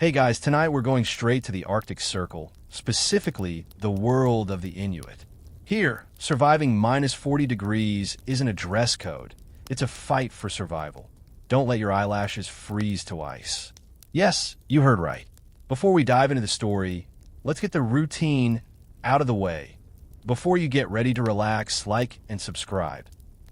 Hey guys, tonight we're going straight to the Arctic Circle, specifically the world of the Inuit. Here, surviving minus 40 degrees isn't a dress code, it's a fight for survival. Don't let your eyelashes freeze to ice. Yes, you heard right. Before we dive into the story, let's get the routine out of the way. Before you get ready to relax, like and subscribe.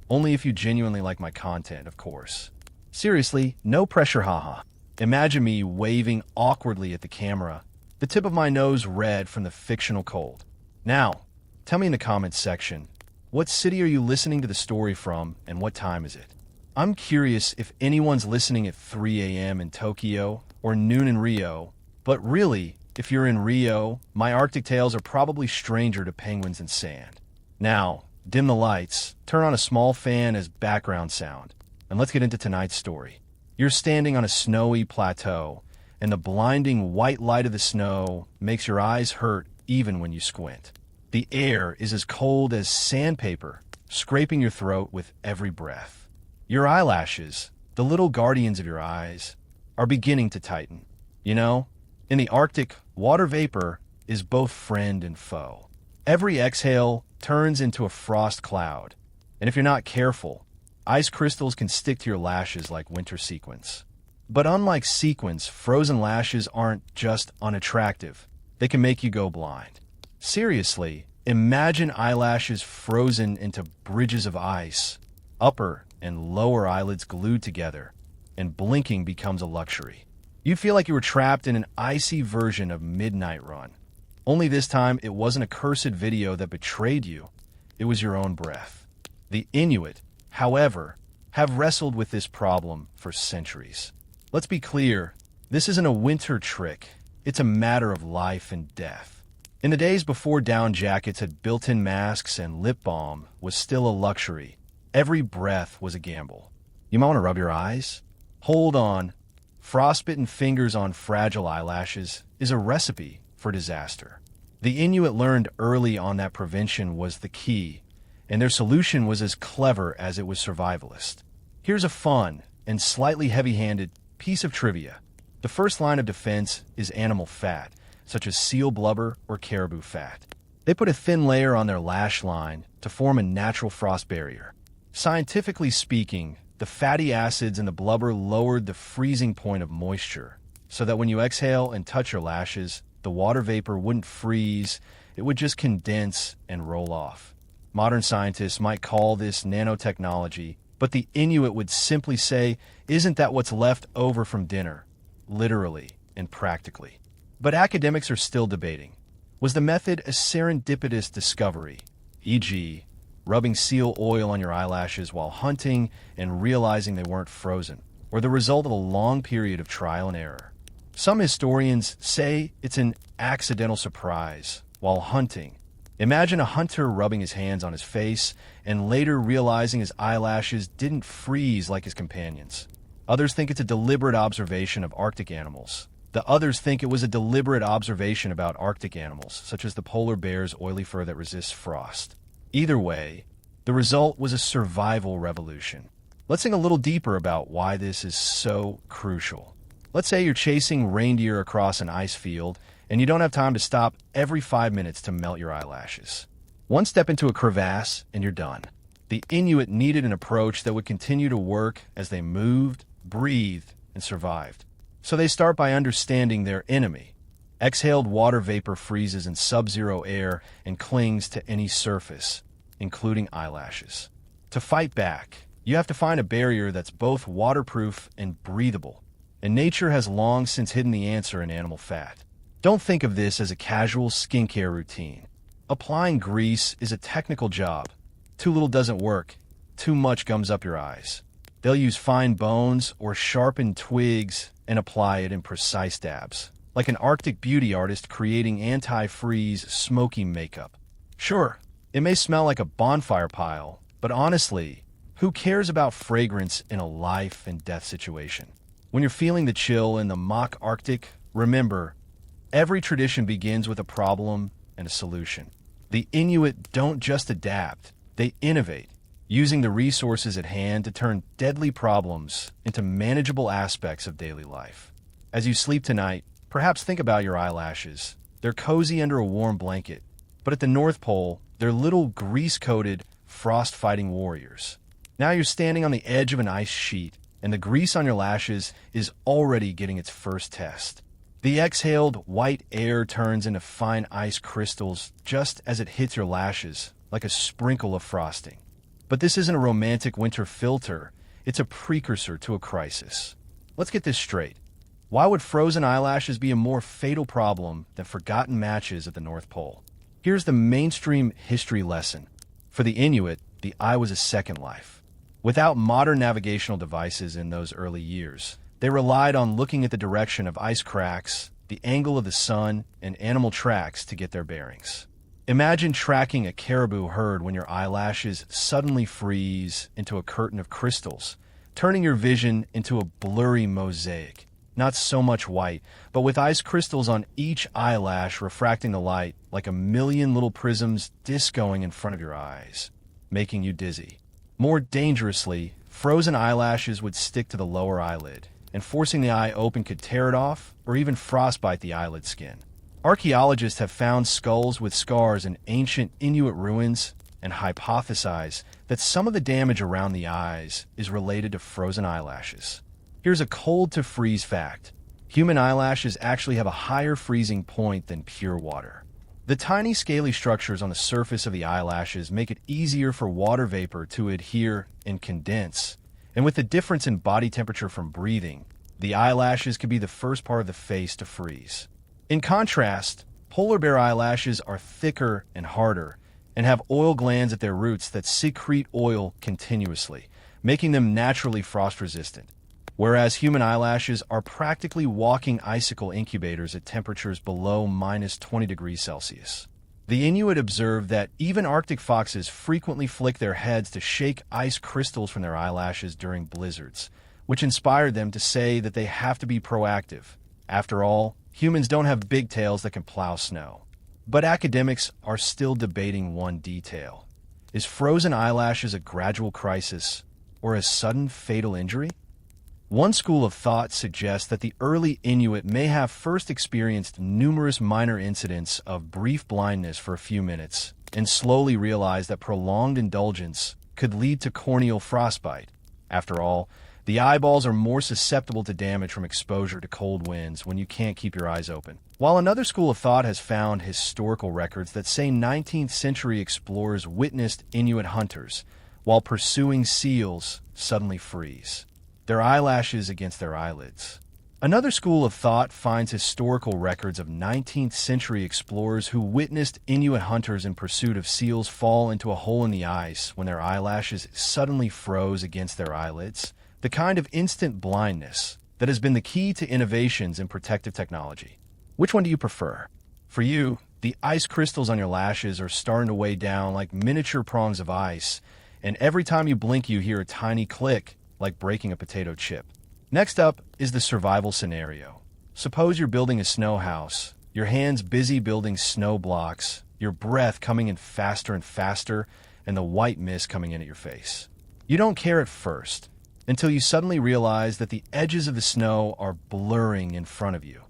Only if you genuinely like my content, of course. Seriously, no pressure, haha. Imagine me waving awkwardly at the camera, the tip of my nose red from the fictional cold. Now, tell me in the comments section, what city are you listening to the story from and what time is it? I'm curious if anyone's listening at 3 a.m. in Tokyo or noon in Rio, but really, if you're in Rio, my Arctic tales are probably stranger to penguins and sand. Now, dim the lights, turn on a small fan as background sound, and let's get into tonight's story. You're standing on a snowy plateau, and the blinding white light of the snow makes your eyes hurt even when you squint. The air is as cold as sandpaper, scraping your throat with every breath. Your eyelashes, the little guardians of your eyes, are beginning to tighten. You know, in the Arctic, water vapor is both friend and foe. Every exhale turns into a frost cloud, and if you're not careful, ice crystals can stick to your lashes like winter sequins. But unlike sequins, frozen lashes aren't just unattractive. They can make you go blind. Seriously, imagine eyelashes frozen into bridges of ice, upper and lower eyelids glued together, and blinking becomes a luxury. You feel like you were trapped in an icy version of Midnight Run. Only this time, it wasn't a cursed video that betrayed you. It was your own breath. The Inuit, however, have wrestled with this problem for centuries. Let's be clear, this isn't a winter trick. It's a matter of life and death. In the days before down jackets had built-in masks and lip balm was still a luxury, every breath was a gamble. You might want to rub your eyes? Hold on. Frostbitten fingers on fragile eyelashes is a recipe for disaster. The Inuit learned early on that prevention was the key, and their solution was as clever as it was survivalist. Here's a fun and slightly heavy-handed piece of trivia. The first line of defense is animal fat, such as seal blubber or caribou fat. They put a thin layer on their lash line to form a natural frost barrier. Scientifically speaking, the fatty acids in the blubber lowered the freezing point of moisture, so that when you exhale and touch your lashes, the water vapor wouldn't freeze, it would just condense and roll off. Modern scientists might call this nanotechnology, but the Inuit would simply say, isn't that what's left over from dinner? Literally and practically. But academics are still debating. Was the method a serendipitous discovery, e.g., rubbing seal oil on your eyelashes while hunting and realizing they weren't frozen, or the result of a long period of trial and error? Some historians say it's an accidental surprise while hunting. Imagine a hunter rubbing his hands on his face and later realizing his eyelashes didn't freeze like his companions. Others think it's a deliberate observation of Arctic animals. The others think it was a deliberate observation about Arctic animals, such as the polar bear's oily fur that resists frost. Either way, the result was a survival revolution. Let's think a little deeper about why this is so crucial. Let's say you're chasing reindeer across an ice field and you don't have time to stop every 5 minutes to melt your eyelashes. One step into a crevasse and you're done. The Inuit needed an approach that would continue to work as they moved, breathed, and survived. So they start by understanding their enemy. Exhaled water vapor freezes in sub-zero air and clings to any surface, including eyelashes. To fight back, you have to find a barrier that's both waterproof and breathable, and nature has long since hidden the answer in animal fat. Don't think of this as a casual skincare routine. Applying grease is a technical job. Too little doesn't work. Too much gums up your eyes. They'll use fine bones or sharpened twigs and apply it in precise dabs, like an Arctic beauty artist creating anti-freeze smoky makeup. Sure, it may smell like a bonfire pile, but honestly, who cares about fragrance in a life and death situation? When you're feeling the chill in the mock Arctic, remember, every tradition begins with a problem and a solution. The Inuit don't just adapt, they innovate, using the resources at hand to turn deadly problems into manageable aspects of daily life. As you sleep tonight, Perhaps think about your eyelashes. They're cozy under a warm blanket, but at the North Pole, they're little grease-coated, frost-fighting warriors. Now you're standing on the edge of an ice sheet, and the grease on your lashes is already getting its first test. The exhaled white air turns into fine ice crystals just as it hits your lashes, like a sprinkle of frosting. But this isn't a romantic winter filter, it's a precursor to a crisis. Let's get this straight. Why would frozen eyelashes be a more fatal problem than forgotten matches at the North Pole? Here's the mainstream history lesson. For the Inuit, the eye was a second life. Without modern navigational devices in those early years, they relied on looking at the direction of ice cracks, the angle of the sun, and animal tracks to get their bearings. Imagine tracking a caribou herd when your eyelashes suddenly freeze into a curtain of crystals, turning your vision into a blurry mosaic. Not so much white, but with ice crystals on each eyelash refracting the light like a million little prisms discoing in front of your eyes, making you dizzy. More dangerously, frozen eyelashes would stick to the lower eyelid, and forcing the eye open could tear it off or even frostbite the eyelid skin. Archaeologists have found skulls with scars in ancient Inuit ruins and hypothesize that some of the damage around the eyes is related to frozen eyelashes. Here's a cold-to-freeze fact. Human eyelashes actually have a higher freezing point than pure water. The tiny scaly structures on the surface of the eyelashes make it easier for water vapor to adhere and condense. And with the difference in body temperature from breathing, the eyelashes can be the first part of the face to freeze. In contrast, polar bear eyelashes are thicker and harder and have oil glands at their roots that secrete oil continuously, making them naturally frost-resistant. Whereas human eyelashes are practically walking icicle incubators at temperatures below minus 20 degrees Celsius. The Inuit observed that even Arctic foxes frequently flick their heads to shake ice crystals from their eyelashes during blizzards, which inspired them to say that they have to be proactive. After all, humans don't have big tails that can plow snow. But academics are still debating one detail. Is frozen eyelashes a gradual crisis or a sudden fatal injury? One school of thought suggests that the early Inuit may have first experienced numerous minor incidents of brief blindness for a few minutes and slowly realized that prolonged indulgence could lead to corneal frostbite. After all, the eyeballs are more susceptible to damage from exposure to cold winds when you can't keep your eyes open. While another school of thought has found historical records that say 19th century explorers witnessed Inuit hunters, while pursuing seals, suddenly freeze their eyelashes against their eyelids. Another school of thought finds historical records of 19th century explorers who witnessed Inuit hunters in pursuit of seals fall into a hole in the ice when their eyelashes suddenly froze against their eyelids, the kind of instant blindness that has been the key to innovations in protective technology. Which one do you prefer? For you, the ice crystals on your lashes are starting to weigh down like miniature prongs of ice, and every time you blink you hear a tiny click, like breaking a potato chip. Next up is the survival scenario. Suppose you're building a snow house, your hands busy building snow blocks, your breath coming in faster and faster, and the white mist coming in at your face. You don't care at first, until you suddenly realize that the edges of the snow are blurring in front of you.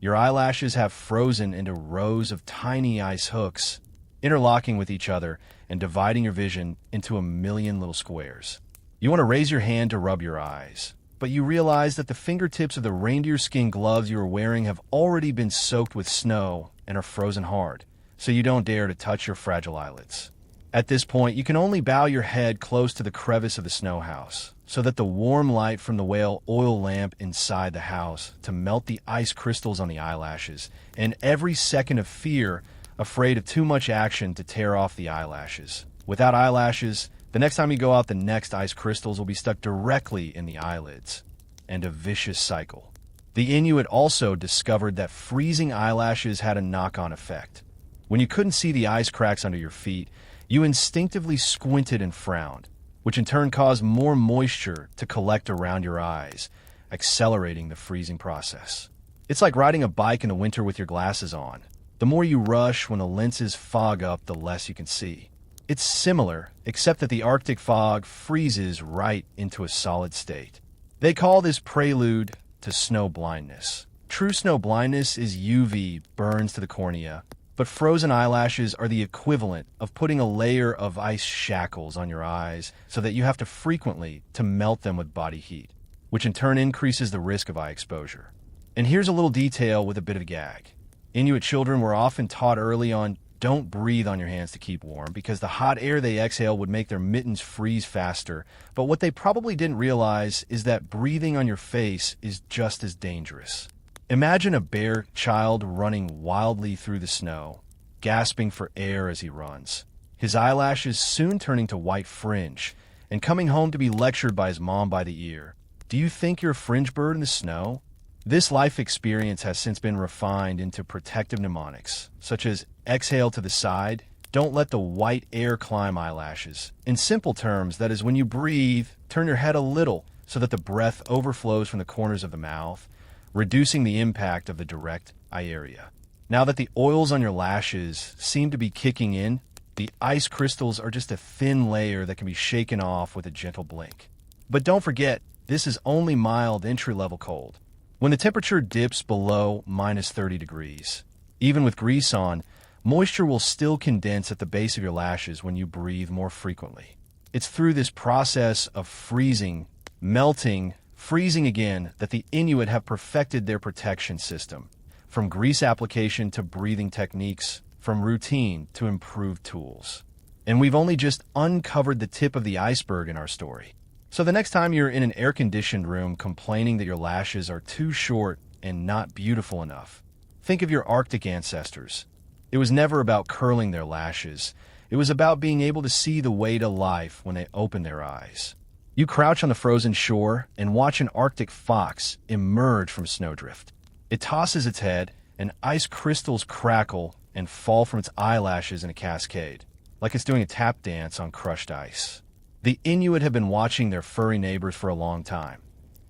Your eyelashes have frozen into rows of tiny ice hooks, interlocking with each other and dividing your vision into a million little squares. You want to raise your hand to rub your eyes, but you realize that the fingertips of the reindeer skin gloves you are wearing have already been soaked with snow and are frozen hard, so you don't dare to touch your fragile eyelids. At this point, you can only bow your head close to the crevice of the snow house, so that the warm light from the whale oil lamp inside the house to melt the ice crystals on the eyelashes, and every second of fear, afraid of too much action to tear off the eyelashes. Without eyelashes, the next time you go out, the next ice crystals will be stuck directly in the eyelids. And a vicious cycle. The Inuit also discovered that freezing eyelashes had a knock-on effect. When you couldn't see the ice cracks under your feet, you instinctively squinted and frowned, which in turn caused more moisture to collect around your eyes, accelerating the freezing process. It's like riding a bike in the winter with your glasses on. The more you rush when the lenses fog up, the less you can see. It's similar, except that the Arctic fog freezes right into a solid state. They call this prelude to snow blindness. True snow blindness is UV burns to the cornea, but frozen eyelashes are the equivalent of putting a layer of ice shackles on your eyes so that you have to frequently to melt them with body heat, which in turn increases the risk of eye exposure. And here's a little detail with a bit of a gag. Inuit children were often taught early on, don't breathe on your hands to keep warm because the hot air they exhale would make their mittens freeze faster. But what they probably didn't realize is that breathing on your face is just as dangerous. Imagine a bare child running wildly through the snow, gasping for air as he runs, his eyelashes soon turning to white fringe, and coming home to be lectured by his mom by the ear. Do you think you're a fringe bird in the snow? This life experience has since been refined into protective mnemonics, such as exhale to the side, don't let the white air climb eyelashes. In simple terms, that is when you breathe, turn your head a little so that the breath overflows from the corners of the mouth, reducing the impact of the direct eye area. Now that the oils on your lashes seem to be kicking in, the ice crystals are just a thin layer that can be shaken off with a gentle blink. But don't forget, this is only mild entry-level cold. When the temperature dips below minus 30 degrees, even with grease on, moisture will still condense at the base of your lashes when you breathe more frequently. It's through this process of freezing, melting, freezing again that the Inuit have perfected their protection system, from grease application to breathing techniques, from routine to improved tools. And we've only just uncovered the tip of the iceberg in our story. So the next time you're in an air-conditioned room complaining that your lashes are too short and not beautiful enough, think of your Arctic ancestors. It was never about curling their lashes. It was about being able to see the way to life when they opened their eyes. You crouch on the frozen shore and watch an Arctic fox emerge from snowdrift. It tosses its head, and ice crystals crackle and fall from its eyelashes in a cascade, like it's doing a tap dance on crushed ice. The Inuit have been watching their furry neighbors for a long time.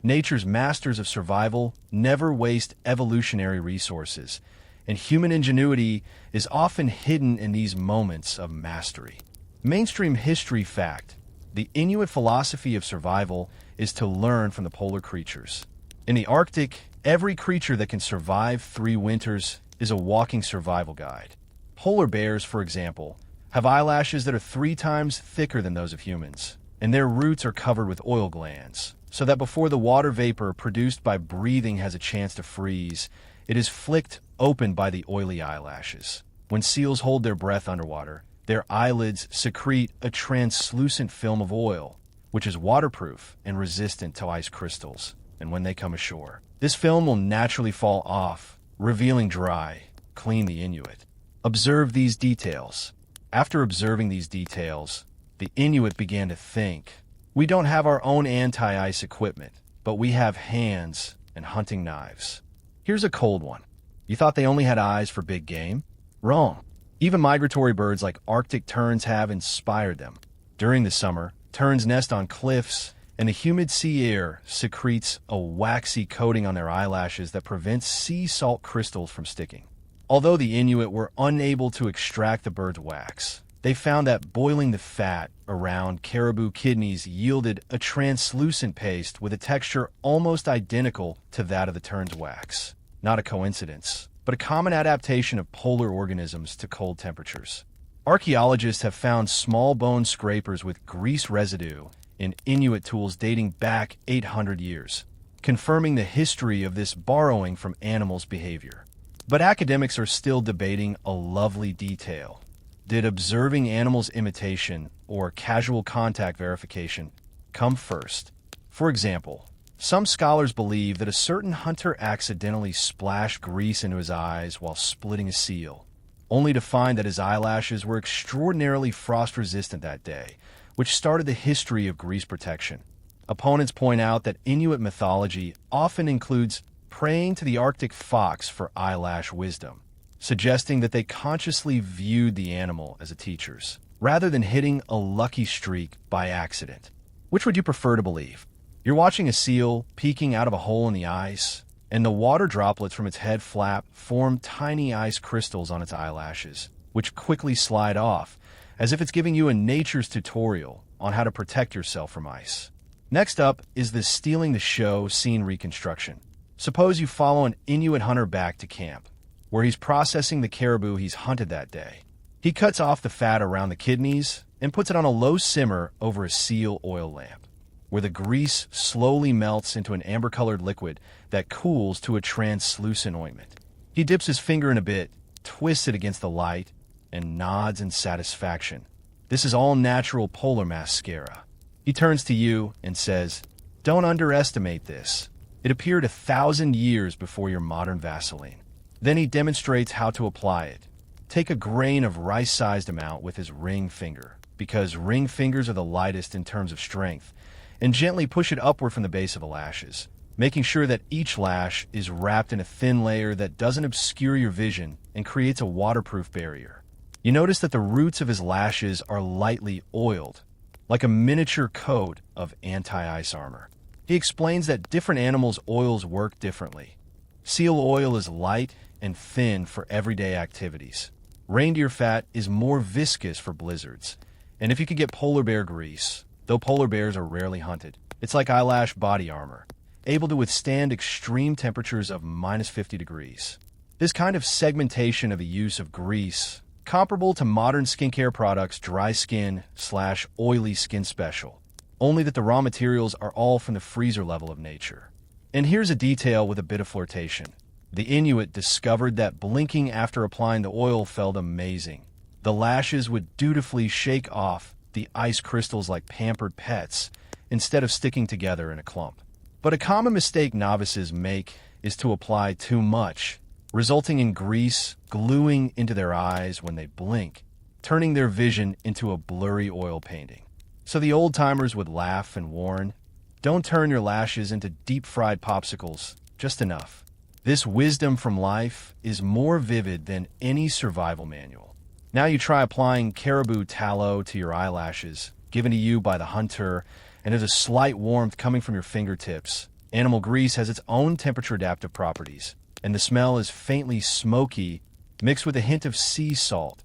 Nature's masters of survival never waste evolutionary resources, and human ingenuity is often hidden in these moments of mastery. Mainstream history fact: the Inuit philosophy of survival is to learn from the polar creatures. In the Arctic, every creature that can survive 3 winters is a walking survival guide. Polar bears, for example, have eyelashes that are 3 times thicker than those of humans, and their roots are covered with oil glands, so that before the water vapor produced by breathing has a chance to freeze, it is flicked open by the oily eyelashes. When seals hold their breath underwater, their eyelids secrete a translucent film of oil, which is waterproof and resistant to ice crystals, and when they come ashore, this film will naturally fall off, revealing dry, clean the Inuit. Observe these details. After observing these details, the Inuit began to think, we don't have our own anti-ice equipment, but we have hands and hunting knives. Here's a cold one. You thought they only had eyes for big game? Wrong. Even migratory birds like Arctic terns have inspired them. During the summer, terns nest on cliffs, and the humid sea air secretes a waxy coating on their eyelashes that prevents sea salt crystals from sticking. Although the Inuit were unable to extract the bird's wax, they found that boiling the fat around caribou kidneys yielded a translucent paste with a texture almost identical to that of the tern's wax. Not a coincidence, but a common adaptation of polar organisms to cold temperatures. Archaeologists have found small bone scrapers with grease residue in Inuit tools dating back 800 years, confirming the history of this borrowing from animals' behavior. But academics are still debating a lovely detail. Did observing animals' imitation or casual contact verification come first? For example, some scholars believe that a certain hunter accidentally splashed grease into his eyes while splitting a seal, only to find that his eyelashes were extraordinarily frost-resistant that day, which started the history of grease protection. Opponents point out that Inuit mythology often includes praying to the Arctic fox for eyelash wisdom, suggesting that they consciously viewed the animal as a teacher's, rather than hitting a lucky streak by accident. Which would you prefer to believe? You're watching a seal peeking out of a hole in the ice, and the water droplets from its head flap form tiny ice crystals on its eyelashes, which quickly slide off, as if it's giving you a nature's tutorial on how to protect yourself from ice. Next up is the stealing the show scene reconstruction. Suppose you follow an Inuit hunter back to camp, where he's processing the caribou he's hunted that day. He cuts off the fat around the kidneys and puts it on a low simmer over a seal oil lamp, where the grease slowly melts into an amber-colored liquid that cools to a translucent ointment. He dips his finger in a bit, twists it against the light, and nods in satisfaction. This is all natural polar mascara. He turns to you and says, "Don't underestimate this. It appeared 1,000 years before your modern Vaseline." Then he demonstrates how to apply it. Take a grain of rice-sized amount with his ring finger, because ring fingers are the lightest in terms of strength, and gently push it upward from the base of the lashes, making sure that each lash is wrapped in a thin layer that doesn't obscure your vision and creates a waterproof barrier. You notice that the roots of his lashes are lightly oiled, like a miniature coat of anti-ice armor. He explains that different animals' oils work differently. Seal oil is light and thin for everyday activities. Reindeer fat is more viscous for blizzards. And if you could get polar bear grease, though polar bears are rarely hunted, it's like eyelash body armor, able to withstand extreme temperatures of -50 degrees. This kind of segmentation of the use of grease, comparable to modern skincare products dry skin/oily skin special, only that the raw materials are all from the freezer level of nature. And here's a detail with a bit of flirtation. The Inuit discovered that blinking after applying the oil felt amazing. The lashes would dutifully shake off the ice crystals like pampered pets instead of sticking together in a clump. But a common mistake novices make is to apply too much, resulting in grease gluing into their eyes when they blink, turning their vision into a blurry oil painting. So the old-timers would laugh and warn, "Don't turn your lashes into deep-fried popsicles, just enough." This wisdom from life is more vivid than any survival manual. Now you try applying caribou tallow to your eyelashes, given to you by the hunter, and there's a slight warmth coming from your fingertips. Animal grease has its own temperature-adaptive properties, and the smell is faintly smoky, mixed with a hint of sea salt,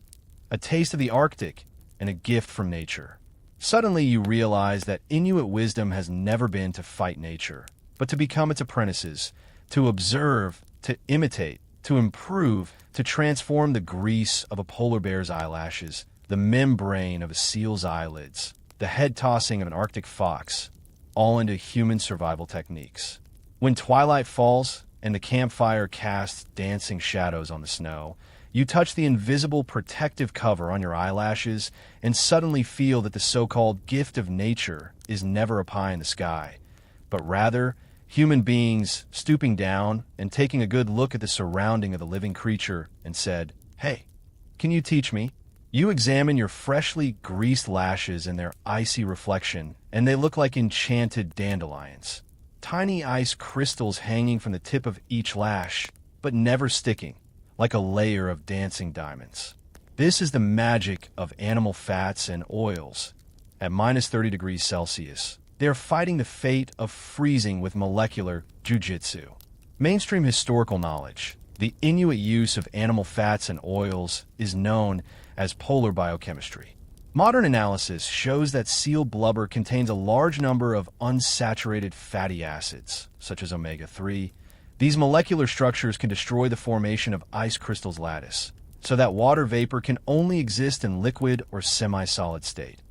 a taste of the Arctic, and a gift from nature. Suddenly you realize that Inuit wisdom has never been to fight nature, but to become its apprentices, to observe, to imitate, to improve, to transform the grease of a polar bear's eyelashes, the membrane of a seal's eyelids, the head tossing of an Arctic fox, all into human survival techniques. When twilight falls and the campfire casts dancing shadows on the snow, you touch the invisible protective cover on your eyelashes and suddenly feel that the so-called gift of nature is never a pie in the sky, but rather human beings stooping down and taking a good look at the surrounding of the living creature and said, "Hey, can you teach me?" You examine your freshly greased lashes in their icy reflection, and they look like enchanted dandelions. Tiny ice crystals hanging from the tip of each lash, but never sticking, like a layer of dancing diamonds. This is the magic of animal fats and oils. At -30 degrees Celsius, they are fighting the fate of freezing with molecular jujitsu. Mainstream historical knowledge, the Inuit use of animal fats and oils, is known as polar biochemistry. Modern analysis shows that seal blubber contains a large number of unsaturated fatty acids, such as omega-3. These molecular structures can destroy the formation of ice crystals lattice, so that water vapor can only exist in liquid or semi-solid state.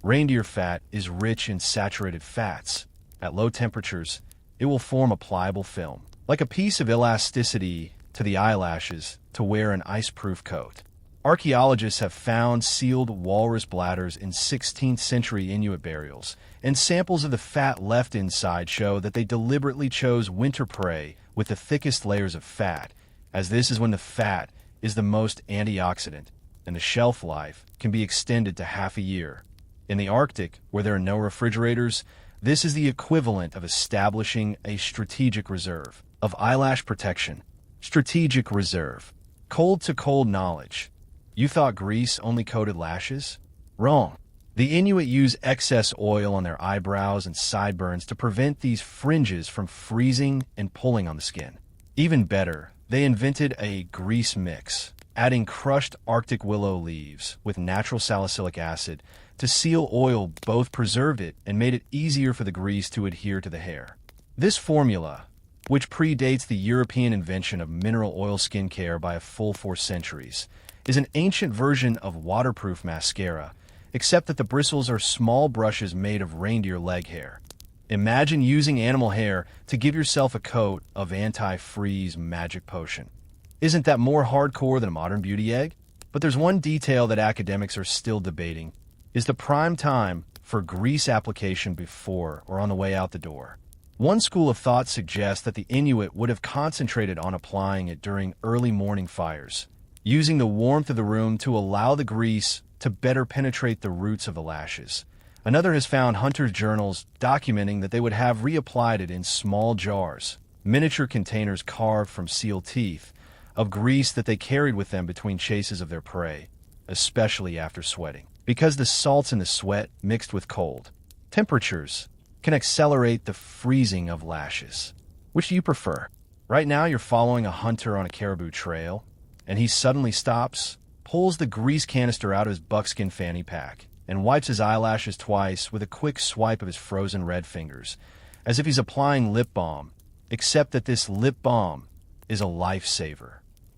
Reindeer fat is rich in saturated fats. At low temperatures, it will form a pliable film, like a piece of elasticity to the eyelashes to wear an ice-proof coat. Archaeologists have found sealed walrus bladders in 16th century Inuit burials, and samples of the fat left inside show that they deliberately chose winter prey with the thickest layers of fat, as this is when the fat is the most antioxidant, and the shelf life can be extended to half a year. In the Arctic, where there are no refrigerators, this is the equivalent of establishing a strategic reserve of eyelash protection. Strategic reserve. Cold-to-cold knowledge. You thought grease only coated lashes? Wrong. The Inuit use excess oil on their eyebrows and sideburns to prevent these fringes from freezing and pulling on the skin. Even better, they invented a grease mix, adding crushed Arctic willow leaves with natural salicylic acid to seal oil. Both preserved it and made it easier for the grease to adhere to the hair. This formula, which predates the European invention of mineral oil skincare by a full 4 centuries, is an ancient version of waterproof mascara, except that the bristles are small brushes made of reindeer leg hair. Imagine using animal hair to give yourself a coat of anti-freeze magic potion. Isn't that more hardcore than a modern beauty egg? But there's one detail that academics are still debating. Is the prime time for grease application before or on the way out the door? One school of thought suggests that the Inuit would have concentrated on applying it during early morning fires, using the warmth of the room to allow the grease to better penetrate the roots of the lashes. Another has found hunters' journals documenting that they would have reapplied it in small jars, miniature containers carved from seal teeth, of grease that they carried with them between chases of their prey, especially after sweating. Because the salts in the sweat mixed with cold temperatures can accelerate the freezing of lashes. Which do you prefer? Right now you're following a hunter on a caribou trail, and he suddenly stops, pulls the grease canister out of his buckskin fanny pack, and wipes his eyelashes twice with a quick swipe of his frozen red fingers, as if he's applying lip balm, except that this lip balm is a lifesaver.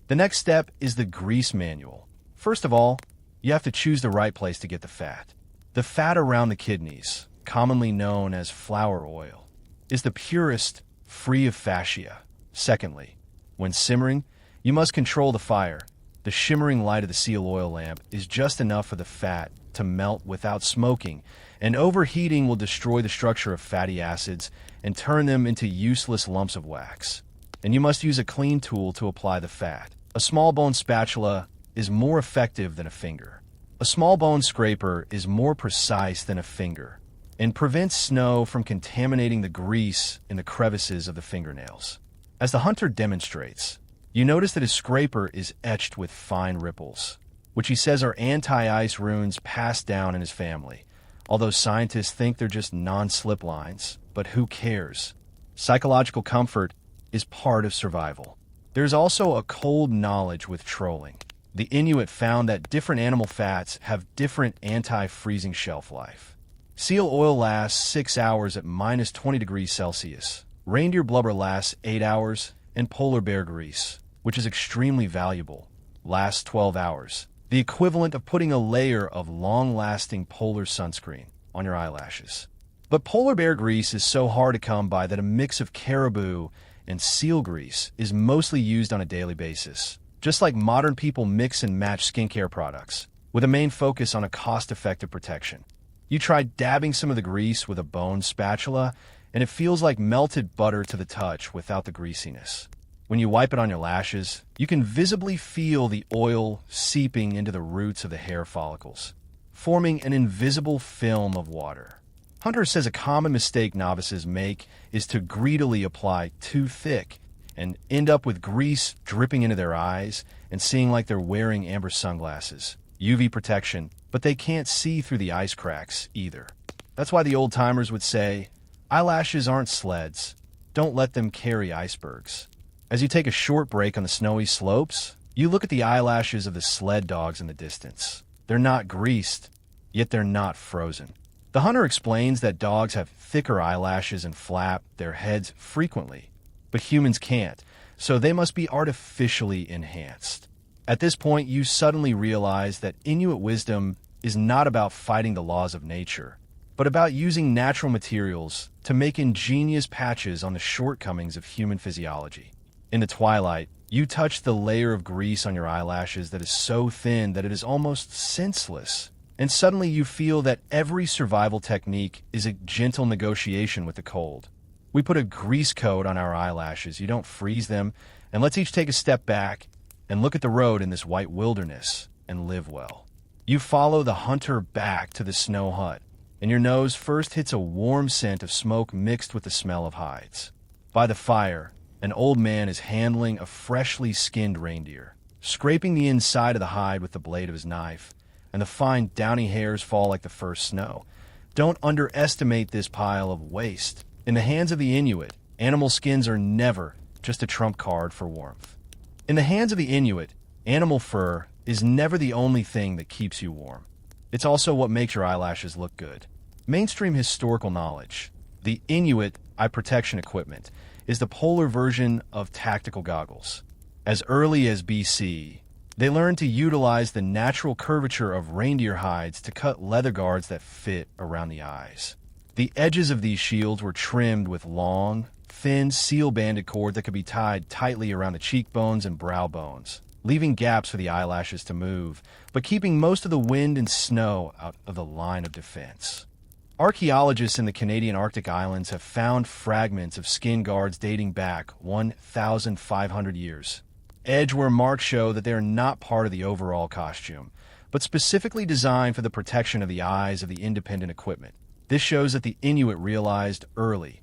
The next step is the grease manual. First of all, you have to choose the right place to get the fat. The fat around the kidneys, commonly known as flower oil, is the purest, free of fascia. Secondly, when simmering, you must control the fire. The shimmering light of the seal oil lamp is just enough for the fat to melt without smoking, and overheating will destroy the structure of fatty acids and turn them into useless lumps of wax. And you must use a clean tool to apply the fat. A small bone spatula is more effective than a finger. A small bone scraper is more precise than a finger and prevents snow from contaminating the grease in the crevices of the fingernails. As the hunter demonstrates, you notice that his scraper is etched with fine ripples, which he says are anti-ice runes passed down in his family, although scientists think they're just non-slip lines. But who cares? Psychological comfort is part of survival. There's also a cold knowledge with trolling. The Inuit found that different animal fats have different anti-freezing shelf life. Seal oil lasts 6 hours at minus 20 degrees Celsius. Reindeer blubber lasts 8 hours, and polar bear grease, which is extremely valuable, lasts 12 hours. The equivalent of putting a layer of long-lasting polar sunscreen on your eyelashes. But polar bear grease is so hard to come by that a mix of caribou and seal grease is mostly used on a daily basis, just like modern people mix and match skincare products, with a main focus on a cost-effective protection. You try dabbing some of the grease with a bone spatula, and it feels like melted butter to the touch without the greasiness. When you wipe it on your lashes, you can visibly feel the oil seeping into the roots of the hair follicles, forming an invisible film of water. Hunter says a common mistake novices make is to greedily apply too thick and end up with grease dripping into their eyes and seeing like they're wearing amber sunglasses. UV protection, but they can't see through the ice cracks either. That's why the old-timers would say, eyelashes aren't sleds. Don't let them carry icebergs. As you take a short break on the snowy slopes, you look at the eyelashes of the sled dogs in the distance. They're not greased, yet they're not frozen. The hunter explains that dogs have thicker eyelashes and flap their heads frequently, but humans can't, so they must be artificially enhanced. At this point, you suddenly realize that Inuit wisdom is not about fighting the laws of nature, but about using natural materials to make ingenious patches on the shortcomings of human physiology. In the twilight, you touch the layer of grease on your eyelashes that is so thin that it is almost senseless, and suddenly you feel that every survival technique is a gentle negotiation with the cold. We put a grease coat on our eyelashes, you don't freeze them, and let's each take a step back and look at the road in this white wilderness and live well. You follow the hunter back to the snow hut, and your nose first hits a warm scent of smoke mixed with the smell of hides. By the fire, an old man is handling a freshly skinned reindeer, scraping the inside of the hide with the blade of his knife, and the fine downy hairs fall like the first snow. Don't underestimate this pile of waste. In the hands of the Inuit, animal skins are never just a trump card for warmth. In the hands of the Inuit, animal fur is never the only thing that keeps you warm. It's also what makes your eyelashes look good. Mainstream historical knowledge. The Inuit eye protection equipment is the polar version of tactical goggles. As early as BC, they learned to utilize the natural curvature of reindeer hides to cut leather guards that fit around the eyes. The edges of these shields were trimmed with long, thin seal-banded cord that could be tied tightly around the cheekbones and brow bones, leaving gaps for the eyelashes to move, but keeping most of the wind and snow out of the line of defense. Archaeologists in the Canadian Arctic Islands have found fragments of skin guards dating back 1,500 years. Edge-wear marks show that they are not part of the overall costume, but specifically designed for the protection of the eyes of the independent equipment. This shows that the Inuit realized early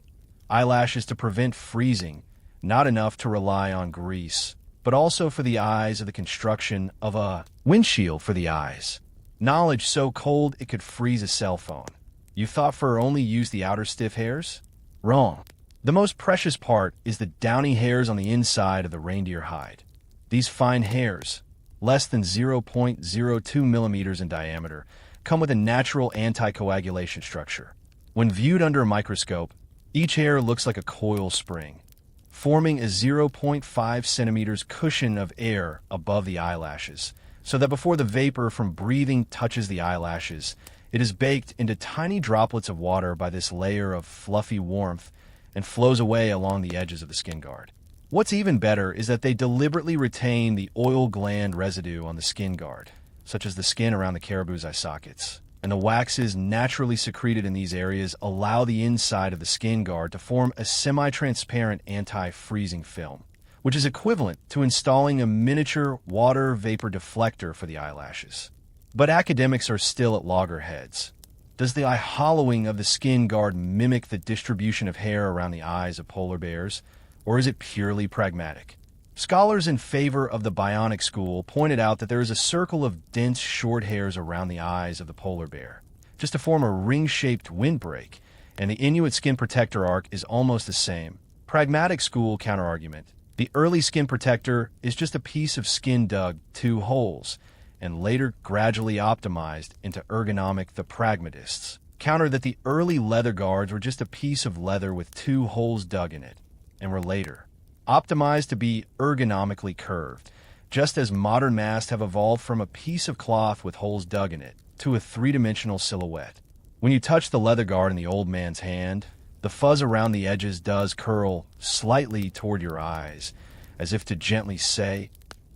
eyelashes to prevent freezing, not enough to rely on grease, but also for the eyes of the construction of a windshield for the eyes. Knowledge so cold it could freeze a cell phone. You thought fur only used the outer stiff hairs? Wrong. The most precious part is the downy hairs on the inside of the reindeer hide. These fine hairs, less than 0.02 millimeters in diameter, come with a natural anticoagulation structure. When viewed under a microscope, each hair looks like a coil spring, forming a 0.5 centimeters cushion of air above the eyelashes, so that before the vapor from breathing touches the eyelashes, it is baked into tiny droplets of water by this layer of fluffy warmth and flows away along the edges of the skin guard. What's even better is that they deliberately retain the oil gland residue on the skin guard, such as the skin around the caribou's eye sockets. And the waxes naturally secreted in these areas allow the inside of the skin guard to form a semi-transparent anti-freezing film, which is equivalent to installing a miniature water vapor deflector for the eyelashes. But academics are still at loggerheads. Does the eye hollowing of the skin guard mimic the distribution of hair around the eyes of polar bears, or is it purely pragmatic? Scholars in favor of the bionic school pointed out that there is a circle of dense short hairs around the eyes of the polar bear, just to form a ring-shaped windbreak, and the Inuit skin protector arc is almost the same. Pragmatic school counterargument: the early skin protector is just a piece of skin dug 2 holes, and later gradually optimized into ergonomic. The pragmatists counter that the early leather guards were just a piece of leather with 2 holes dug in it, and were later optimized to be ergonomically curved, just as modern masks have evolved from a piece of cloth with holes dug in it to a 3-dimensional silhouette. When you touch the leather guard in the old man's hand, the fuzz around the edges does curl slightly toward your eyes, as if to gently say,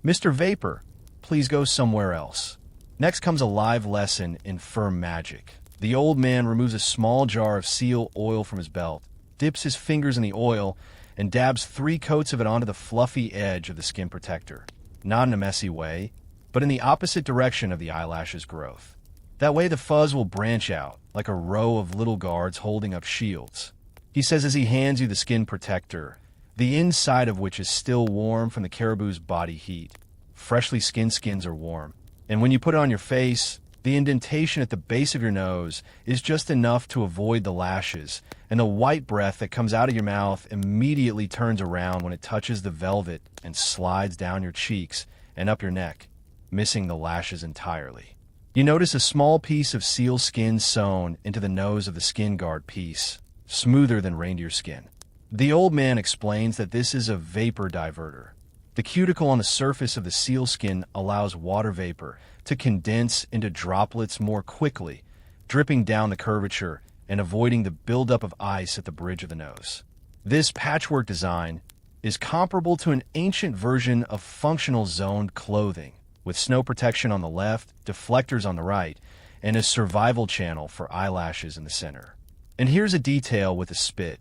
"Mr. Vapor, please go somewhere else." Next comes a live lesson in fur magic. The old man removes a small jar of seal oil from his belt, dips his fingers in the oil, and dabs 3 coats of it onto the fluffy edge of the skin protector. Not in a messy way, but in the opposite direction of the eyelashes' growth. That way the fuzz will branch out, like a row of little guards holding up shields. He says as he hands you the skin protector, the inside of which is still warm from the caribou's body heat. Freshly skinned skins are warm, and when you put it on your face, the indentation at the base of your nose is just enough to avoid the lashes, and the white breath that comes out of your mouth immediately turns around when it touches the velvet and slides down your cheeks and up your neck, missing the lashes entirely. You notice a small piece of seal skin sewn into the nose of the skin guard piece, smoother than reindeer skin. The old man explains that this is a vapor diverter. The cuticle on the surface of the seal skin allows water vapor to condense into droplets more quickly, dripping down the curvature and avoiding the buildup of ice at the bridge of the nose. This patchwork design is comparable to an ancient version of functional zoned clothing, with snow protection on the left, deflectors on the right, and a survival channel for eyelashes in the center. And here's a detail with a spit.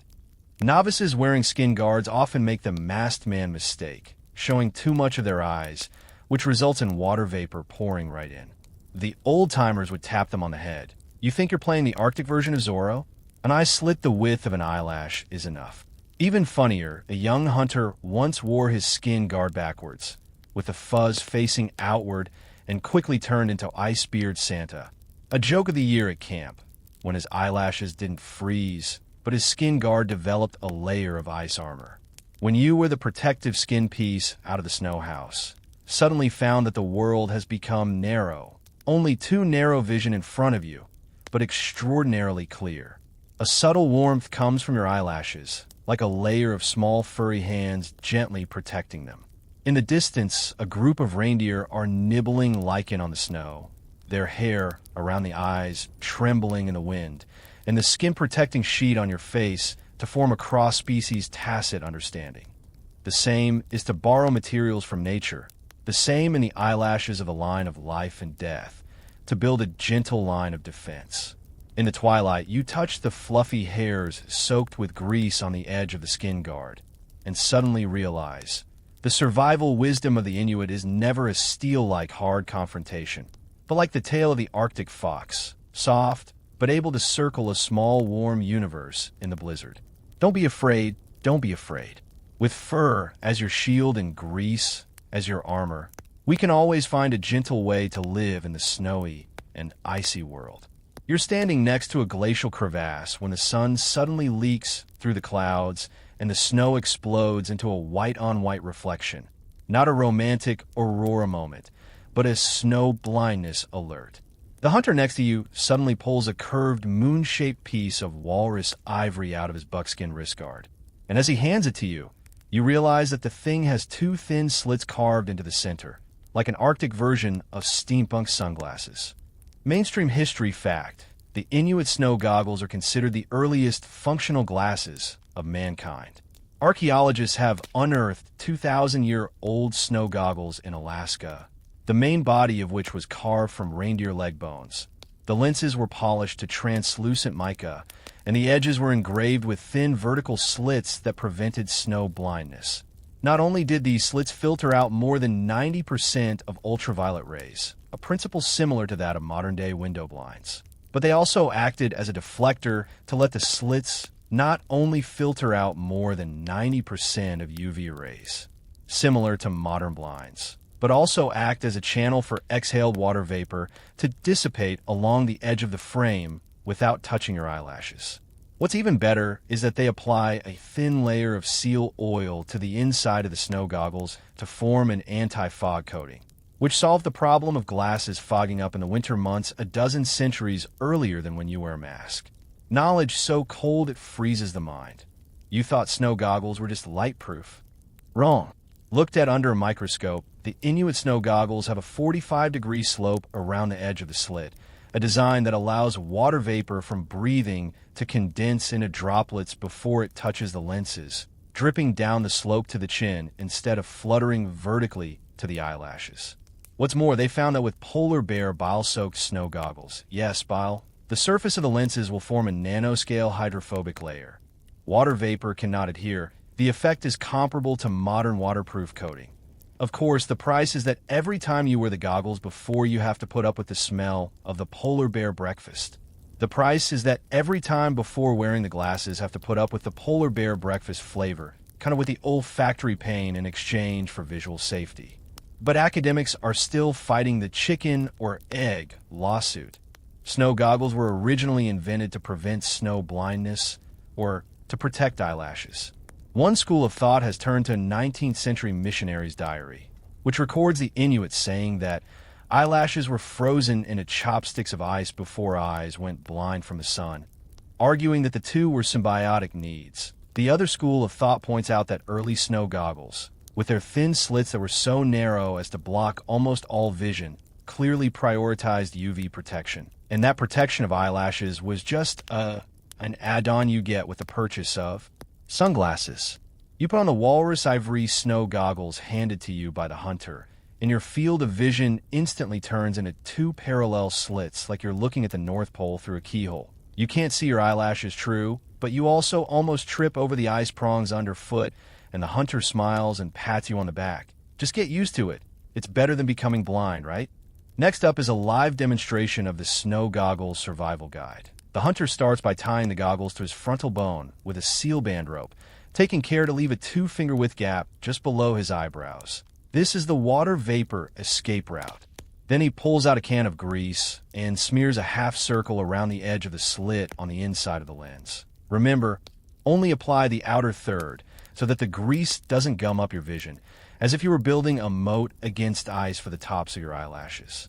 Novices wearing skin guards often make the masked man mistake, showing too much of their eyes, which results in water vapor pouring right in. The old-timers would tap them on the head. You think you're playing the Arctic version of Zorro? An eye slit the width of an eyelash is enough. Even funnier, a young hunter once wore his skin guard backwards, with the fuzz facing outward, and quickly turned into Ice-Beard Santa. A joke of the year at camp, when his eyelashes didn't freeze, but his skin guard developed a layer of ice armor. When you were the protective skin piece out of the snow house, suddenly found that the world has become narrow, only too narrow vision in front of you, but extraordinarily clear. A subtle warmth comes from your eyelashes, like a layer of small furry hands gently protecting them. In the distance, a group of reindeer are nibbling lichen on the snow, their hair around the eyes trembling in the wind, and the skin-protecting sheet on your face to form a cross-species tacit understanding. The same is to borrow materials from nature, the same in the eyelashes of the line of life and death, to build a gentle line of defense. In the twilight, you touch the fluffy hairs soaked with grease on the edge of the skin guard, and suddenly realize the survival wisdom of the Inuit is never a steel-like hard confrontation, but like the tail of the Arctic fox, soft, but able to circle a small, warm universe in the blizzard. Don't be afraid, don't be afraid. With fur as your shield and grease as your armor, we can always find a gentle way to live in the snowy and icy world. You're standing next to a glacial crevasse when the sun suddenly leaks through the clouds and the snow explodes into a white-on-white reflection. Not a romantic aurora moment, but a snow blindness alert. The hunter next to you suddenly pulls a curved moon-shaped piece of walrus ivory out of his buckskin wrist guard. And as he hands it to you, you realize that the thing has two thin slits carved into the center, like an Arctic version of steampunk sunglasses. Mainstream history fact: the Inuit snow goggles are considered the earliest functional glasses of mankind. Archaeologists have unearthed 2,000-year-old snow goggles in Alaska, the main body of which was carved from reindeer leg bones. The lenses were polished to translucent mica, and the edges were engraved with thin vertical slits that prevented snow blindness. Not only did these slits filter out more than 90% of ultraviolet rays, a principle similar to that of modern-day window blinds, but they also acted as a deflector to let the slits not only filter out more than 90% of UV rays, similar to modern blinds, but also act as a channel for exhaled water vapor to dissipate along the edge of the frame without touching your eyelashes. What's even better is that they apply a thin layer of seal oil to the inside of the snow goggles to form an anti-fog coating, which solved the problem of glasses fogging up in the winter months a dozen centuries earlier than when you wear a mask. Knowledge so cold it freezes the mind. You thought snow goggles were just light-proof. Wrong. Looked at under a microscope, the Inuit snow goggles have a 45-degree slope around the edge of the slit, a design that allows water vapor from breathing to condense into droplets before it touches the lenses, dripping down the slope to the chin instead of fluttering vertically to the eyelashes. What's more, they found that with polar bear bile-soaked snow goggles, yes, bile, the surface of the lenses will form a nanoscale hydrophobic layer. Water vapor cannot adhere. The effect is comparable to modern waterproof coating. Of course, the price is that every time you wear the goggles before you have to put up with the smell of the polar bear breakfast. The price is that every time before wearing the glasses have to put up with the polar bear breakfast flavor, kind of with the olfactory pain in exchange for visual safety. But academics are still fighting the chicken or egg lawsuit. Snow goggles were originally invented to prevent snow blindness or to protect eyelashes. One school of thought has turned to a 19th century missionary's diary, which records the Inuits saying that eyelashes were frozen into chopsticks of ice before eyes went blind from the sun, arguing that the two were symbiotic needs. The other school of thought points out that early snow goggles, with their thin slits that were so narrow as to block almost all vision, clearly prioritized UV protection. And that protection of eyelashes was just an add-on you get with the purchase of sunglasses. You put on the walrus ivory snow goggles handed to you by the hunter, and your field of vision instantly turns into two parallel slits like you're looking at the North Pole through a keyhole. You can't see your eyelashes, true, but you also almost trip over the ice prongs underfoot, and the hunter smiles and pats you on the back. Just get used to it. It's better than becoming blind, right? Next up is a live demonstration of the snow goggles survival guide. The hunter starts by tying the goggles to his frontal bone with a seal band rope, taking care to leave a 2-finger width gap just below his eyebrows. This is the water vapor escape route. Then he pulls out a can of grease and smears a half circle around the edge of the slit on the inside of the lens. Remember, only apply the outer third so that the grease doesn't gum up your vision, as if you were building a moat against ice for the tops of your eyelashes.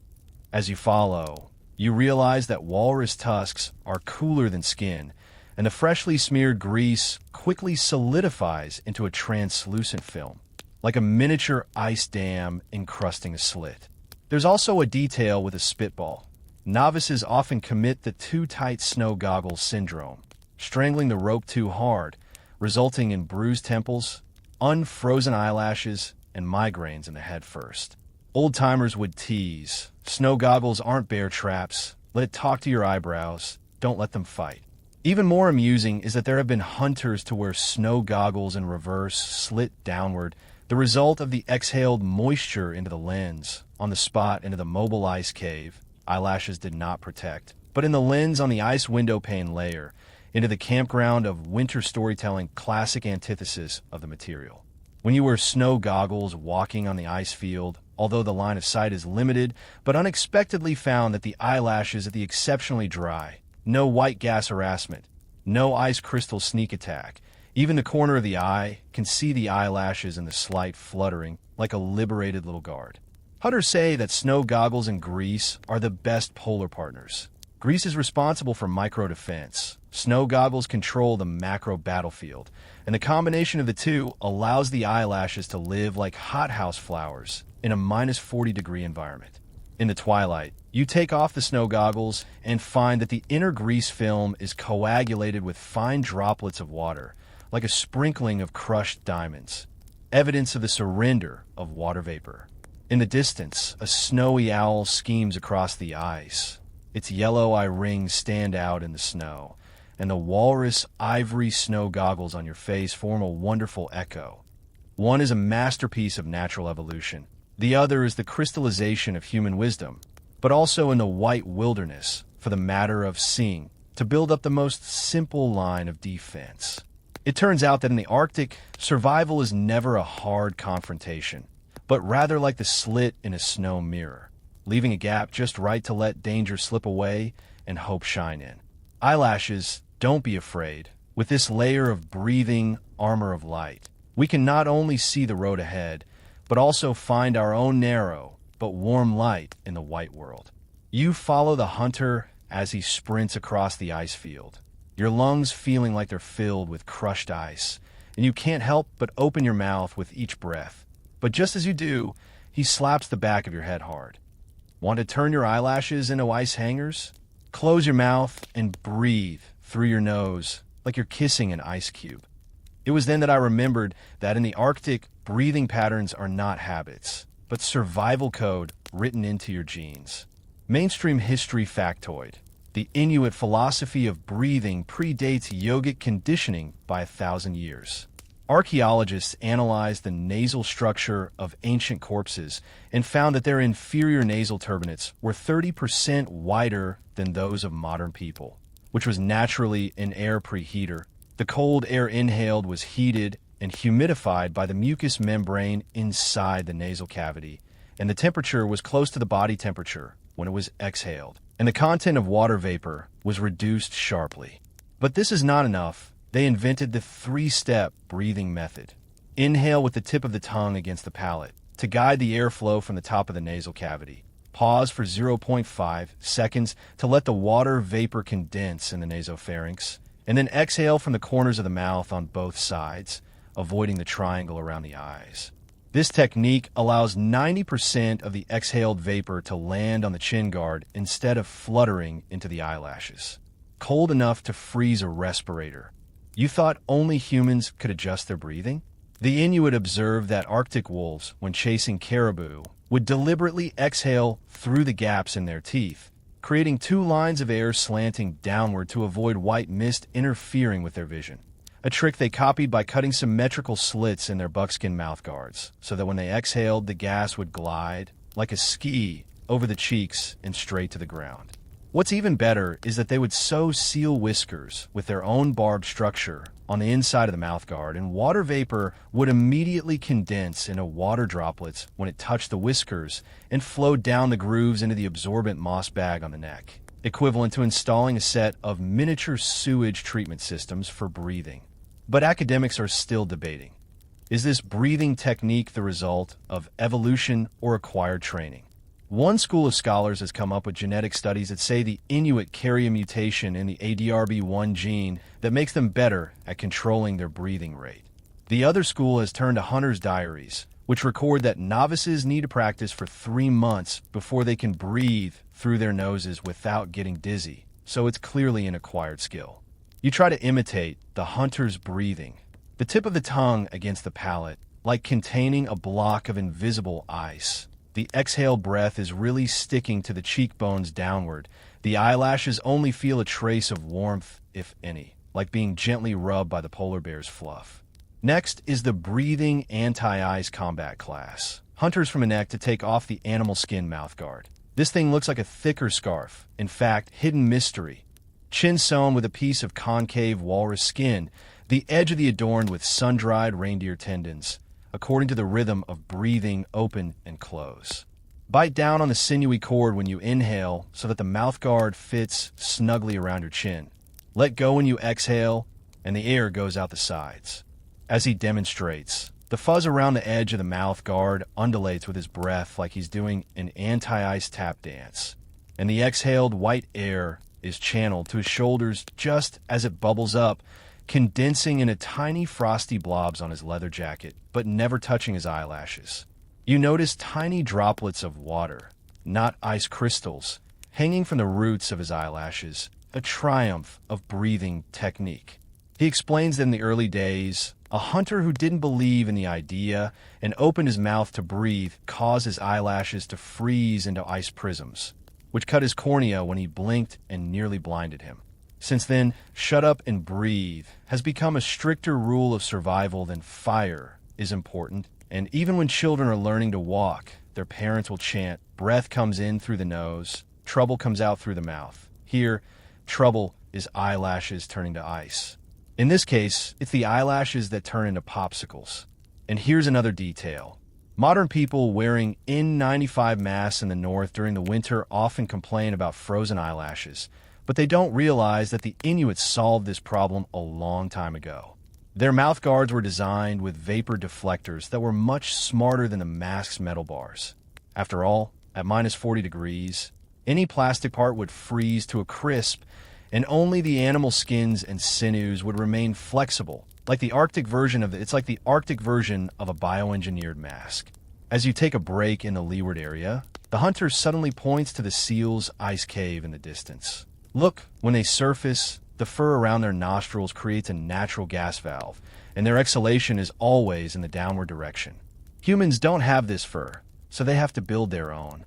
As you follow, you realize that walrus tusks are cooler than skin, and the freshly smeared grease quickly solidifies into a translucent film, like a miniature ice dam encrusting a slit. There's also a detail with a spitball. Novices often commit the too tight snow goggles syndrome, strangling the rope too hard, resulting in bruised temples, unfrozen eyelashes, and migraines in the head first. Old-timers would tease, "Snow goggles aren't bear traps. Let it talk to your eyebrows. Don't let them fight." Even more amusing is that there have been hunters to wear snow goggles in reverse, slit downward, the result of the exhaled moisture into the lens. On the spot into the mobile ice cave, eyelashes did not protect, but in the lens on the ice window pane layer, into the campground of winter storytelling, classic antithesis of the material. When you wear snow goggles walking on the ice field, although the line of sight is limited, but unexpectedly found that the eyelashes are the exceptionally dry. No white gas harassment, no ice crystal sneak attack. Even the corner of the eye can see the eyelashes in the slight fluttering, like a liberated little guard. Hunters say that snow goggles and grease are the best polar partners. Grease is responsible for micro-defense. Snow goggles control the macro battlefield, and the combination of the two allows the eyelashes to live like hothouse flowers in a minus 40-degree environment. In the twilight, you take off the snow goggles and find that the inner grease film is coagulated with fine droplets of water, like a sprinkling of crushed diamonds, evidence of the surrender of water vapor. In the distance, a snowy owl schemes across the ice. Its yellow eye rings stand out in the snow, and the walrus ivory snow goggles on your face form a wonderful echo. One is a masterpiece of natural evolution. The other is the crystallization of human wisdom, but also in the white wilderness, for the matter of seeing, to build up the most simple line of defense. It turns out that in the Arctic, survival is never a hard confrontation, but rather like the slit in a snow mirror, leaving a gap just right to let danger slip away and hope shine in. Eyelashes, don't be afraid. With this layer of breathing armor of light, we can not only see the road ahead, but also find our own narrow but warm light in the white world. You follow the hunter as he sprints across the ice field, your lungs feeling like they're filled with crushed ice, and you can't help but open your mouth with each breath. But just as you do, he slaps the back of your head hard. Want to turn your eyelashes into ice hangers? Close your mouth and breathe through your nose like you're kissing an ice cube. It was then that I remembered that in the Arctic, breathing patterns are not habits, but survival code written into your genes. Mainstream history factoid. The Inuit philosophy of breathing predates yogic conditioning by 1,000 years. Archaeologists analyzed the nasal structure of ancient corpses and found that their inferior nasal turbinates were 30% wider than those of modern people, which was naturally an air preheater. The cold air inhaled was heated and humidified by the mucous membrane inside the nasal cavity, and the temperature was close to the body temperature when it was exhaled, and the content of water vapor was reduced sharply. But this is not enough. They invented the 3-step breathing method. Inhale with the tip of the tongue against the palate to guide the airflow from the top of the nasal cavity. Pause for 0.5 seconds to let the water vapor condense in the nasopharynx, and then exhale from the corners of the mouth on both sides, avoiding the triangle around the eyes. This technique allows 90% of the exhaled vapor to land on the chin guard instead of fluttering into the eyelashes. Cold enough to freeze a respirator. You thought only humans could adjust their breathing? The Inuit observed that Arctic wolves, when chasing caribou, would deliberately exhale through the gaps in their teeth, creating 2 lines of air slanting downward to avoid white mist interfering with their vision. A trick they copied by cutting symmetrical slits in their buckskin mouthguards, so that when they exhaled, the gas would glide, like a ski, over the cheeks and straight to the ground. What's even better is that they would sew seal whiskers with their own barbed structure on the inside of the mouthguard, and water vapor would immediately condense into water droplets when it touched the whiskers and flowed down the grooves into the absorbent moss bag on the neck, equivalent to installing a set of miniature sewage treatment systems for breathing. But academics are still debating. Is this breathing technique the result of evolution or acquired training? One school of scholars has come up with genetic studies that say the Inuit carry a mutation in the ADRB1 gene that makes them better at controlling their breathing rate. The other school has turned to hunters' diaries, which record that novices need to practice for 3 months before they can breathe through their noses without getting dizzy, so it's clearly an acquired skill. You try to imitate the hunter's breathing, the tip of the tongue against the palate, like containing a block of invisible ice. The exhaled breath is really sticking to the cheekbones downward. The eyelashes only feel a trace of warmth, if any, like being gently rubbed by the polar bear's fluff. Next is the breathing anti-ice combat class. Hunters from a neck to take off the animal skin mouthguard. This thing looks like a thicker scarf, in fact, hidden mystery. Chin sewn with a piece of concave walrus skin, the edge of the adorned with sun-dried reindeer tendons, according to the rhythm of breathing open and close. Bite down on the sinewy cord when you inhale so that the mouthguard fits snugly around your chin. Let go when you exhale, and the air goes out the sides. As he demonstrates, the fuzz around the edge of the mouth guard undulates with his breath like he's doing an anti-ice tap dance, and the exhaled white air is channeled to his shoulders just as it bubbles up, condensing into tiny frosty blobs on his leather jacket, but never touching his eyelashes. You notice tiny droplets of water, not ice crystals, hanging from the roots of his eyelashes, a triumph of breathing technique. He explains that in the early days, a hunter who didn't believe in the idea and opened his mouth to breathe caused his eyelashes to freeze into ice prisms, which cut his cornea when he blinked and nearly blinded him. Since then, shut up and breathe has become a stricter rule of survival than fire is important, and even when children are learning to walk, their parents will chant, breath comes in through the nose, trouble comes out through the mouth. Here, trouble is eyelashes turning to ice. In this case, it's the eyelashes that turn into popsicles. And here's another detail. Modern people wearing N95 masks in the north during the winter often complain about frozen eyelashes, but they don't realize that the Inuits solved this problem a long time ago. Their mouth guards were designed with vapor deflectors that were much smarter than the mask's metal bars. After all, at minus 40 degrees, any plastic part would freeze to a crisp, and only the animal skins and sinews would remain flexible, like the Arctic version of a bioengineered mask. As you take a break in the leeward area, the hunter suddenly points to the seal's ice cave in the distance. Look, when they surface, the fur around their nostrils creates a natural gas valve, and their exhalation is always in the downward direction. Humans don't have this fur, so they have to build their own.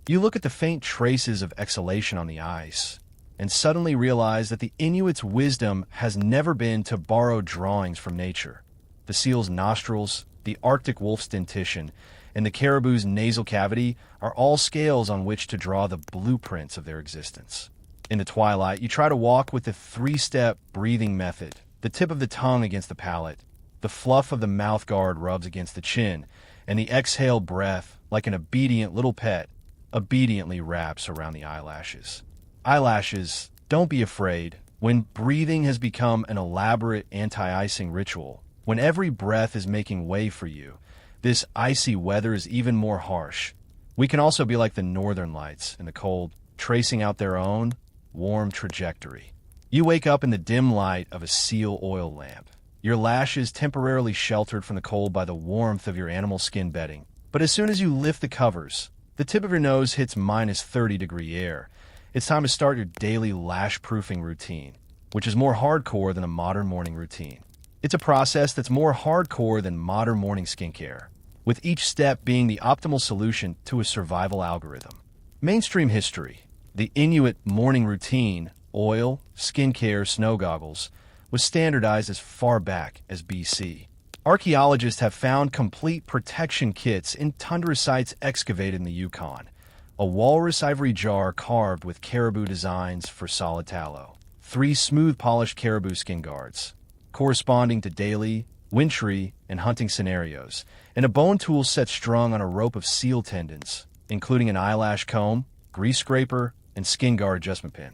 You look at the faint traces of exhalation on the ice, and suddenly realize that the Inuit's wisdom has never been to borrow drawings from nature. The seal's nostrils, the Arctic wolf's dentition, and the caribou's nasal cavity are all scales on which to draw the blueprints of their existence. In the twilight, you try to walk with the 3-step breathing method, the tip of the tongue against the palate, the fluff of the mouth guard rubs against the chin, and the exhaled breath, like an obedient little pet, obediently wraps around the eyelashes. Eyelashes, don't be afraid. When breathing has become an elaborate anti-icing ritual, when every breath is making way for you, this icy weather is even more harsh. We can also be like the northern lights in the cold, tracing out their own warm trajectory. You wake up in the dim light of a seal oil lamp, your lashes temporarily sheltered from the cold by the warmth of your animal skin bedding. But as soon as you lift the covers, the tip of your nose hits minus 30-degree air. It's time to start your daily lash-proofing routine, which is more hardcore than a modern morning routine. It's a process that's more hardcore than modern morning skincare, with each step being the optimal solution to a survival algorithm. Mainstream history. The Inuit morning routine, oil, skincare, snow goggles, was standardized as far back as BC. Archaeologists have found complete protection kits in tundra sites excavated in the Yukon. A walrus ivory jar carved with caribou designs for solid tallow. 3 smooth polished caribou skin guards, corresponding to daily, wintry, and hunting scenarios, and a bone tool set strung on a rope of seal tendons, including an eyelash comb, grease scraper, and skin guard adjustment pin.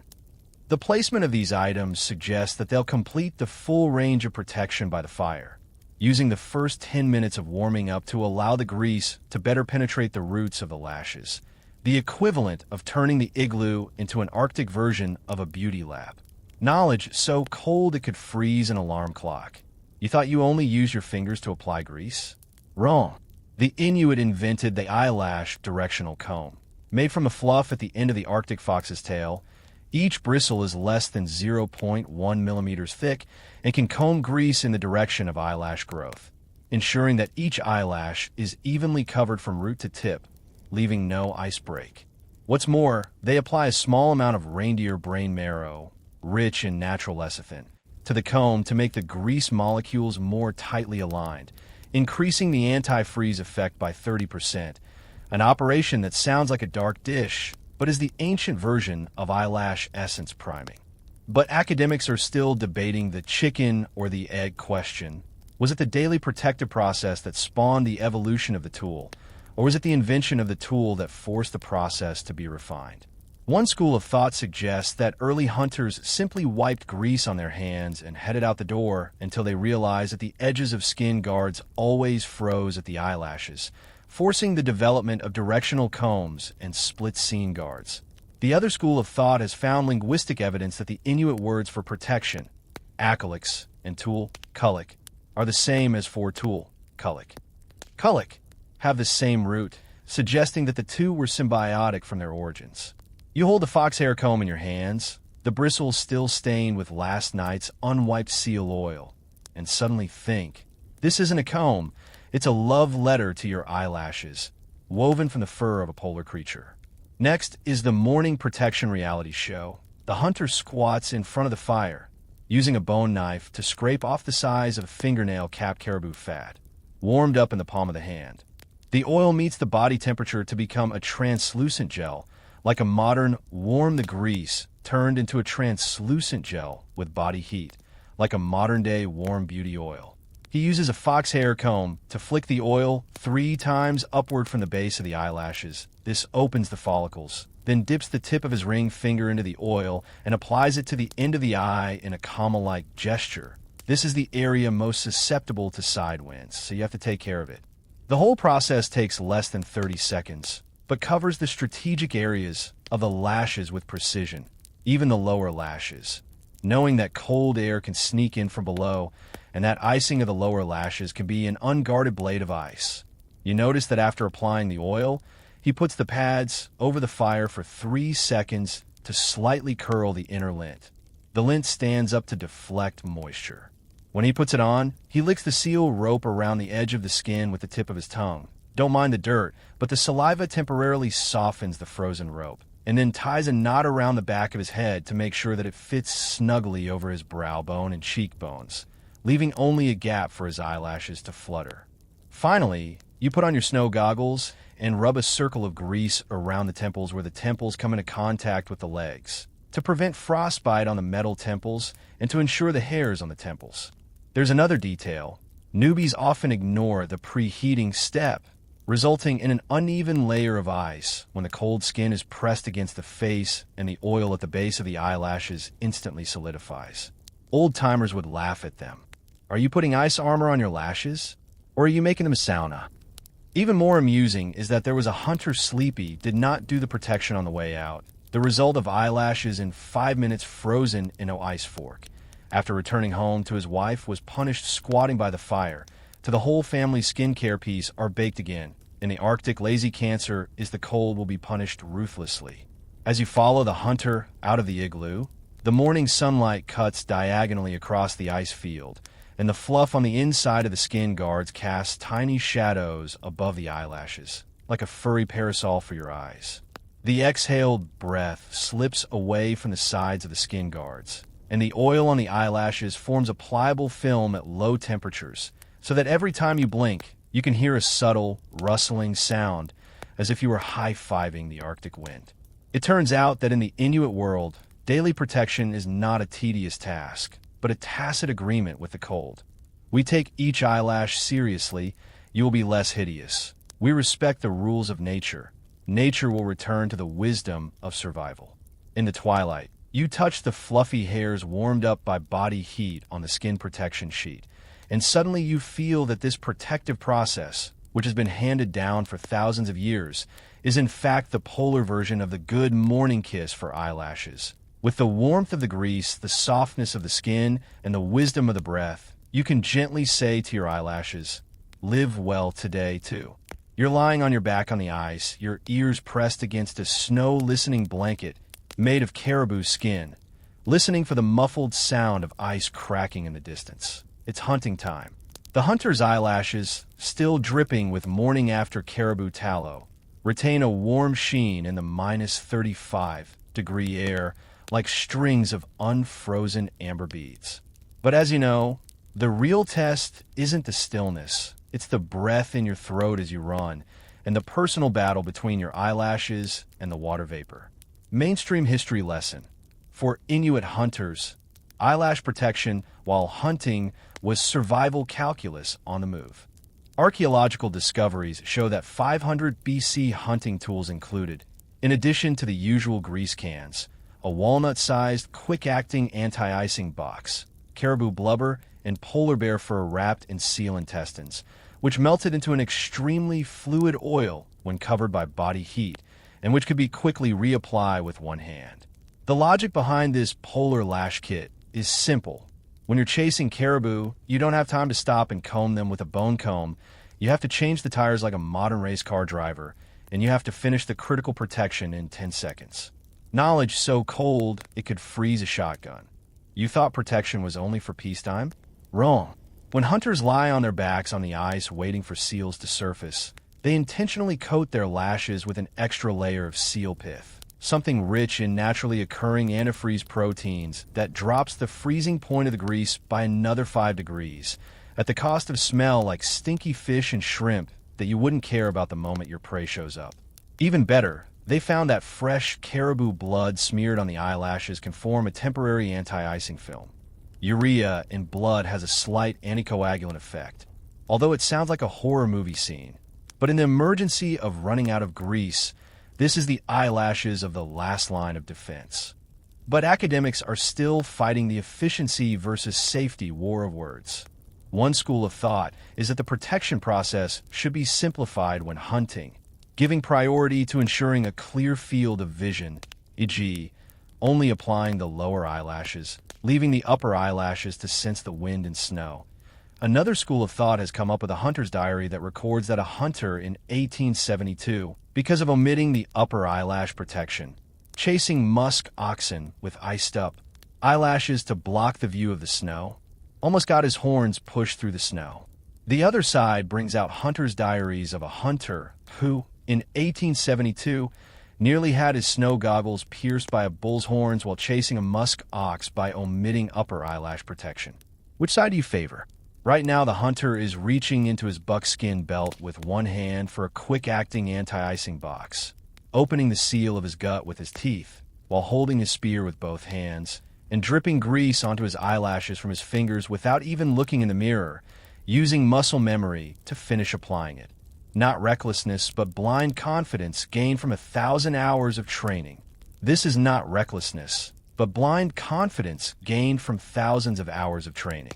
The placement of these items suggests that they'll complete the full range of protection by the fire, using the first 10 minutes of warming up to allow the grease to better penetrate the roots of the lashes. the equivalent of turning the igloo into an Arctic version of a beauty lab. Knowledge so cold it could freeze an alarm clock. You thought you only used your fingers to apply grease? Wrong. The Inuit invented the eyelash directional comb. Made from the fluff at the end of the Arctic fox's tail, each bristle is less than 0.1 millimeters thick and can comb grease in the direction of eyelash growth, ensuring that each eyelash is evenly covered from root to tip, leaving no ice break. What's more, they apply a small amount of reindeer brain marrow, rich in natural lecithin, to the comb to make the grease molecules more tightly aligned, increasing the anti-freeze effect by 30%, an operation that sounds like a dark dish, but is the ancient version of eyelash essence priming. But academics are still debating the chicken or the egg question. Was it the daily protective process that spawned the evolution of the tool, or was it the invention of the tool that forced the process to be refined? One school of thought suggests that early hunters simply wiped grease on their hands and headed out the door until they realized that the edges of skin guards always froze at the eyelashes, forcing the development of directional combs and split seam guards. The other school of thought has found linguistic evidence that the Inuit words for protection, akalix, and tool, kulik, are the same as for tool, kulik. Kulik have the same root, suggesting that the two were symbiotic from their origins. You hold the foxhair comb in your hands, the bristles still stained with last night's unwiped seal oil, and suddenly think, this isn't a comb, it's a love letter to your eyelashes, woven from the fur of a polar creature. Next is the morning protection reality show. The hunter squats in front of the fire, using a bone knife to scrape off the size of a fingernail capped caribou fat, warmed up in the palm of the hand. The oil meets the body temperature to become a translucent gel, like a modern warm the grease turned into a translucent gel with body heat, like a modern-day warm beauty oil. He uses a foxhair comb to flick the oil 3 times upward from the base of the eyelashes. This opens the follicles, then dips the tip of his ring finger into the oil and applies it to the end of the eye in a comma-like gesture. This is the area most susceptible to side winds, so you have to take care of it. The whole process takes less than 30 seconds, but covers the strategic areas of the lashes with precision, even the lower lashes. Knowing that cold air can sneak in from below, and that icing of the lower lashes can be an unguarded blade of ice. You notice that after applying the oil, he puts the pads over the fire for 3 seconds to slightly curl the inner lint. The lint stands up to deflect moisture. When he puts it on, he licks the seal rope around the edge of the skin with the tip of his tongue. Don't mind the dirt, but the saliva temporarily softens the frozen rope, and then ties a knot around the back of his head to make sure that it fits snugly over his brow bone and cheekbones, leaving only a gap for his eyelashes to flutter. Finally, you put on your snow goggles and rub a circle of grease around the temples where the temples come into contact with the legs, to prevent frostbite on the metal temples and to ensure the hairs on the temples. There's another detail. Newbies often ignore the preheating step, resulting in an uneven layer of ice when the cold skin is pressed against the face and the oil at the base of the eyelashes instantly solidifies. Old-timers would laugh at them. Are you putting ice armor on your lashes? Or are you making them sauna? Even more amusing is that there was a hunter sleepy did not do the protection on the way out. The result of eyelashes in 5 minutes frozen in an ice fork. After returning home to his wife was punished squatting by the fire. To the whole family skincare piece are baked again. In the Arctic, lazy cancer is the cold will be punished ruthlessly. As you follow the hunter out of the igloo, the morning sunlight cuts diagonally across the ice field, and the fluff on the inside of the skin guards casts tiny shadows above the eyelashes, like a furry parasol for your eyes. The exhaled breath slips away from the sides of the skin guards, and the oil on the eyelashes forms a pliable film at low temperatures, so that every time you blink, you can hear a subtle, rustling sound, as if you were high-fiving the Arctic wind. It turns out that in the Inuit world, daily protection is not a tedious task, but a tacit agreement with the cold. We take each eyelash seriously, you will be less hideous. We respect the rules of nature. Nature will return to the wisdom of survival. In the twilight, you touch the fluffy hairs warmed up by body heat on the skin protection sheet, and suddenly you feel that this protective process, which has been handed down for thousands of years, is in fact the polar version of the good morning kiss for eyelashes. With the warmth of the grease, the softness of the skin, and the wisdom of the breath, you can gently say to your eyelashes, "Live well today, too." You're lying on your back on the ice, your ears pressed against a snow-listening blanket made of caribou skin, listening for the muffled sound of ice cracking in the distance. It's hunting time. The hunter's eyelashes, still dripping with morning-after caribou tallow, retain a warm sheen in the -35-degree air like strings of unfrozen amber beads. But as you know, the real test isn't the stillness. It's the breath in your throat as you run, and the personal battle between your eyelashes and the water vapor. Mainstream history lesson. For Inuit hunters, eyelash protection while hunting was survival calculus on the move. Archaeological discoveries show that 500 BC hunting tools included, in addition to the usual grease cans, a walnut-sized, quick-acting anti-icing box, caribou blubber, and polar bear fur wrapped in seal intestines, which melted into an extremely fluid oil when covered by body heat, and which could be quickly reapplied with one hand. The logic behind this polar lash kit is simple. When you're chasing caribou, you don't have time to stop and comb them with a bone comb. You have to change the tires like a modern race car driver, and you have to finish the critical protection in 10 seconds. Knowledge so cold it could freeze a shotgun. You thought protection was only for peacetime? Wrong. When hunters lie on their backs on the ice waiting for seals to surface, they intentionally coat their lashes with an extra layer of seal pith, something rich in naturally occurring antifreeze proteins that drops the freezing point of the grease by another 5 degrees, at the cost of smell like stinky fish and shrimp that you wouldn't care about the moment your prey shows up. Even better, they found that fresh caribou blood smeared on the eyelashes can form a temporary anti-icing film. Urea in blood has a slight anticoagulant effect, although it sounds like a horror movie scene. But in the emergency of running out of grease, this is the eyelashes of the last line of defense. But academics are still fighting the efficiency versus safety war of words. One school of thought is that the protection process should be simplified when hunting, giving priority to ensuring a clear field of vision, e.g., only applying the lower eyelashes, leaving the upper eyelashes to sense the wind and snow. Another school of thought has come up with a hunter's diary that records that a hunter in 1872, because of omitting the upper eyelash protection, chasing musk oxen with iced-up eyelashes to block the view of the snow, almost got his horns pushed through the snow. The other side brings out hunter's diaries of a hunter who, in 1872, nearly had his snow goggles pierced by a bull's horns while chasing a musk ox by omitting upper eyelash protection. Which side do you favor? Right now, the hunter is reaching into his buckskin belt with one hand for a quick-acting anti-icing box, opening the seal of his gut with his teeth, while holding his spear with both hands, and dripping grease onto his eyelashes from his fingers without even looking in the mirror, using muscle memory to finish applying it. Not recklessness, but blind confidence gained from 1,000 hours of training. This is not recklessness, but blind confidence gained from thousands of hours of training.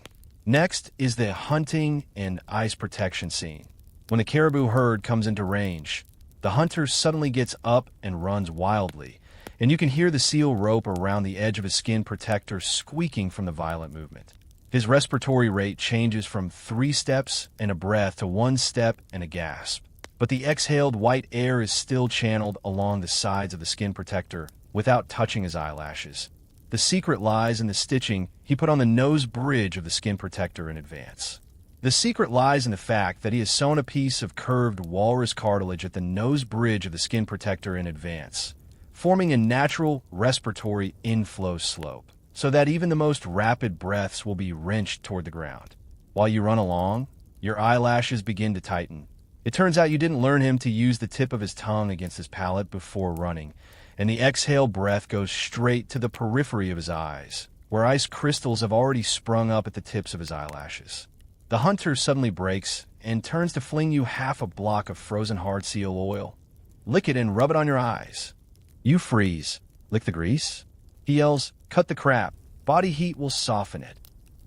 Next is the hunting and ice protection scene. When the caribou herd comes into range, the hunter suddenly gets up and runs wildly, and you can hear the seal rope around the edge of his skin protector squeaking from the violent movement. His respiratory rate changes from 3 steps and a breath to 1 step and a gasp. But the exhaled white air is still channeled along the sides of the skin protector without touching his eyelashes. The secret lies in the stitching he put on the nose bridge of the skin protector in advance. The secret lies in the fact that he has sewn a piece of curved walrus cartilage at the nose bridge of the skin protector in advance, forming a natural respiratory inflow slope, so that even the most rapid breaths will be wrenched toward the ground. While you run along, your eyelashes begin to tighten. It turns out you didn't learn him to use the tip of his tongue against his palate before running, and the exhale breath goes straight to the periphery of his eyes, where ice crystals have already sprung up at the tips of his eyelashes. The hunter suddenly breaks and turns to fling you half a block of frozen hard seal oil. Lick it and rub it on your eyes. You freeze. Lick the grease? He yells, "Cut the crap. Body heat will soften it."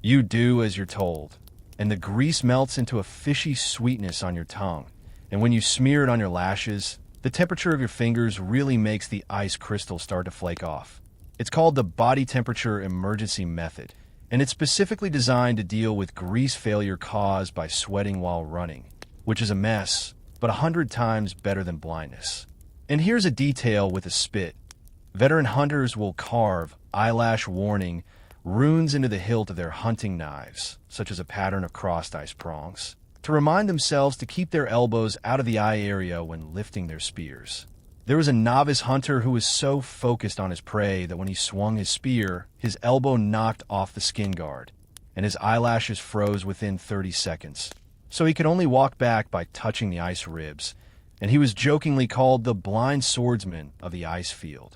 You do as you're told, and the grease melts into a fishy sweetness on your tongue, And when you smear it on your lashes, the temperature of your fingers really makes the ice crystal start to flake off. It's called the body temperature emergency method, and it's specifically designed to deal with grease failure caused by sweating while running, which is a mess, but 100 times better than blindness. And here's a detail with a spit. Veteran hunters will carve eyelash warning runes into the hilt of their hunting knives, such as a pattern of crossed ice prongs, to remind themselves to keep their elbows out of the eye area when lifting their spears. There was a novice hunter who was so focused on his prey that when he swung his spear, his elbow knocked off the skin guard, and his eyelashes froze within 30 seconds. So he could only walk back by touching the ice ribs, and he was jokingly called the blind swordsman of the ice field.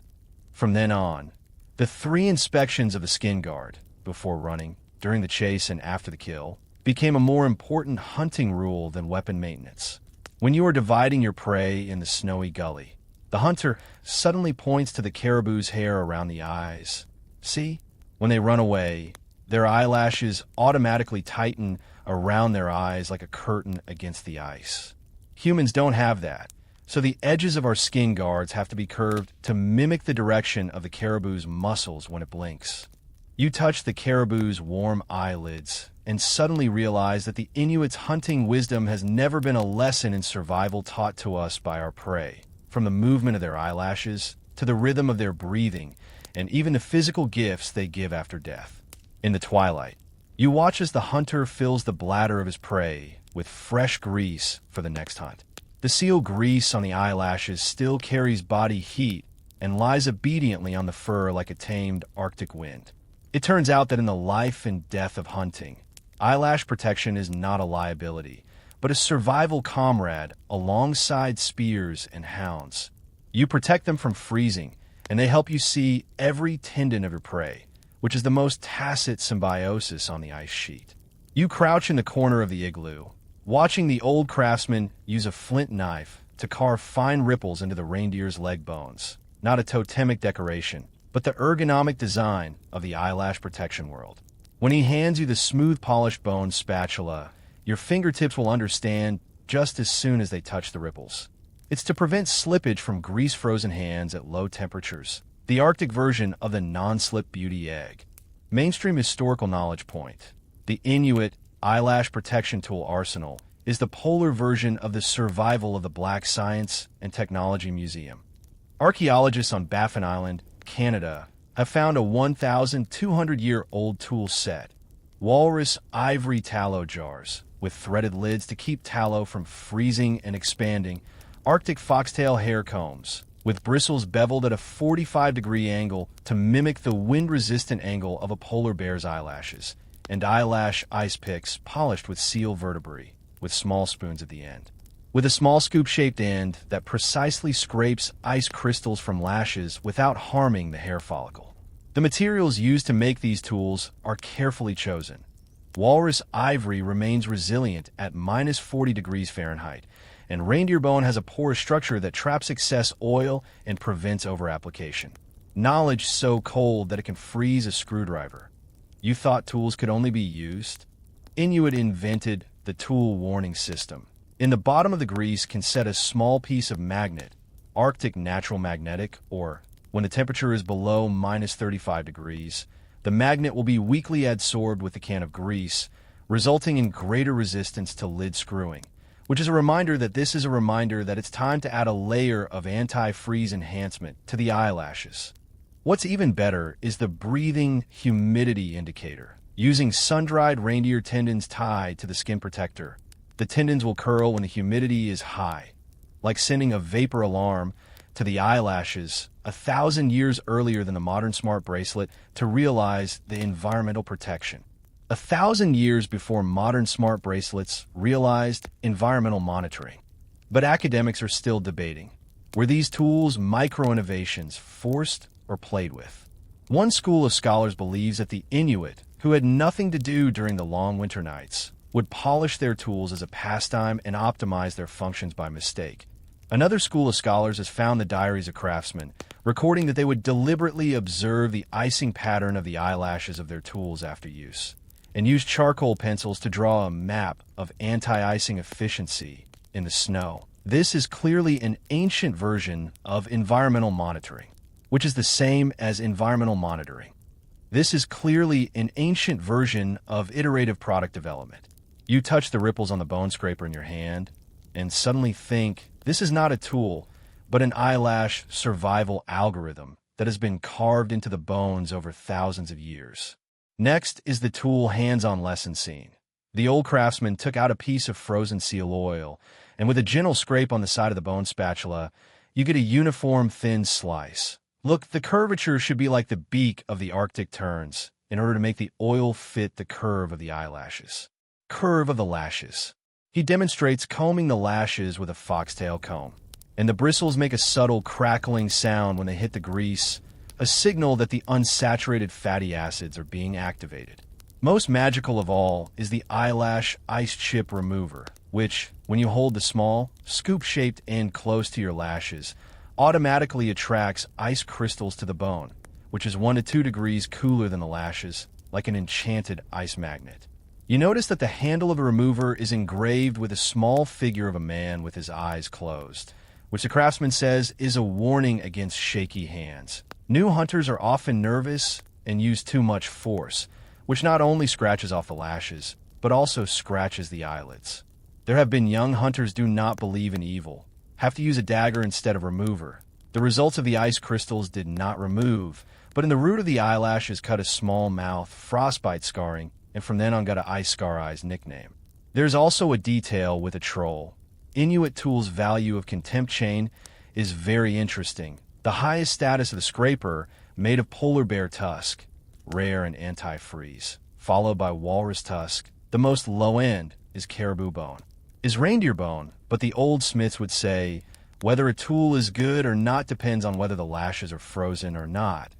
From then on, the 3 inspections of the skin guard, before running, during the chase, and after the kill, became a more important hunting rule than weapon maintenance. When you are dividing your prey in the snowy gully, the hunter suddenly points to the caribou's hair around the eyes. See? When they run away, their eyelashes automatically tighten around their eyes like a curtain against the ice. Humans don't have that, so the edges of our skin guards have to be curved to mimic the direction of the caribou's muscles when it blinks. You touch the caribou's warm eyelids and suddenly realize that the Inuit's hunting wisdom has never been a lesson in survival taught to us by our prey. From the movement of their eyelashes, to the rhythm of their breathing, and even the physical gifts they give after death. In the twilight, you watch as the hunter fills the bladder of his prey with fresh grease for the next hunt. The seal grease on the eyelashes still carries body heat and lies obediently on the fur like a tamed Arctic wind. It turns out that in the life and death of hunting, eyelash protection is not a liability, but a survival comrade alongside spears and hounds. You protect them from freezing, and they help you see every tendon of your prey, which is the most tacit symbiosis on the ice sheet. You crouch in the corner of the igloo, watching the old craftsman use a flint knife to carve fine ripples into the reindeer's leg bones, not a totemic decoration, but the ergonomic design of the eyelash protection world. When he hands you the smooth polished bone spatula, your fingertips will understand just as soon as they touch the ripples. It's to prevent slippage from grease-frozen hands at low temperatures, the Arctic version of the non-slip beauty egg. Mainstream historical knowledge point. The Inuit eyelash protection tool arsenal is the polar version of the survival of the Black Science and Technology Museum. Archaeologists on Baffin Island, Canada, have found a 1,200-year-old tool set, walrus ivory tallow jars, with threaded lids to keep tallow from freezing and expanding, Arctic foxtail hair combs, with bristles beveled at a 45-degree angle to mimic the wind-resistant angle of a polar bear's eyelashes, and eyelash ice picks polished with seal vertebrae, with small spoons at the end, with a small scoop-shaped end that precisely scrapes ice crystals from lashes without harming the hair follicle. The materials used to make these tools are carefully chosen. Walrus ivory remains resilient at minus 40 degrees Fahrenheit, and reindeer bone has a porous structure that traps excess oil and prevents overapplication. Knowledge so cold that it can freeze a screwdriver. You thought tools could only be used? Inuit invented the tool warning system. In the bottom of the grease can set a small piece of magnet, Arctic natural magnetic, or when the temperature is below minus 35 degrees, the magnet will be weakly adsorbed with the can of grease, resulting in greater resistance to lid screwing, which is a reminder that it's time to add a layer of anti-freeze enhancement to the eyelashes. What's even better is the breathing humidity indicator. Using sun-dried reindeer tendons tied to the skin protector, the tendons will curl when the humidity is high, like sending a vapor alarm to the eyelashes 1,000 years earlier than the modern smart bracelet to realize the environmental protection. 1,000 years before modern smart bracelets realized environmental monitoring. But academics are still debating. Were these tools micro-innovations forced or played with? One school of scholars believes that the Inuit, who had nothing to do during the long winter nights, would polish their tools as a pastime and optimize their functions by mistake. Another school of scholars has found the diaries of craftsmen, recording that they would deliberately observe the icing pattern of the eyelashes of their tools after use, and use charcoal pencils to draw a map of anti-icing efficiency in the snow. This is clearly an ancient version of environmental monitoring, which is the same as environmental monitoring. This is clearly an ancient version of iterative product development. You touch the ripples on the bone scraper in your hand and suddenly think this is not a tool, but an eyelash survival algorithm that has been carved into the bones over thousands of years. Next is the tool hands-on lesson scene. The old craftsman took out a piece of frozen seal oil, and with a gentle scrape on the side of the bone spatula, you get a uniform thin slice. Look, the curvature should be like the beak of the Arctic terns in order to make the oil fit the curve of the eyelashes. Curve of the lashes. He demonstrates combing the lashes with a foxtail comb, and the bristles make a subtle crackling sound when they hit the grease, a signal that the unsaturated fatty acids are being activated. Most magical of all is the eyelash ice chip remover, which, when you hold the small, scoop-shaped end close to your lashes, automatically attracts ice crystals to the bone, which is 1 to 2 degrees cooler than the lashes, like an enchanted ice magnet. You notice that the handle of the remover is engraved with a small figure of a man with his eyes closed, which the craftsman says is a warning against shaky hands. New hunters are often nervous and use too much force, which not only scratches off the lashes, but also scratches the eyelids. There have been young hunters do not believe in evil, have to use a dagger instead of remover. The results of the ice crystals did not remove, but in the root of the eyelash is cut a small mouth, frostbite scarring, and from then on got a Ice Scar Eyes nickname. There's also a detail with a troll. Inuit tool's value of contempt chain is very interesting. The highest status of the scraper, made of polar bear tusk, rare and anti-freeze, followed by walrus tusk. The most low end is caribou bone, is reindeer bone, but the old smiths would say whether a tool is good or not depends on whether the lashes are frozen or not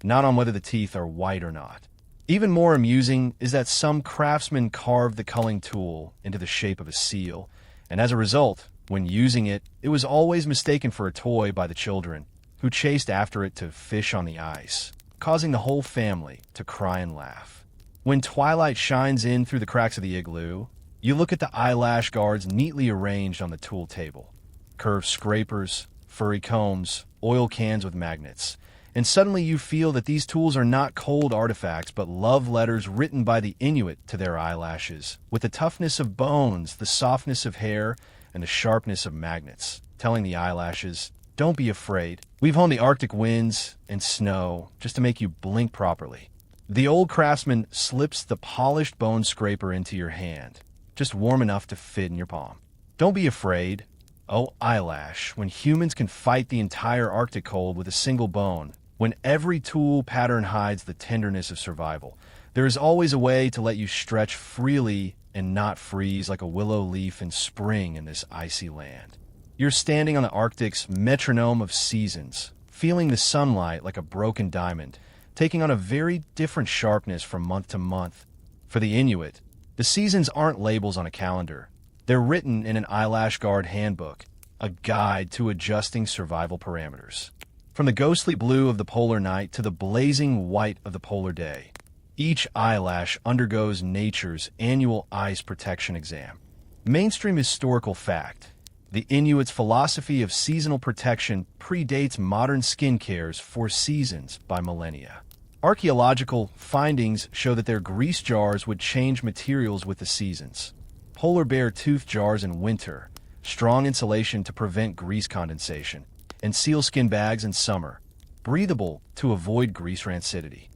on whether the teeth are white or not. Even more amusing is that some craftsmen carved the culling tool into the shape of a seal, and as a result, when using it, it was always mistaken for a toy by the children, who chased after it to fish on the ice, causing the whole family to cry and laugh. When twilight shines in through the cracks of the igloo, you look at the eyelash guards neatly arranged on the tool table. Curved scrapers, furry combs, oil cans with magnets. And suddenly you feel that these tools are not cold artifacts, but love letters written by the Inuit to their eyelashes, with the toughness of bones, the softness of hair, and the sharpness of magnets, telling the eyelashes, don't be afraid. We've honed the Arctic winds and snow just to make you blink properly. The old craftsman slips the polished bone scraper into your hand, just warm enough to fit in your palm. Don't be afraid. Oh, eyelash, when humans can fight the entire Arctic cold with a single bone, when every tool pattern hides the tenderness of survival, there is always a way to let you stretch freely and not freeze like a willow leaf in spring in this icy land. You're standing on the Arctic's metronome of seasons, feeling the sunlight like a broken diamond, taking on a very different sharpness from month to month. For the Inuit, the seasons aren't labels on a calendar. They're written in an eyelash guard handbook, a guide to adjusting survival parameters. From the ghostly blue of the polar night to the blazing white of the polar day, each eyelash undergoes nature's annual ice protection exam. Mainstream historical fact: the Inuits' philosophy of seasonal protection predates modern skincare's 4 seasons by millennia. Archaeological findings show that their grease jars would change materials with the seasons. Polar bear tooth jars in winter, strong insulation to prevent grease condensation, and sealskin bags in summer, breathable to avoid grease rancidity.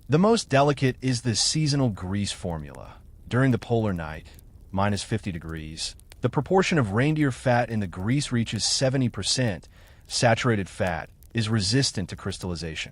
The most delicate is the seasonal grease formula. During the polar night, minus 50 degrees, the proportion of reindeer fat in the grease reaches 70%. Saturated fat is resistant to crystallization.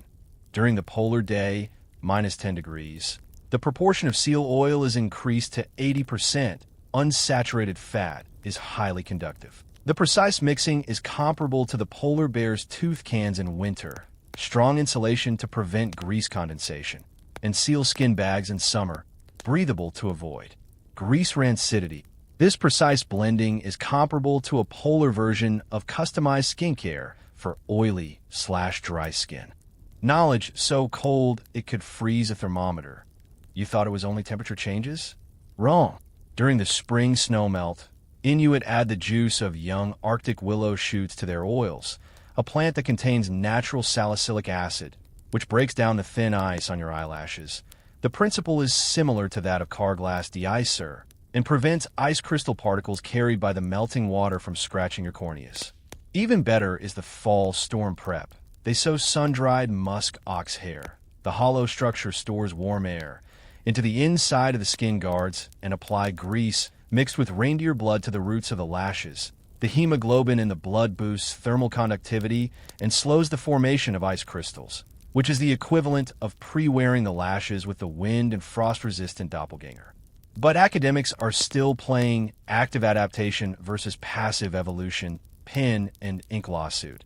During the polar day, minus 10 degrees, the proportion of seal oil is increased to 80%. Unsaturated fat is highly conductive. The precise mixing is comparable to the polar bear's tooth cans in winter, strong insulation to prevent grease condensation, and sealskin bags in summer, breathable to avoid grease rancidity. This precise blending is comparable to a polar version of customized skincare for oily/dry skin. Knowledge so cold it could freeze a thermometer. You thought it was only temperature changes? Wrong. During the spring snowmelt, Inuit add the juice of young Arctic willow shoots to their oils, a plant that contains natural salicylic acid, which breaks down the thin ice on your eyelashes. The principle is similar to that of Carglass de-icer and prevents ice crystal particles carried by the melting water from scratching your corneas. Even better is the fall storm prep. They sow sun-dried musk ox hair. The hollow structure stores warm air into the inside of the skin guards and apply grease mixed with reindeer blood to the roots of the lashes. The hemoglobin in the blood boosts thermal conductivity and slows the formation of ice crystals, which is the equivalent of pre-wearing the lashes with the wind and frost-resistant doppelganger. But academics are still playing active adaptation versus passive evolution, pen and ink lawsuit.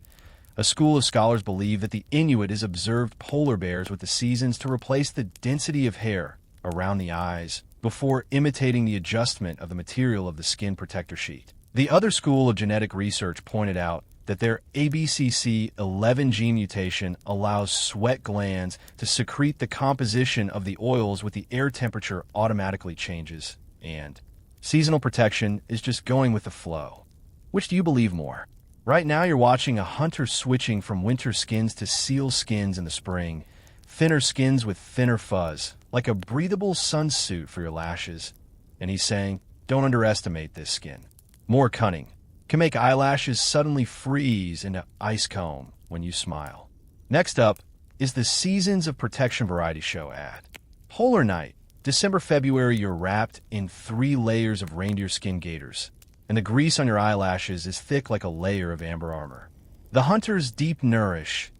A school of scholars believe that the Inuit has observed polar bears with the seasons to replace the density of hair around the eyes before imitating the adjustment of the material of the skin protector sheet. The other school of genetic research pointed out that their ABCC11 gene mutation allows sweat glands to secrete the composition of the oils with the air temperature automatically changes, and seasonal protection is just going with the flow. Which do you believe more? Right now you're watching a hunter switching from winter skins to seal skins in the spring, thinner skins with thinner fuzz, like a breathable sunsuit for your lashes. And he's saying, don't underestimate this skin. More cunning can make eyelashes suddenly freeze into ice comb when you smile. Next up is the Seasons of Protection Variety Show ad. Polar night, December-February, you're wrapped in 3 layers of reindeer skin gaiters, and the grease on your eyelashes is thick like a layer of amber armor. The hunters deep nourish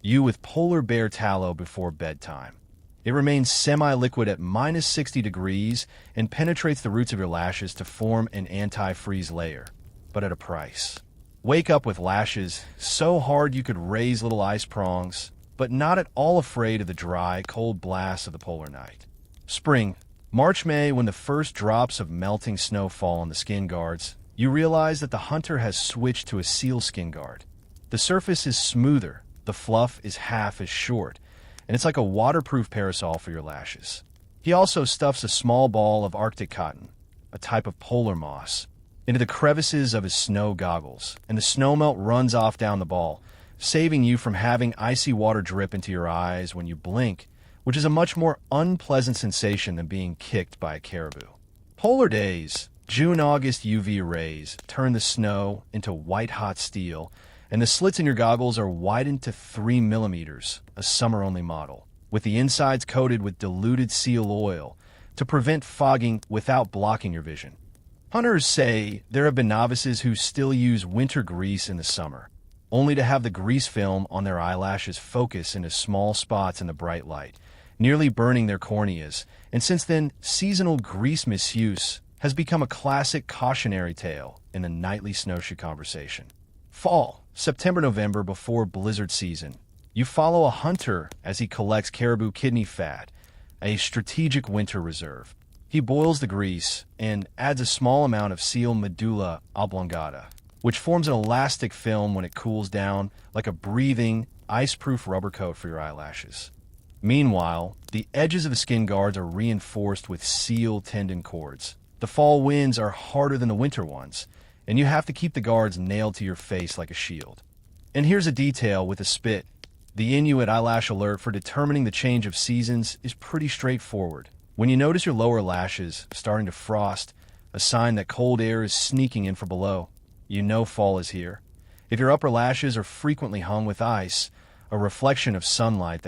you with polar bear tallow before bedtime. It remains semi-liquid at minus 60 degrees and penetrates the roots of your lashes to form an anti-freeze layer, but at a price. Wake up with lashes so hard you could raise little ice prongs, but not at all afraid of the dry, cold blasts of the polar night. Spring, March-May, when the first drops of melting snow fall on the skin guards, you realize that the hunter has switched to a seal skin guard. The surface is smoother, the fluff is half as short, and it's like a waterproof parasol for your lashes. He also stuffs a small ball of Arctic cotton, a type of polar moss, into the crevices of his snow goggles, and the snowmelt runs off down the ball, saving you from having icy water drip into your eyes when you blink, which is a much more unpleasant sensation than being kicked by a caribou. Polar days, June-August UV rays, turn the snow into white-hot steel, and the slits in your goggles are widened to 3 millimeters, a summer-only model, with the insides coated with diluted seal oil to prevent fogging without blocking your vision. Hunters say there have been novices who still use winter grease in the summer, only to have the grease film on their eyelashes focus into small spots in the bright light, nearly burning their corneas, and since then, seasonal grease misuse has become a classic cautionary tale in the nightly snowshoe conversation. Fall, September-November, before blizzard season, you follow a hunter as he collects caribou kidney fat, a strategic winter reserve. He boils the grease and adds a small amount of seal medulla oblongata, which forms an elastic film when it cools down like a breathing, ice-proof rubber coat for your eyelashes. Meanwhile, the edges of the skin guards are reinforced with seal tendon cords. The fall winds are harder than the winter ones, and you have to keep the guards nailed to your face like a shield. And here's a detail with a spit. The Inuit eyelash alert for determining the change of seasons is pretty straightforward. When you notice your lower lashes starting to frost, a sign that cold air is sneaking in from below, you know fall is here. If your upper lashes are frequently hung with ice, a reflection of sunlight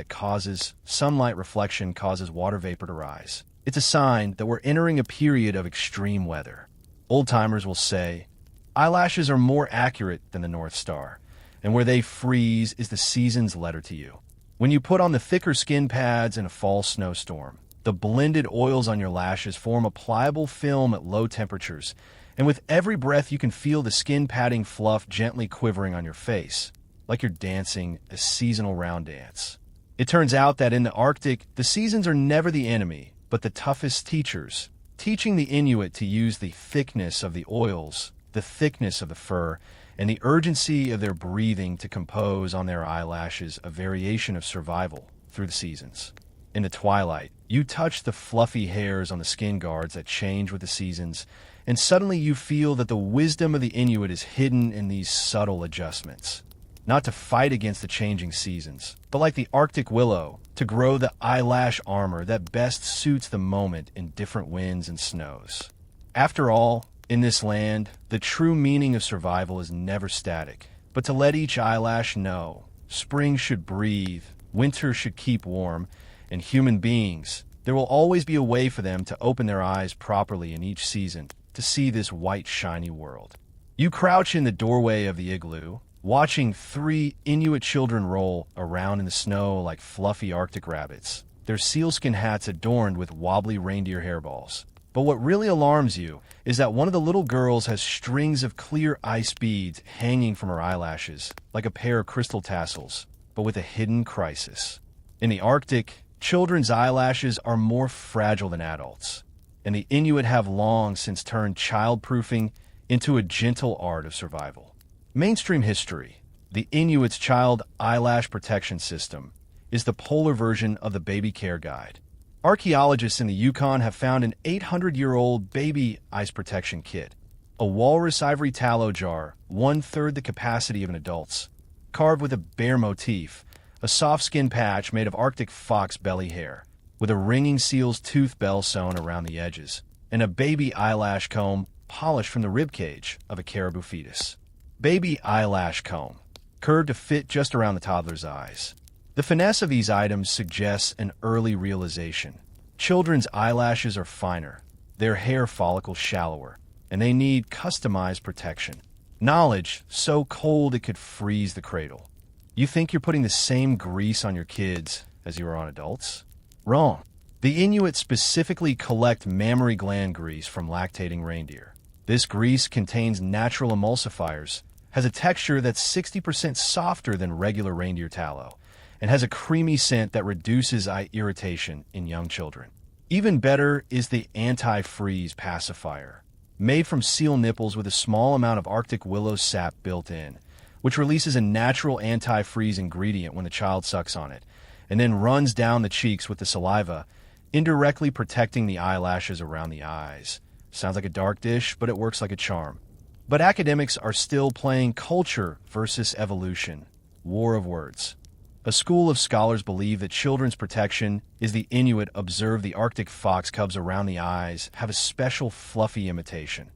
reflection causes water vapor to rise. It's a sign that we're entering a period of extreme weather. Old-timers will say, eyelashes are more accurate than the North Star, and where they freeze is the season's letter to you. When you put on the thicker skin pads in a fall snowstorm, the blended oils on your lashes form a pliable film at low temperatures, and with every breath you can feel the skin padding fluff gently quivering on your face, like you're dancing a seasonal round dance. It turns out that in the Arctic, the seasons are never the enemy, but the toughest teachers, teaching the Inuit to use the thickness of the oils, the thickness of the fur, and the urgency of their breathing to compose on their eyelashes a variation of survival through the seasons. In the twilight, you touch the fluffy hairs on the skin guards that change with the seasons, and suddenly you feel that the wisdom of the Inuit is hidden in these subtle adjustments. Not to fight against the changing seasons, but like the Arctic willow, to grow the eyelash armor that best suits the moment in different winds and snows. After all, in this land, the true meaning of survival is never static, but to let each eyelash know spring should breathe, winter should keep warm, and human beings, there will always be a way for them to open their eyes properly in each season to see this white, shiny world. You crouch in the doorway of the igloo, watching 3 Inuit children roll around in the snow like fluffy Arctic rabbits, their sealskin hats adorned with wobbly reindeer hairballs. But what really alarms you is that one of the little girls has strings of clear ice beads hanging from her eyelashes, like a pair of crystal tassels, but with a hidden crisis. In the Arctic, children's eyelashes are more fragile than adults, and the Inuit have long since turned childproofing into a gentle art of survival. Mainstream history: the Inuit's child eyelash protection system is the polar version of the baby care guide. Archaeologists in the Yukon have found an 800-year-old baby ice protection kit, a walrus ivory tallow jar, 1/3 the capacity of an adult's, carved with a bear motif, a soft skin patch made of Arctic fox belly hair, with a ringing seal's tooth bell sewn around the edges, and a baby eyelash comb polished from the ribcage of a caribou fetus. Baby eyelash comb, curved to fit just around the toddler's eyes. The finesse of these items suggests an early realization. Children's eyelashes are finer, their hair follicles shallower, and they need customized protection. Knowledge so cold it could freeze the cradle. You think you're putting the same grease on your kids as you are on adults? Wrong. The Inuit specifically collect mammary gland grease from lactating reindeer. This grease contains natural emulsifiers, has a texture that's 60% softer than regular reindeer tallow, and has a creamy scent that reduces eye irritation in young children. Even better is the anti-freeze pacifier, made from seal nipples with a small amount of Arctic willow sap built in, which releases a natural anti-freeze ingredient when the child sucks on it, and then runs down the cheeks with the saliva, indirectly protecting the eyelashes around the eyes. Sounds like a dark dish, but it works like a charm. But academics are still playing culture versus evolution. War of words. A school of scholars believe that children's protection is the Inuit observe the Arctic fox cubs around the eyes have a special fluffy imitation.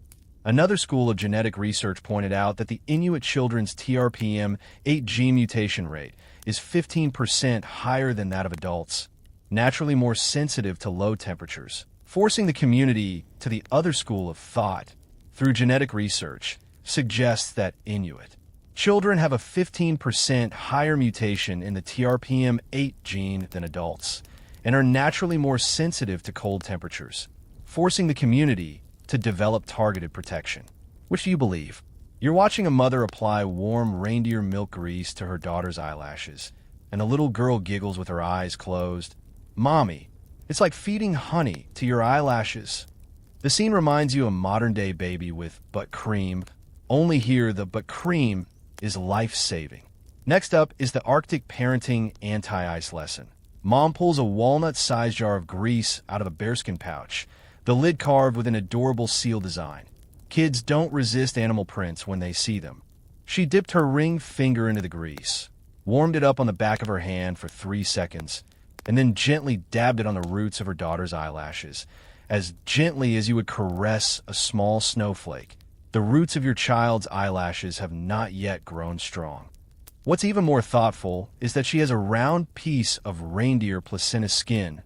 Another school of genetic research pointed out that the Inuit children's TRPM8 gene mutation rate is 15% higher than that of adults, naturally more sensitive to low temperatures, forcing the community to the other school of thought, through genetic research, suggests that Inuit children have a 15% higher mutation in the TRPM8 gene than adults, and are naturally more sensitive to cold temperatures, forcing the community to develop targeted protection. Which do you believe? You're watching a mother apply warm reindeer milk grease to her daughter's eyelashes, and a little girl giggles with her eyes closed. Mommy, it's like feeding honey to your eyelashes. The scene reminds you of a modern-day baby with butt cream, only here the butt cream is life-saving. Next up is the Arctic parenting anti-ice lesson. Mom pulls a walnut-sized jar of grease out of a bearskin pouch, the lid carved with an adorable seal design. Kids don't resist animal prints when they see them. She dipped her ring finger into the grease, warmed it up on the back of her hand for 3 seconds, and then gently dabbed it on the roots of her daughter's eyelashes, as gently as you would caress a small snowflake. The roots of your child's eyelashes have not yet grown strong. What's even more thoughtful is that she has a round piece of reindeer placenta skin,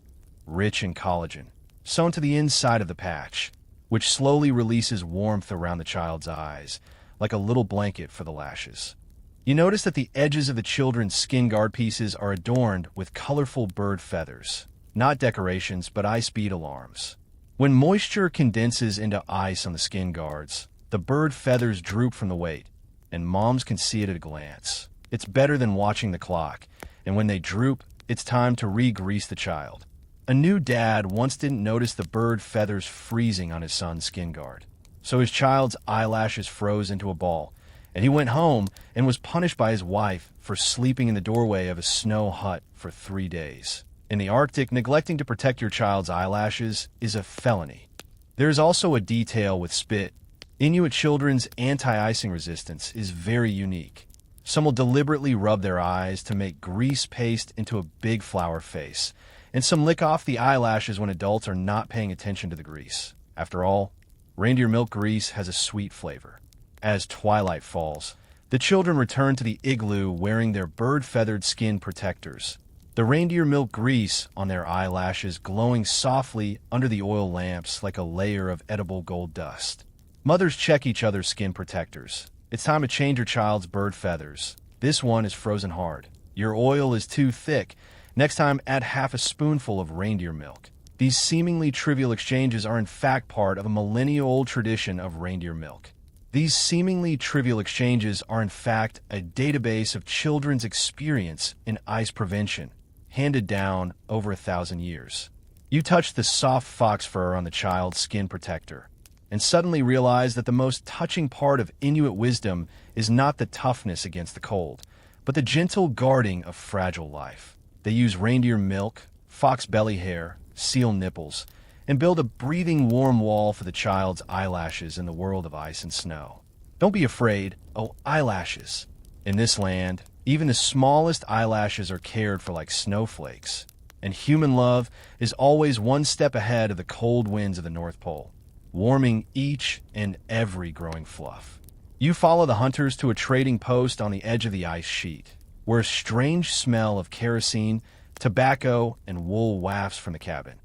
rich in collagen, sewn to the inside of the patch, which slowly releases warmth around the child's eyes, like a little blanket for the lashes. You notice that the edges of the children's skin guard pieces are adorned with colorful bird feathers, not decorations, but eye speed alarms. When moisture condenses into ice on the skin guards, the bird feathers droop from the weight, and moms can see it at a glance. It's better than watching the clock, and when they droop, it's time to re-grease the child. A new dad once didn't notice the bird feathers freezing on his son's skin guard, so his child's eyelashes froze into a ball, and he went home and was punished by his wife for sleeping in the doorway of a snow hut for 3 days. In the Arctic, neglecting to protect your child's eyelashes is a felony. There is also a detail with spit. Inuit children's anti-icing resistance is very unique. Some will deliberately rub their eyes to make grease paste into a big flower face, and some lick off the eyelashes when adults are not paying attention to the grease. After all, reindeer milk grease has a sweet flavor. As twilight falls, the children return to the igloo wearing their bird-feathered skin protectors. The reindeer milk grease on their eyelashes glowing softly under the oil lamps like a layer of edible gold dust. Mothers check each other's skin protectors. It's time to change your child's bird feathers. This one is frozen hard. Your oil is too thick. Next time, add half a spoonful of reindeer milk. These seemingly trivial exchanges are in fact part of a millennia-old tradition of reindeer milk. These seemingly trivial exchanges are in fact a database of children's experience in ice prevention, handed down over 1,000 years. You touch the soft fox fur on the child's skin protector, and suddenly realize that the most touching part of Inuit wisdom is not the toughness against the cold, but the gentle guarding of fragile life. They use reindeer milk, fox belly hair, seal nipples, and build a breathing warm wall for the child's eyelashes in the world of ice and snow. Don't be afraid, oh eyelashes. In this land, even the smallest eyelashes are cared for like snowflakes, and human love is always one step ahead of the cold winds of the North Pole, warming each and every growing fluff. You follow the hunters to a trading post on the edge of the ice sheet, where a strange smell of kerosene, tobacco, and wool wafts from the cabin.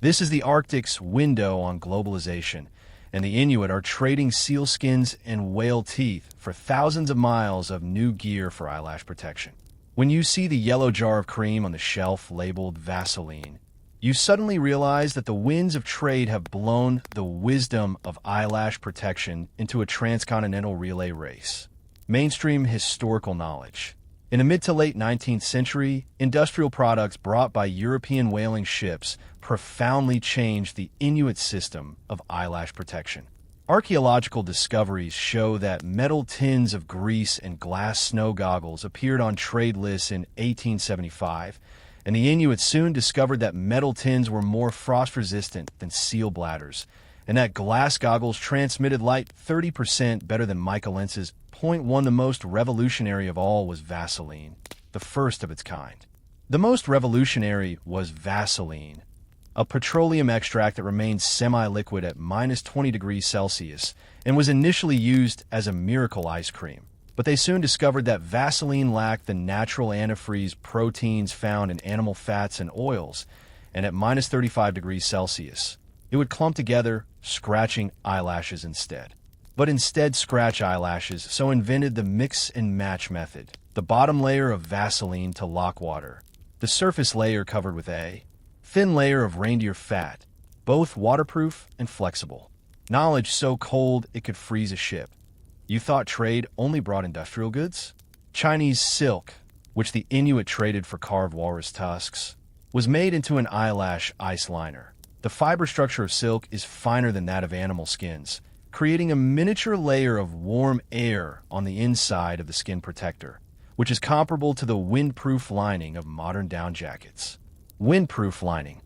This is the Arctic's window on globalization, and the Inuit are trading sealskins and whale teeth for thousands of miles of new gear for eyelash protection. When you see the yellow jar of cream on the shelf labeled Vaseline, you suddenly realize that the winds of trade have blown the wisdom of eyelash protection into a transcontinental relay race. Mainstream historical knowledge. In the mid to late 19th century, industrial products brought by European whaling ships profoundly changed the Inuit system of eyelash protection. Archaeological discoveries show that metal tins of grease and glass snow goggles appeared on trade lists in 1875, and the Inuit soon discovered that metal tins were more frost-resistant than seal bladders, and that glass goggles transmitted light 30% better than Mica lenses. Point one, the most revolutionary of all was Vaseline, the first of its kind. The most revolutionary was Vaseline, a petroleum extract that remains semi-liquid at minus 20 degrees Celsius and was initially used as a miracle ice cream. But they soon discovered that Vaseline lacked the natural antifreeze proteins found in animal fats and oils, and at minus 35 degrees Celsius, it would clump together, scratching eyelashes instead. But instead scratch eyelashes, so invented the mix and match method. The bottom layer of Vaseline to lock water, the surface layer covered with a thin layer of reindeer fat, both waterproof and flexible. Knowledge so cold it could freeze a ship. You thought trade only brought industrial goods? Chinese silk, which the Inuit traded for carved walrus tusks, was made into an eyelash ice liner. The fiber structure of silk is finer than that of animal skins, creating a miniature layer of warm air on the inside of the skin protector, which is comparable to the windproof lining of modern down jackets. Windproof lining.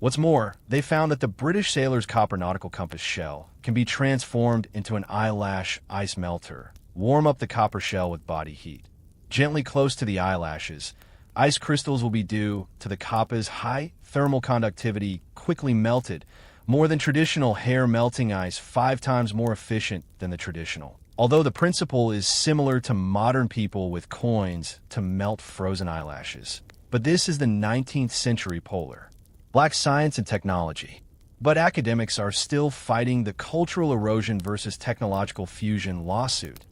What's more, they found that the British sailor's copper nautical compass shell can be transformed into an eyelash ice melter. Warm up the copper shell with body heat. Gently close to the eyelashes, ice crystals will be due to the copper's high thermal conductivity quickly melted, more than traditional hair melting ice, 5 times more efficient than the traditional. Although the principle is similar to modern people with coins to melt frozen eyelashes. But this is the 19th century polar. Black science and technology. But academics are still fighting the cultural erosion versus technological fusion lawsuit.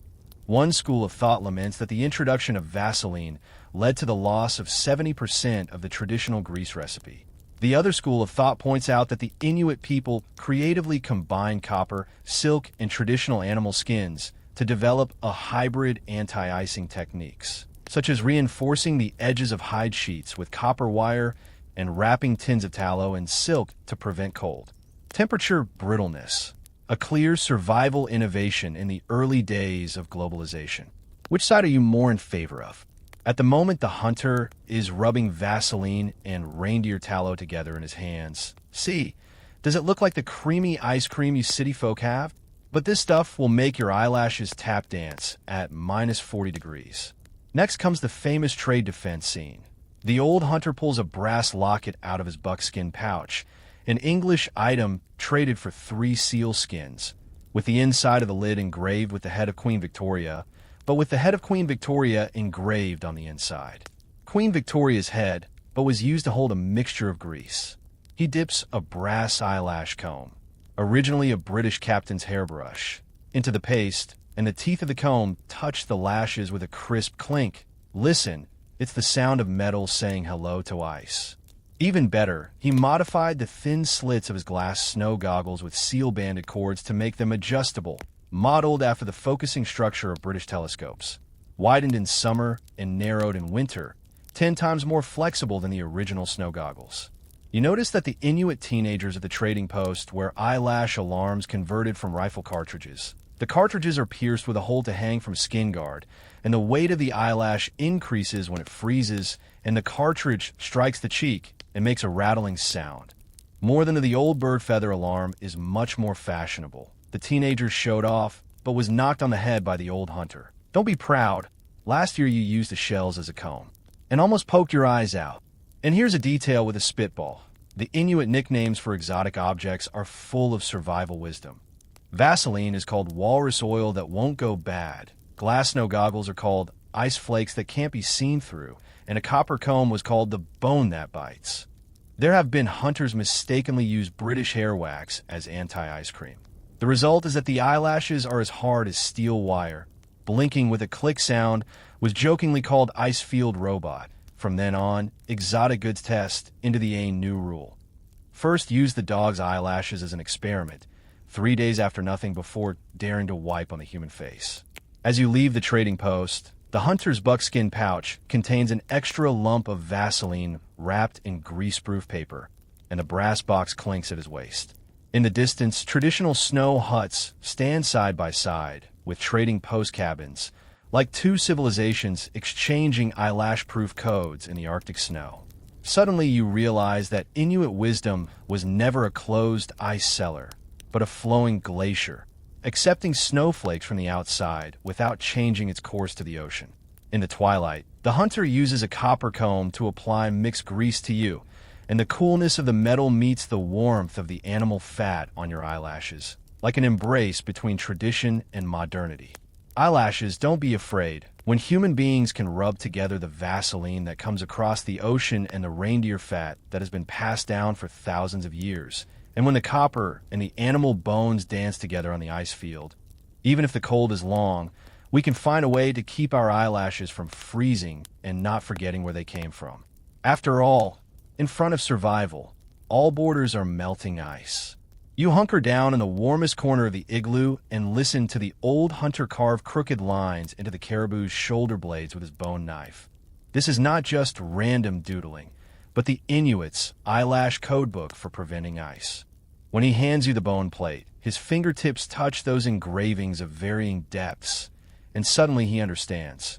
One school of thought laments that the introduction of Vaseline led to the loss of 70% of the traditional grease recipe. The other school of thought points out that the Inuit people creatively combined copper, silk, and traditional animal skins to develop a hybrid anti-icing techniques, such as reinforcing the edges of hide sheets with copper wire and wrapping tins of tallow and silk to prevent cold. Temperature brittleness, a clear survival innovation in the early days of globalization. Which side are you more in favor of? At the moment, the hunter is rubbing Vaseline and reindeer tallow together in his hands. See, does it look like the creamy ice cream you city folk have? But this stuff will make your eyelashes tap dance at minus 40 degrees. Next comes the famous trade defense scene. The old hunter pulls a brass locket out of his buckskin pouch, an English item traded for 3 seal skins, with the inside of the lid engraved with the head of Queen Victoria, but with the head of Queen Victoria engraved on the inside. Queen Victoria's head, but was used to hold a mixture of grease. He dips a brass eyelash comb, originally a British captain's hairbrush, into the paste, and the teeth of the comb touch the lashes with a crisp clink. Listen, it's the sound of metal saying hello to ice. Even better, he modified the thin slits of his glass snow goggles with seal-banded cords to make them adjustable, modeled after the focusing structure of British telescopes. Widened in summer and narrowed in winter, 10 times more flexible than the original snow goggles. You notice that the Inuit teenagers at the trading post wear eyelash alarms converted from rifle cartridges. The cartridges are pierced with a hole to hang from skin guard, and the weight of the eyelash increases when it freezes, and the cartridge strikes the cheek and makes a rattling sound. More than the old bird feather alarm is much more fashionable. The teenagers showed off, but was knocked on the head by the old hunter. Don't be proud. Last year you used the shells as a comb, and almost poked your eyes out. And here's a detail with a spitball. The Inuit nicknames for exotic objects are full of survival wisdom. Vaseline is called walrus oil that won't go bad. Glass snow goggles are called ice flakes that can't be seen through, and a copper comb was called the bone that bites. There have been hunters mistakenly use British hair wax as anti-ice cream. The result is that the eyelashes are as hard as steel wire. Blinking with a click sound was jokingly called Ice Field Robot. From then on, exotic goods test into the new rule. First, use the dog's eyelashes as an experiment, 3 days after nothing before daring to wipe on the human face. As you leave the trading post, the hunter's buckskin pouch contains an extra lump of Vaseline wrapped in grease-proof paper, and the brass box clinks at his waist. In the distance, traditional snow huts stand side by side with trading post cabins, like 2 civilizations exchanging eyelash-proof codes in the Arctic snow. Suddenly you realize that Inuit wisdom was never a closed ice cellar, but a flowing glacier, accepting snowflakes from the outside without changing its course to the ocean. In the twilight, the hunter uses a copper comb to apply mixed grease to you, and the coolness of the metal meets the warmth of the animal fat on your eyelashes, like an embrace between tradition and modernity. Eyelashes, don't be afraid. When human beings can rub together the Vaseline that comes across the ocean and the reindeer fat that has been passed down for thousands of years, and when the copper and the animal bones dance together on the ice field, even if the cold is long, we can find a way to keep our eyelashes from freezing and not forgetting where they came from. After all, in front of survival, all borders are melting ice. You hunker down in the warmest corner of the igloo and listen to the old hunter carve crooked lines into the caribou's shoulder blades with his bone knife. This is not just random doodling, but the Inuit's eyelash codebook for preventing ice. When he hands you the bone plate, his fingertips touch those engravings of varying depths, and suddenly he understands.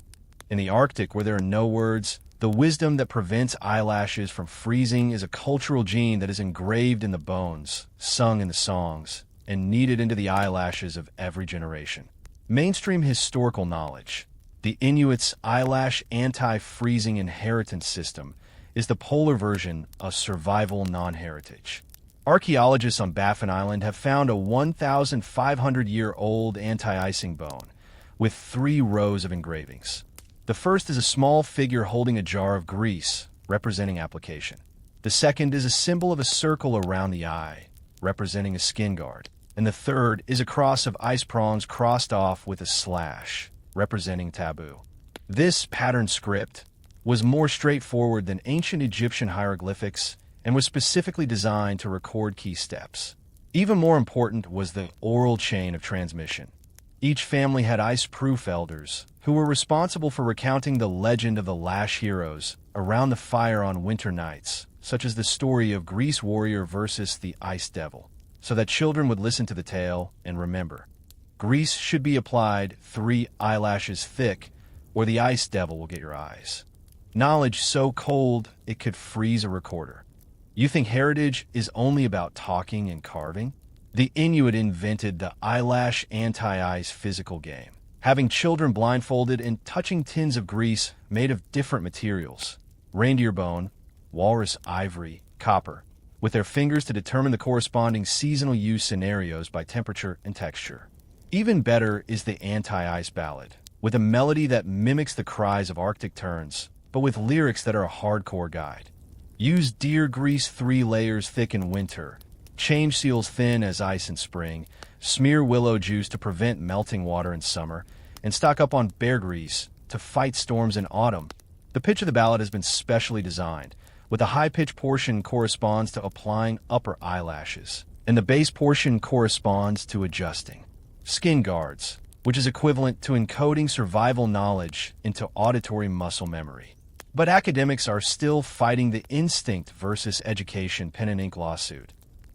In the Arctic, where there are no words, the wisdom that prevents eyelashes from freezing is a cultural gene that is engraved in the bones, sung in the songs, and kneaded into the eyelashes of every generation. Mainstream historical knowledge. The Inuit's eyelash anti-freezing inheritance system is the polar version of survival non-heritage. Archaeologists on Baffin Island have found a 1,500-year-old anti-icing bone with 3 rows of engravings. The first is a small figure holding a jar of grease, representing application. The second is a symbol of a circle around the eye, representing a skin guard. And the third is a cross of ice prongs crossed off with a slash, representing taboo. This pattern script was more straightforward than ancient Egyptian hieroglyphics and was specifically designed to record key steps. Even more important was the oral chain of transmission. Each family had ice-proof elders who were responsible for recounting the legend of the lash heroes around the fire on winter nights, such as the story of Grease Warrior versus the Ice Devil, so that children would listen to the tale and remember. Grease should be applied 3 eyelashes thick or the ice devil will get your eyes. Knowledge so cold it could freeze a recorder. You think heritage is only about talking and carving? The Inuit invented the eyelash anti-ice physical game, having children blindfolded and touching tins of grease made of different materials: reindeer bone, walrus ivory, copper, with their fingers to determine the corresponding seasonal use scenarios by temperature and texture. Even better is the anti-ice ballad, with a melody that mimics the cries of Arctic terns, but with lyrics that are a hardcore guide. Use deer grease 3 layers thick in winter, change seals thin as ice in spring, smear willow juice to prevent melting water in summer, and stock up on bear grease to fight storms in autumn. The pitch of the ballad has been specially designed, with the high-pitch portion corresponds to applying upper eyelashes, and the base portion corresponds to adjusting skin guards, which is equivalent to encoding survival knowledge into auditory muscle memory. But academics are still fighting the instinct versus education pen and ink lawsuit.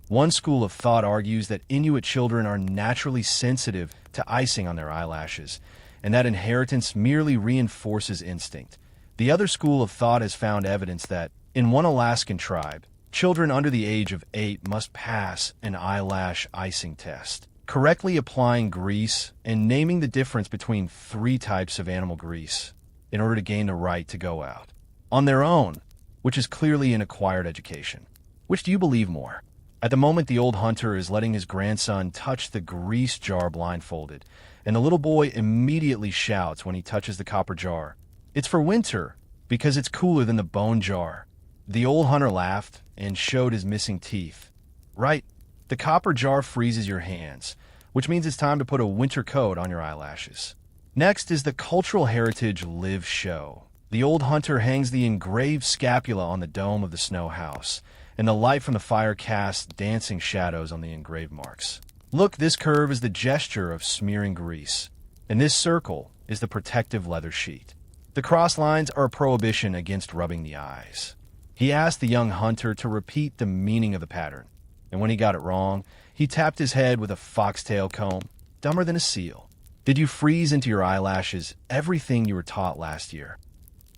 One school of thought argues that Inuit children are naturally sensitive to icing on their eyelashes, and that inheritance merely reinforces instinct. The other school of thought has found evidence that, in one Alaskan tribe, children under the age of 8 must pass an eyelash icing test, correctly applying grease and naming the difference between 3 types of animal grease in order to gain the right to go out on their own, which is clearly an acquired education. Which do you believe more? At the moment, the old hunter is letting his grandson touch the grease jar blindfolded, and the little boy immediately shouts when he touches the copper jar, "It's for winter, because it's cooler than the bone jar." The old hunter laughed and showed his missing teeth. "Right, the copper jar freezes your hands, which means it's time to put a winter coat on your eyelashes." Next is the Cultural Heritage Live show. The old hunter hangs the engraved scapula on the dome of the snow house, and the light from the fire casts dancing shadows on the engraved marks. Look, this curve is the gesture of smearing grease, and this circle is the protective leather sheet. The cross lines are a prohibition against rubbing the eyes. He asked the young hunter to repeat the meaning of the pattern, and when he got it wrong, he tapped his head with a foxtail comb, dumber than a seal. Did you freeze into your eyelashes everything you were taught last year?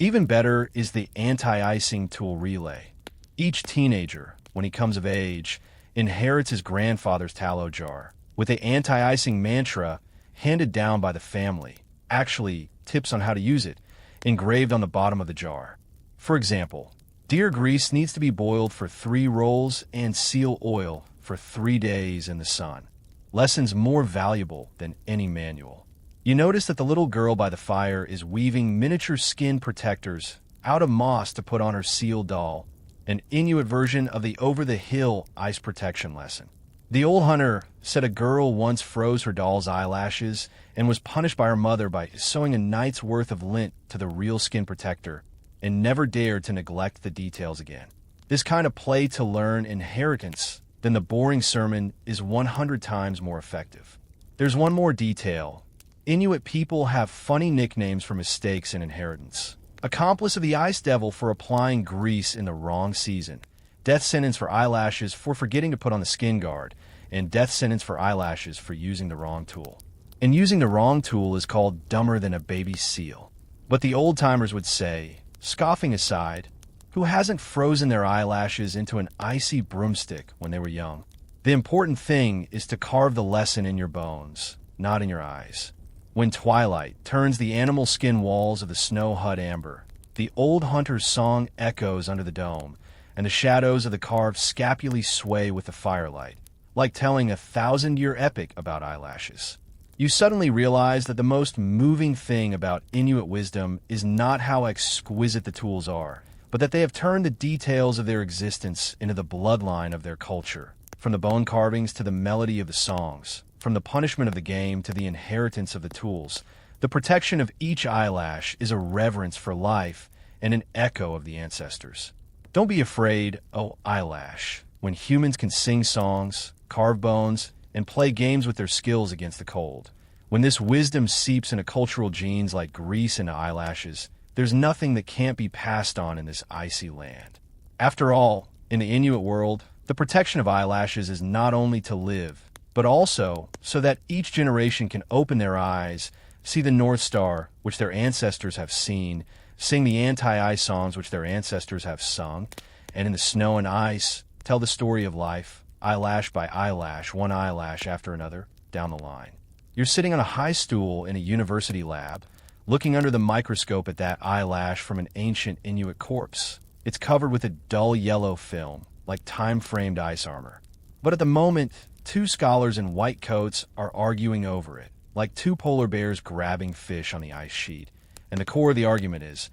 Even better is the anti-icing tool relay. Each teenager, when he comes of age, inherits his grandfather's tallow jar, with the anti-icing mantra handed down by the family, actually tips on how to use it, engraved on the bottom of the jar. For example, deer grease needs to be boiled for 3 rolls and seal oil for 3 days in the sun. Lessons more valuable than any manual. You notice that the little girl by the fire is weaving miniature skin protectors out of moss to put on her seal doll, an Inuit version of the over-the-hill ice protection lesson. The old hunter said a girl once froze her doll's eyelashes and was punished by her mother by sewing a night's worth of lint to the real skin protector and never dared to neglect the details again. This kind of play-to-learn inheritance than the boring sermon is 100 times more effective. There's one more detail. Inuit people have funny nicknames for mistakes in inheritance. Accomplice of the ice devil for applying grease in the wrong season. Death sentence for eyelashes for forgetting to put on the skin guard. And death sentence for eyelashes for using the wrong tool. And using the wrong tool is called dumber than a baby seal. But the old-timers would say, scoffing aside, who hasn't frozen their eyelashes into an icy broomstick when they were young? The important thing is to carve the lesson in your bones, not in your eyes. When twilight turns the animal skin walls of the snow hut amber, the old hunter's song echoes under the dome, and the shadows of the carved scapulae sway with the firelight, like telling a 1,000-year epic about eyelashes. You suddenly realize that the most moving thing about Inuit wisdom is not how exquisite the tools are, but that they have turned the details of their existence into the bloodline of their culture, from the bone carvings to the melody of the songs. From the punishment of the game to the inheritance of the tools, the protection of each eyelash is a reverence for life and an echo of the ancestors. Don't be afraid, oh eyelash, when humans can sing songs, carve bones, and play games with their skills against the cold. When this wisdom seeps into cultural genes like grease into eyelashes, there's nothing that can't be passed on in this icy land. After all, in the Inuit world, the protection of eyelashes is not only to live, but also so that each generation can open their eyes see the North Star, which their ancestors have seen, sing the anti-ice songs which their ancestors have sung, and in the snow and ice, tell the story of life, eyelash by eyelash, one eyelash after another, down the line. You're sitting on a high stool in a university lab, looking under the microscope at that eyelash from an ancient Inuit corpse. It's covered with a dull yellow film, like time-framed ice armor. But at the moment, two scholars in white coats are arguing over it, like two polar bears grabbing fish on the ice sheet. And the core of the argument is,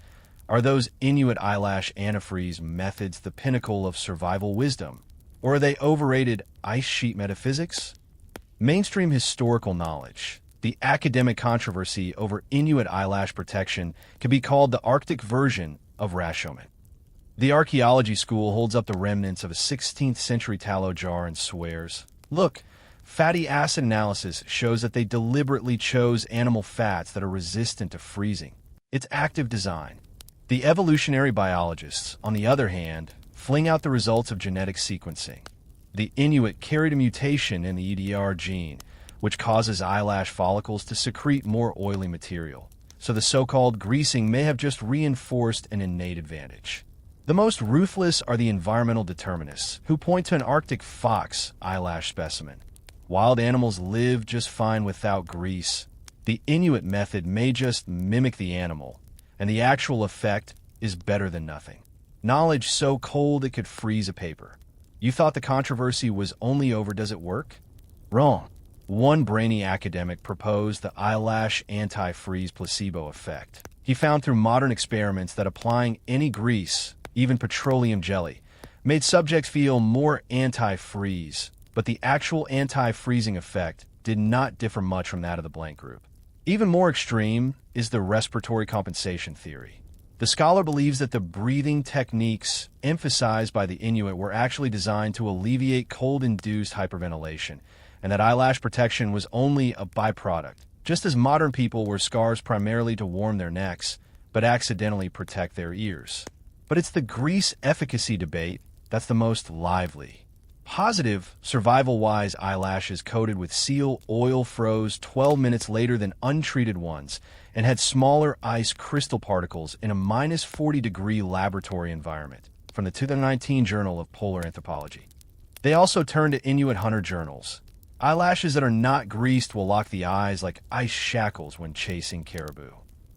are those Inuit eyelash antifreeze methods the pinnacle of survival wisdom? Or are they overrated ice sheet metaphysics? Mainstream historical knowledge, the academic controversy over Inuit eyelash protection, can be called the Arctic version of Rashomon. The archaeology school holds up the remnants of a 16th century tallow jar and swears, look, fatty acid analysis shows that they deliberately chose animal fats that are resistant to freezing. It's active design. The evolutionary biologists, on the other hand, fling out the results of genetic sequencing. The Inuit carried a mutation in the EDR gene, which causes eyelash follicles to secrete more oily material. So the so-called greasing may have just reinforced an innate advantage. The most ruthless are the environmental determinists, who point to an Arctic fox eyelash specimen. Wild animals live just fine without grease. The Inuit method may just mimic the animal, and the actual effect is better than nothing. Knowledge so cold it could freeze a paper. You thought the controversy was only over does it work? Wrong. One brainy academic proposed the eyelash anti-freeze placebo effect. He found through modern experiments that applying any grease, even petroleum jelly, made subjects feel more anti-freeze, but the actual anti-freezing effect did not differ much from that of the blank group. Even more extreme is the respiratory compensation theory. The scholar believes that the breathing techniques emphasized by the Inuit were actually designed to alleviate cold-induced hyperventilation, and that eyelash protection was only a byproduct, just as modern people wear scarves primarily to warm their necks, but accidentally protect their ears. But it's the grease efficacy debate that's the most lively. Positive, survival-wise eyelashes coated with seal oil froze 12 minutes later than untreated ones and had smaller ice crystal particles in a minus 40-degree laboratory environment, from the 2019 Journal of Polar Anthropology. They also turned to Inuit hunter journals. Eyelashes that are not greased will lock the eyes like ice shackles when chasing caribou.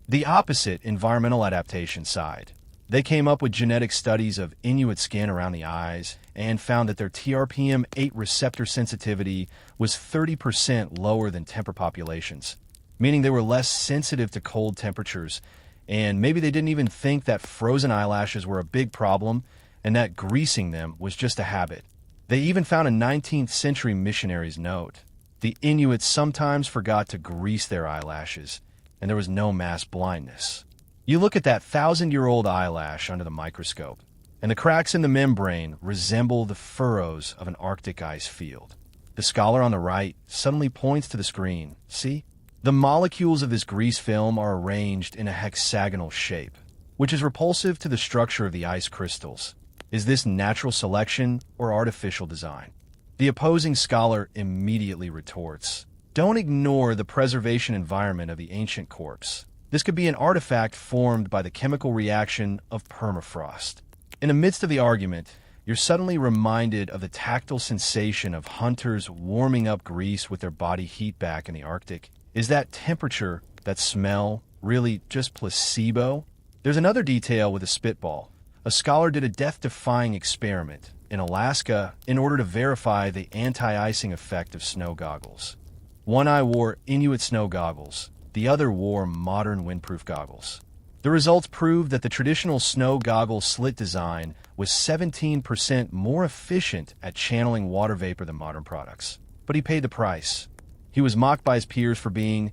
The opposite environmental adaptation side. They came up with genetic studies of Inuit skin around the eyes and found that their TRPM8 receptor sensitivity was 30% lower than temper populations, meaning they were less sensitive to cold temperatures, and maybe they didn't even think that frozen eyelashes were a big problem and that greasing them was just a habit. They even found a 19th century missionary's note. The Inuits sometimes forgot to grease their eyelashes, and there was no mass blindness. You look at that 1,000-year-old eyelash under the microscope, and the cracks in the membrane resemble the furrows of an Arctic ice field. The scholar on the right suddenly points to the screen. See? The molecules of this grease film are arranged in a hexagonal shape, which is repulsive to the structure of the ice crystals. Is this natural selection or artificial design? The opposing scholar immediately retorts, don't ignore the preservation environment of the ancient corpse. This could be an artifact formed by the chemical reaction of permafrost. In the midst of the argument, you're suddenly reminded of the tactile sensation of hunters warming up grease with their body heat back in the Arctic. Is that temperature, that smell, really just placebo? There's another detail with a spitball. A scholar did a death-defying experiment in Alaska in order to verify the anti-icing effect of snow goggles. One eye wore Inuit snow goggles. The other wore modern windproof goggles. The results proved that the traditional snow goggle slit design was 17% more efficient at channeling water vapor than modern products. But he paid the price. He was mocked by his peers for being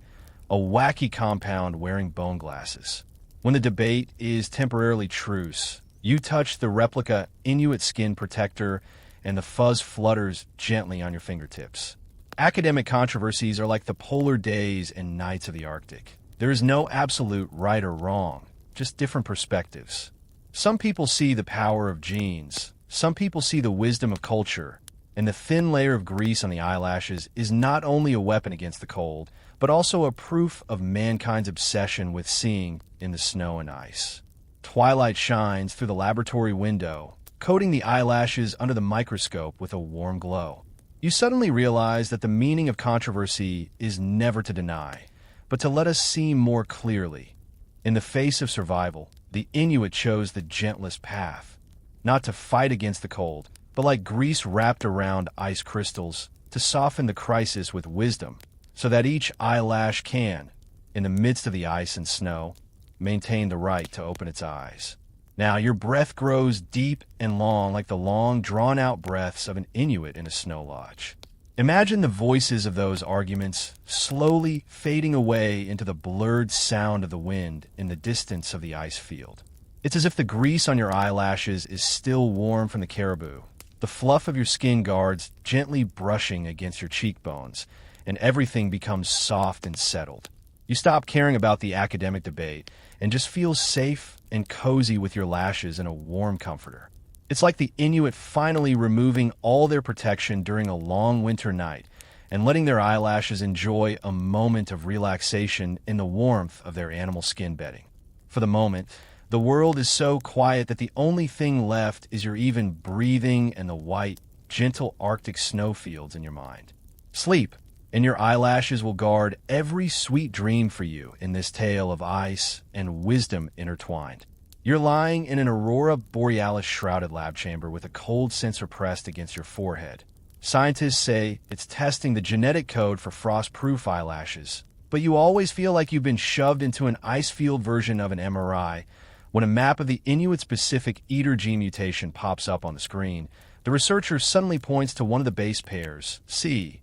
a wacky compound wearing bone glasses. When the debate is temporarily truce, you touch the replica Inuit skin protector and the fuzz flutters gently on your fingertips. Academic controversies are like the polar days and nights of the Arctic. There is no absolute right or wrong, just different perspectives. Some people see the power of genes. Some people see the wisdom of culture. And the thin layer of grease on the eyelashes is not only a weapon against the cold, but also a proof of mankind's obsession with seeing in the snow and ice. Twilight shines through the laboratory window, coating the eyelashes under the microscope with a warm glow. You suddenly realize that the meaning of controversy is never to deny, but to let us see more clearly. In the face of survival, the Inuit chose the gentlest path, not to fight against the cold, but like grease wrapped around ice crystals, to soften the crisis with wisdom, so that each eyelash can, in the midst of the ice and snow, maintain the right to open its eyes. Now, your breath grows deep and long like the long, drawn-out breaths of an Inuit in a snow lodge. Imagine the voices of those arguments slowly fading away into the blurred sound of the wind in the distance of the ice field. It's as if the grease on your eyelashes is still warm from the caribou, the fluff of your skin guards gently brushing against your cheekbones, and everything becomes soft and settled. You stop caring about the academic debate and just feel safe and cozy with your lashes in a warm comforter. It's like the Inuit finally removing all their protection during a long winter night and letting their eyelashes enjoy a moment of relaxation in the warmth of their animal skin bedding. For the moment, the world is so quiet that the only thing left is your even breathing and the white, gentle Arctic snowfields in your mind. Sleep, and your eyelashes will guard every sweet dream for you in this tale of ice and wisdom intertwined. You're lying in an aurora borealis-shrouded lab chamber with a cold sensor pressed against your forehead. Scientists say it's testing the genetic code for frost-proof eyelashes, but you always feel like you've been shoved into an ice-field version of an MRI. When a map of the Inuit-specific eater gene mutation pops up on the screen, the researcher suddenly points to one of the base pairs, C.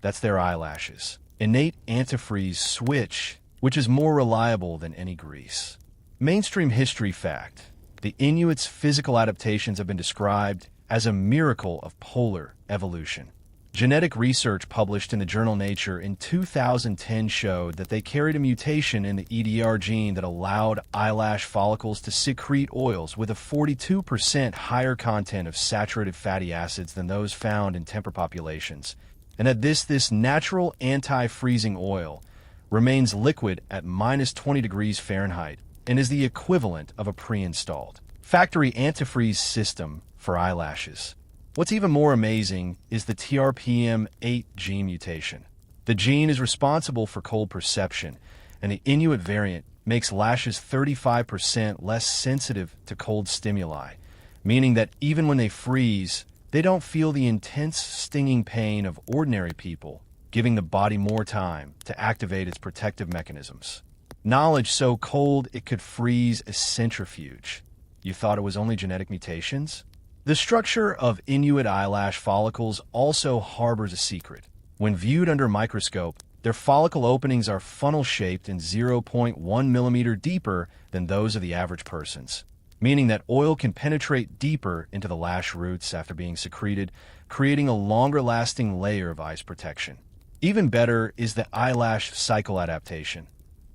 That's their eyelashes. Innate antifreeze switch, which is more reliable than any grease. Mainstream history fact: the Inuits' physical adaptations have been described as a miracle of polar evolution. Genetic research published in the journal Nature in 2010 showed that they carried a mutation in the EDR gene that allowed eyelash follicles to secrete oils with a 42% higher content of saturated fatty acids than those found in temperate populations, and that this natural anti-freezing oil remains liquid at minus 20 degrees Fahrenheit and is the equivalent of a pre-installed factory antifreeze system for eyelashes. What's even more amazing is the TRPM8 gene mutation. The gene is responsible for cold perception, and the Inuit variant makes lashes 35% less sensitive to cold stimuli, meaning that even when they freeze, they don't feel the intense, stinging pain of ordinary people, giving the body more time to activate its protective mechanisms. Knowledge so cold it could freeze a centrifuge. You thought it was only genetic mutations? The structure of Inuit eyelash follicles also harbors a secret. When viewed under a microscope, their follicle openings are funnel-shaped and 0.1 millimeter deeper than those of the average person's, meaning that oil can penetrate deeper into the lash roots after being secreted, creating a longer-lasting layer of ice protection. Even better is the eyelash cycle adaptation.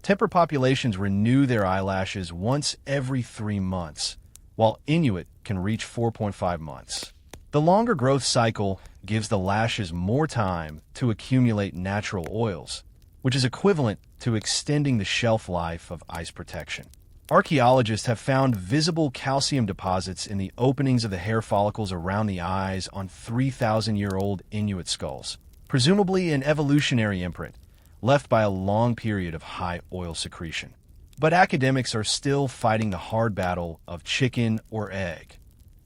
Temperate populations renew their eyelashes once every 3 months, while Inuit can reach 4.5 months. The longer growth cycle gives the lashes more time to accumulate natural oils, which is equivalent to extending the shelf life of ice protection. Archaeologists have found visible calcium deposits in the openings of the hair follicles around the eyes on 3,000-year-old Inuit skulls, presumably an evolutionary imprint left by a long period of high oil secretion. But academics are still fighting the hard battle of chicken or egg.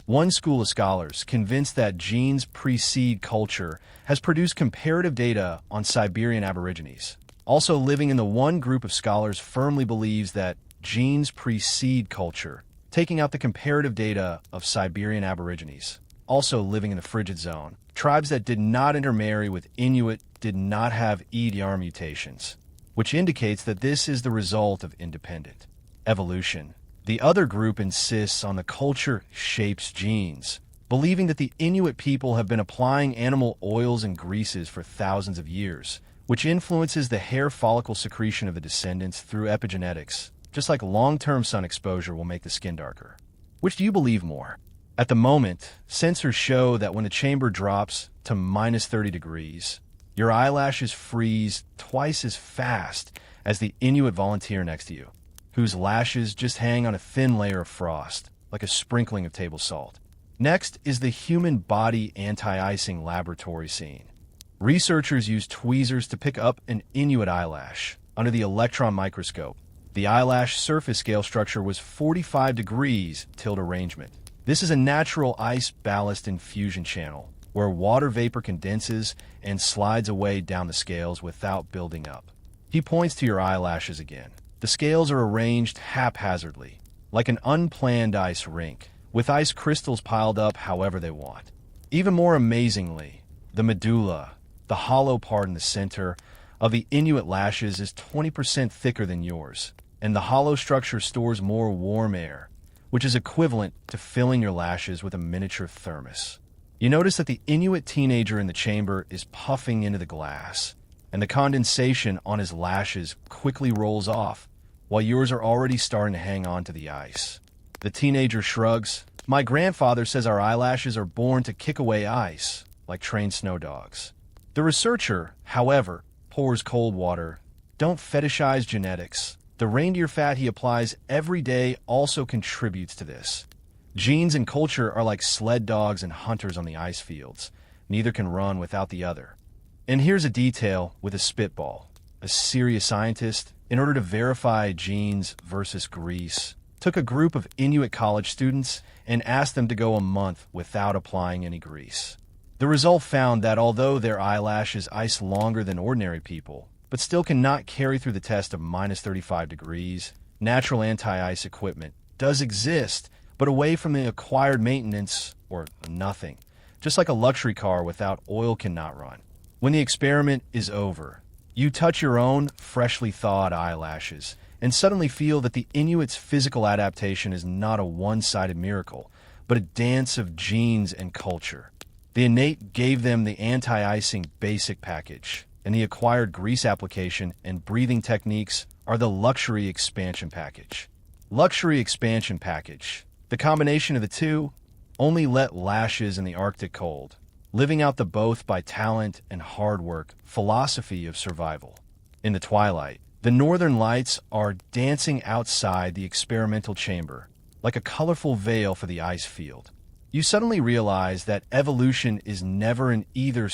One school of scholars, convinced that genes precede culture, has produced comparative data on Siberian Aborigines. Also living in the one group of scholars firmly believes that genes precede culture, taking out the comparative data of Siberian Aborigines. Also living in the frigid zone, tribes that did not intermarry with Inuit did not have EDR mutations, which indicates that this is the result of independent evolution. The other group insists on the culture shapes genes, believing that the Inuit people have been applying animal oils and greases for thousands of years, which influences the hair follicle secretion of the descendants through epigenetics, just like long-term sun exposure will make the skin darker. Which do you believe more? At the moment, sensors show that when the chamber drops to minus 30 degrees, your eyelashes freeze twice as fast as the Inuit volunteer next to you, whose lashes just hang on a thin layer of frost, like a sprinkling of table salt. Next is the human body anti-icing laboratory scene. Researchers use tweezers to pick up an Inuit eyelash under the electron microscope. The eyelash surface scale structure was 45 degrees tilt arrangement. This is a natural ice ballast infusion channel where water vapor condenses and slides away down the scales without building up. He points to your eyelashes again. The scales are arranged haphazardly, like an unplanned ice rink, with ice crystals piled up however they want. Even more amazingly, the medulla, the hollow part in the center of the Inuit lashes, is 20% thicker than yours, and the hollow structure stores more warm air, which is equivalent to filling your lashes with a miniature thermos. You notice that the Inuit teenager in the chamber is puffing into the glass, and the condensation on his lashes quickly rolls off, while yours are already starting to hang on to the ice. The teenager shrugs. My grandfather says our eyelashes are born to kick away ice, like trained snow dogs. The researcher, however, pours cold water. Don't fetishize genetics. The reindeer fat he applies every day also contributes to this. Genes and culture are like sled dogs and hunters on the ice fields. Neither can run without the other. And here's a detail with a spitball. A serious scientist, in order to verify genes versus grease, took a group of Inuit college students and asked them to go a month without applying any grease. The result found that although their eyelashes ice longer than ordinary people, but still cannot carry through the test of minus 35 degrees, natural anti-ice equipment does exist, but away from the acquired maintenance, or nothing. Just like a luxury car without oil cannot run. When the experiment is over, you touch your own freshly thawed eyelashes and suddenly feel that the Inuit's physical adaptation is not a one-sided miracle, but a dance of genes and culture. The innate gave them the anti-icing basic package, and the acquired grease application and breathing techniques are the luxury expansion package. Luxury expansion package. The combination of the two only let lashes in the Arctic cold, living out the both by talent and hard work philosophy of survival. In the twilight, the northern lights are dancing outside the experimental chamber, like a colorful veil for the ice field. You suddenly realize that evolution is never an either/,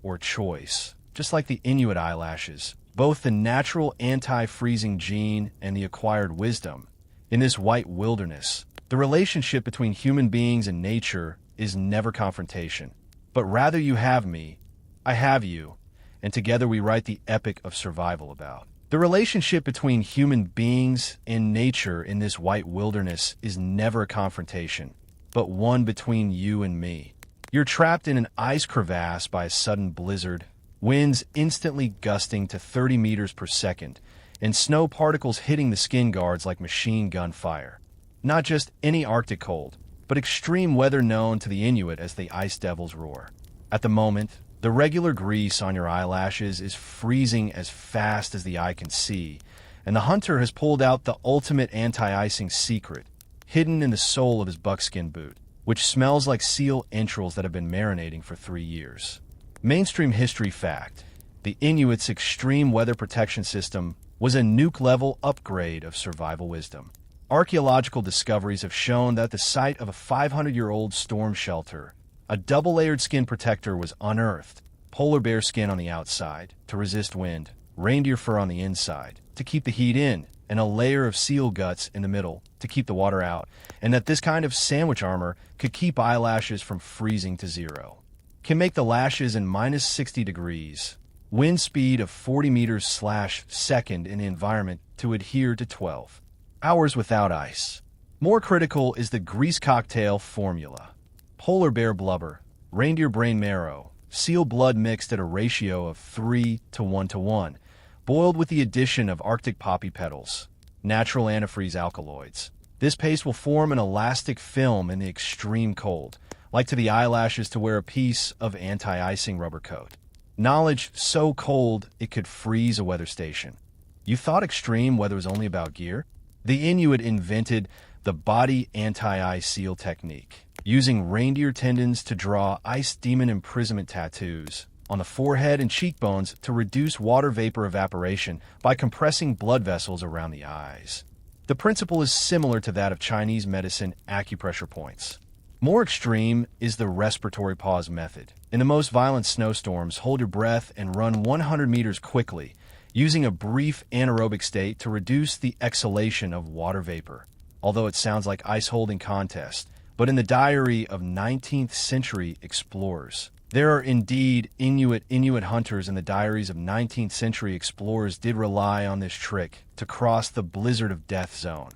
or choice. Just like the Inuit eyelashes, both the natural anti-freezing gene and the acquired wisdom. In this white wilderness, the relationship between human beings and nature is never confrontation, but rather you have me, I have you, and together we write the epic of survival about. The relationship between human beings and nature in this white wilderness is never a confrontation, but one between you and me. You're trapped in an ice crevasse by a sudden blizzard, winds instantly gusting to 30 meters per second, and snow particles hitting the skin guards like machine gun fire. Not just any Arctic cold, but extreme weather known to the Inuit as the ice devil's roar. At the moment, the regular grease on your eyelashes is freezing as fast as the eye can see, and the hunter has pulled out the ultimate anti-icing secret, hidden in the sole of his buckskin boot, which smells like seal entrails that have been marinating for 3 years. Mainstream history fact: the Inuits' extreme weather protection system was a nuke-level upgrade of survival wisdom. Archaeological discoveries have shown that at the site of a 500-year-old storm shelter, a double-layered skin protector was unearthed, polar bear skin on the outside to resist wind, reindeer fur on the inside to keep the heat in, and a layer of seal guts in the middle to keep the water out, and that this kind of sandwich armor could keep eyelashes from freezing to zero. Can make the lashes in minus 60 degrees, wind speed of 40 meters/second in the environment to adhere to 12 hours without ice. More critical is the grease cocktail formula. Polar bear blubber, reindeer brain marrow, seal blood mixed at a ratio of 3:1:1, boiled with the addition of Arctic poppy petals, natural antifreeze alkaloids. This paste will form an elastic film in the extreme cold, like to the eyelashes to wear a piece of anti-icing rubber coat. Knowledge so cold it could freeze a weather station. You thought extreme weather was only about gear? The Inuit invented the body anti-ice seal technique. using reindeer tendons to draw ice demon imprisonment tattoos on the forehead and cheekbones to reduce water vapor evaporation by compressing blood vessels around the eyes. The principle is similar to that of Chinese medicine acupressure points. More extreme is the respiratory pause method. In the most violent snowstorms, hold your breath and run 100 meters quickly, using a brief anaerobic state to reduce the exhalation of water vapor. Although it sounds like ice-holding contest, but in the diary of 19th century explorers. There are indeed Inuit hunters in the diaries of 19th century explorers did rely on this trick to cross the blizzard of death zone,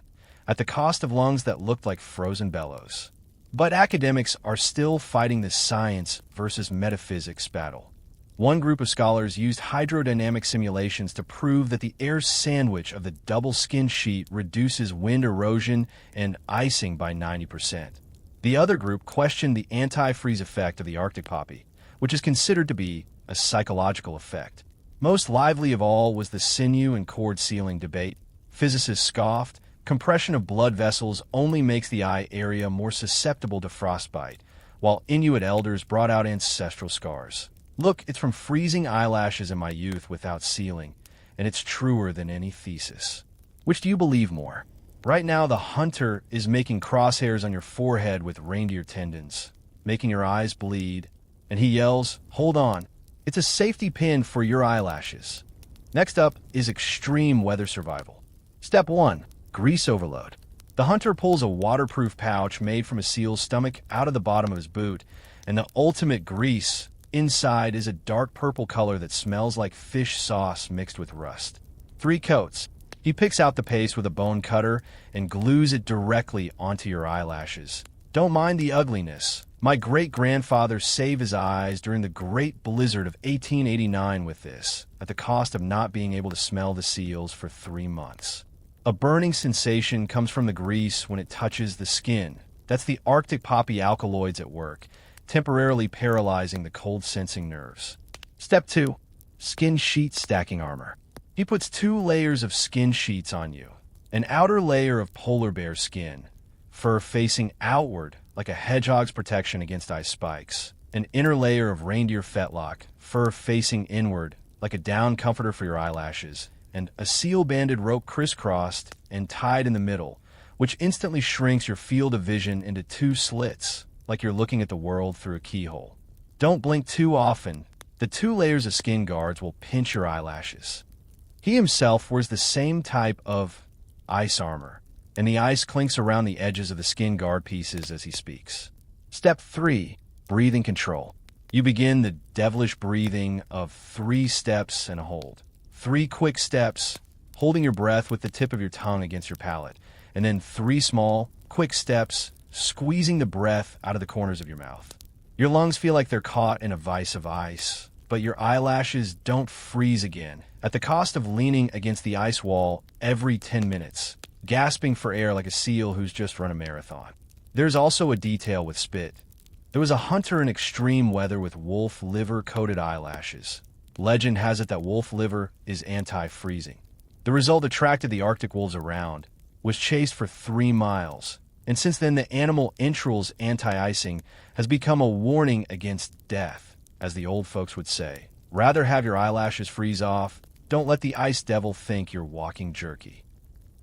at the cost of lungs that looked like frozen bellows. But academics are still fighting the science versus metaphysics battle. One group of scholars used hydrodynamic simulations to prove that the air sandwich of the double skin sheet reduces wind erosion and icing by 90%. The other group questioned the anti-freeze effect of the Arctic poppy, which is considered to be a psychological effect. Most lively of all was the sinew and cord sealing debate. Physicists scoffed, compression of blood vessels only makes the eye area more susceptible to frostbite, while Inuit elders brought out ancestral scars. Look, it's from freezing eyelashes in my youth without sealing, and it's truer than any thesis. Which do you believe more? Right now, the hunter is making crosshairs on your forehead with reindeer tendons, making your eyes bleed, and he yells, "Hold on, it's a safety pin for your eyelashes." Next up is extreme weather survival. Step 1. Grease overload. The hunter pulls a waterproof pouch made from a seal's stomach out of the bottom of his boot, and the ultimate grease inside is a dark purple color that smells like fish sauce mixed with rust. 3 coats. He picks out the paste with a bone cutter and glues it directly onto your eyelashes. Don't mind the ugliness. My great-grandfather saved his eyes during the Great Blizzard of 1889 with this, at the cost of not being able to smell the seals for 3 months. A burning sensation comes from the grease when it touches the skin. That's the Arctic poppy alkaloids at work, temporarily paralyzing the cold-sensing nerves. Step 2. Skin sheet stacking armor. He puts 2 layers of skin sheets on you. An outer layer of polar bear skin, fur facing outward like a hedgehog's protection against ice spikes. An inner layer of reindeer fetlock, fur facing inward like a down comforter for your eyelashes. And a seal-banded rope crisscrossed and tied in the middle, which instantly shrinks your field of vision into 2 slits, like you're looking at the world through a keyhole. Don't blink too often. The 2 layers of skin guards will pinch your eyelashes. He himself wears the same type of ice armor, and the ice clinks around the edges of the skin guard pieces as he speaks. Step 3. Breathing control. You begin the devilish breathing of 3 steps and a hold. 3 quick steps, holding your breath with the tip of your tongue against your palate, and then 3 small, quick steps, squeezing the breath out of the corners of your mouth. Your lungs feel like they're caught in a vise of ice, but your eyelashes don't freeze again, at the cost of leaning against the ice wall every 10 minutes, gasping for air like a seal who's just run a marathon. There's also a detail with spit. There was a hunter in extreme weather with wolf liver-coated eyelashes. Legend has it that wolf liver is anti-freezing. The result attracted the Arctic wolves around, was chased for 3 miles, and since then the animal entrails anti-icing has become a warning against death, as the old folks would say. Rather have your eyelashes freeze off, don't let the ice devil think you're walking jerky.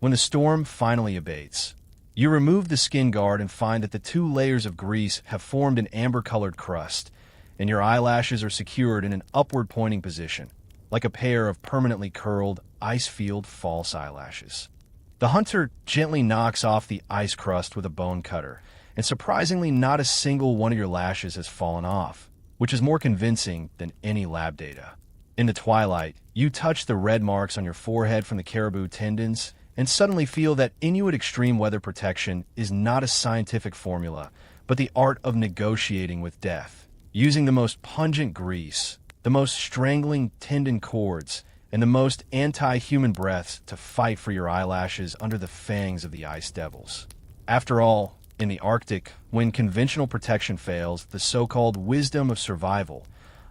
When the storm finally abates, you remove the skin guard and find that the 2 layers of grease have formed an amber-colored crust, and your eyelashes are secured in an upward-pointing position, like a pair of permanently curled, ice-field false eyelashes. The hunter gently knocks off the ice crust with a bone cutter, and surprisingly not a single one of your lashes has fallen off, which is more convincing than any lab data. In the twilight, you touch the red marks on your forehead from the caribou tendons, and suddenly feel that Inuit extreme weather protection is not a scientific formula, but the art of negotiating with death, using the most pungent grease, the most strangling tendon cords, and the most anti-human breaths to fight for your eyelashes under the fangs of the ice devils. After all, in the Arctic, when conventional protection fails, the so-called wisdom of survival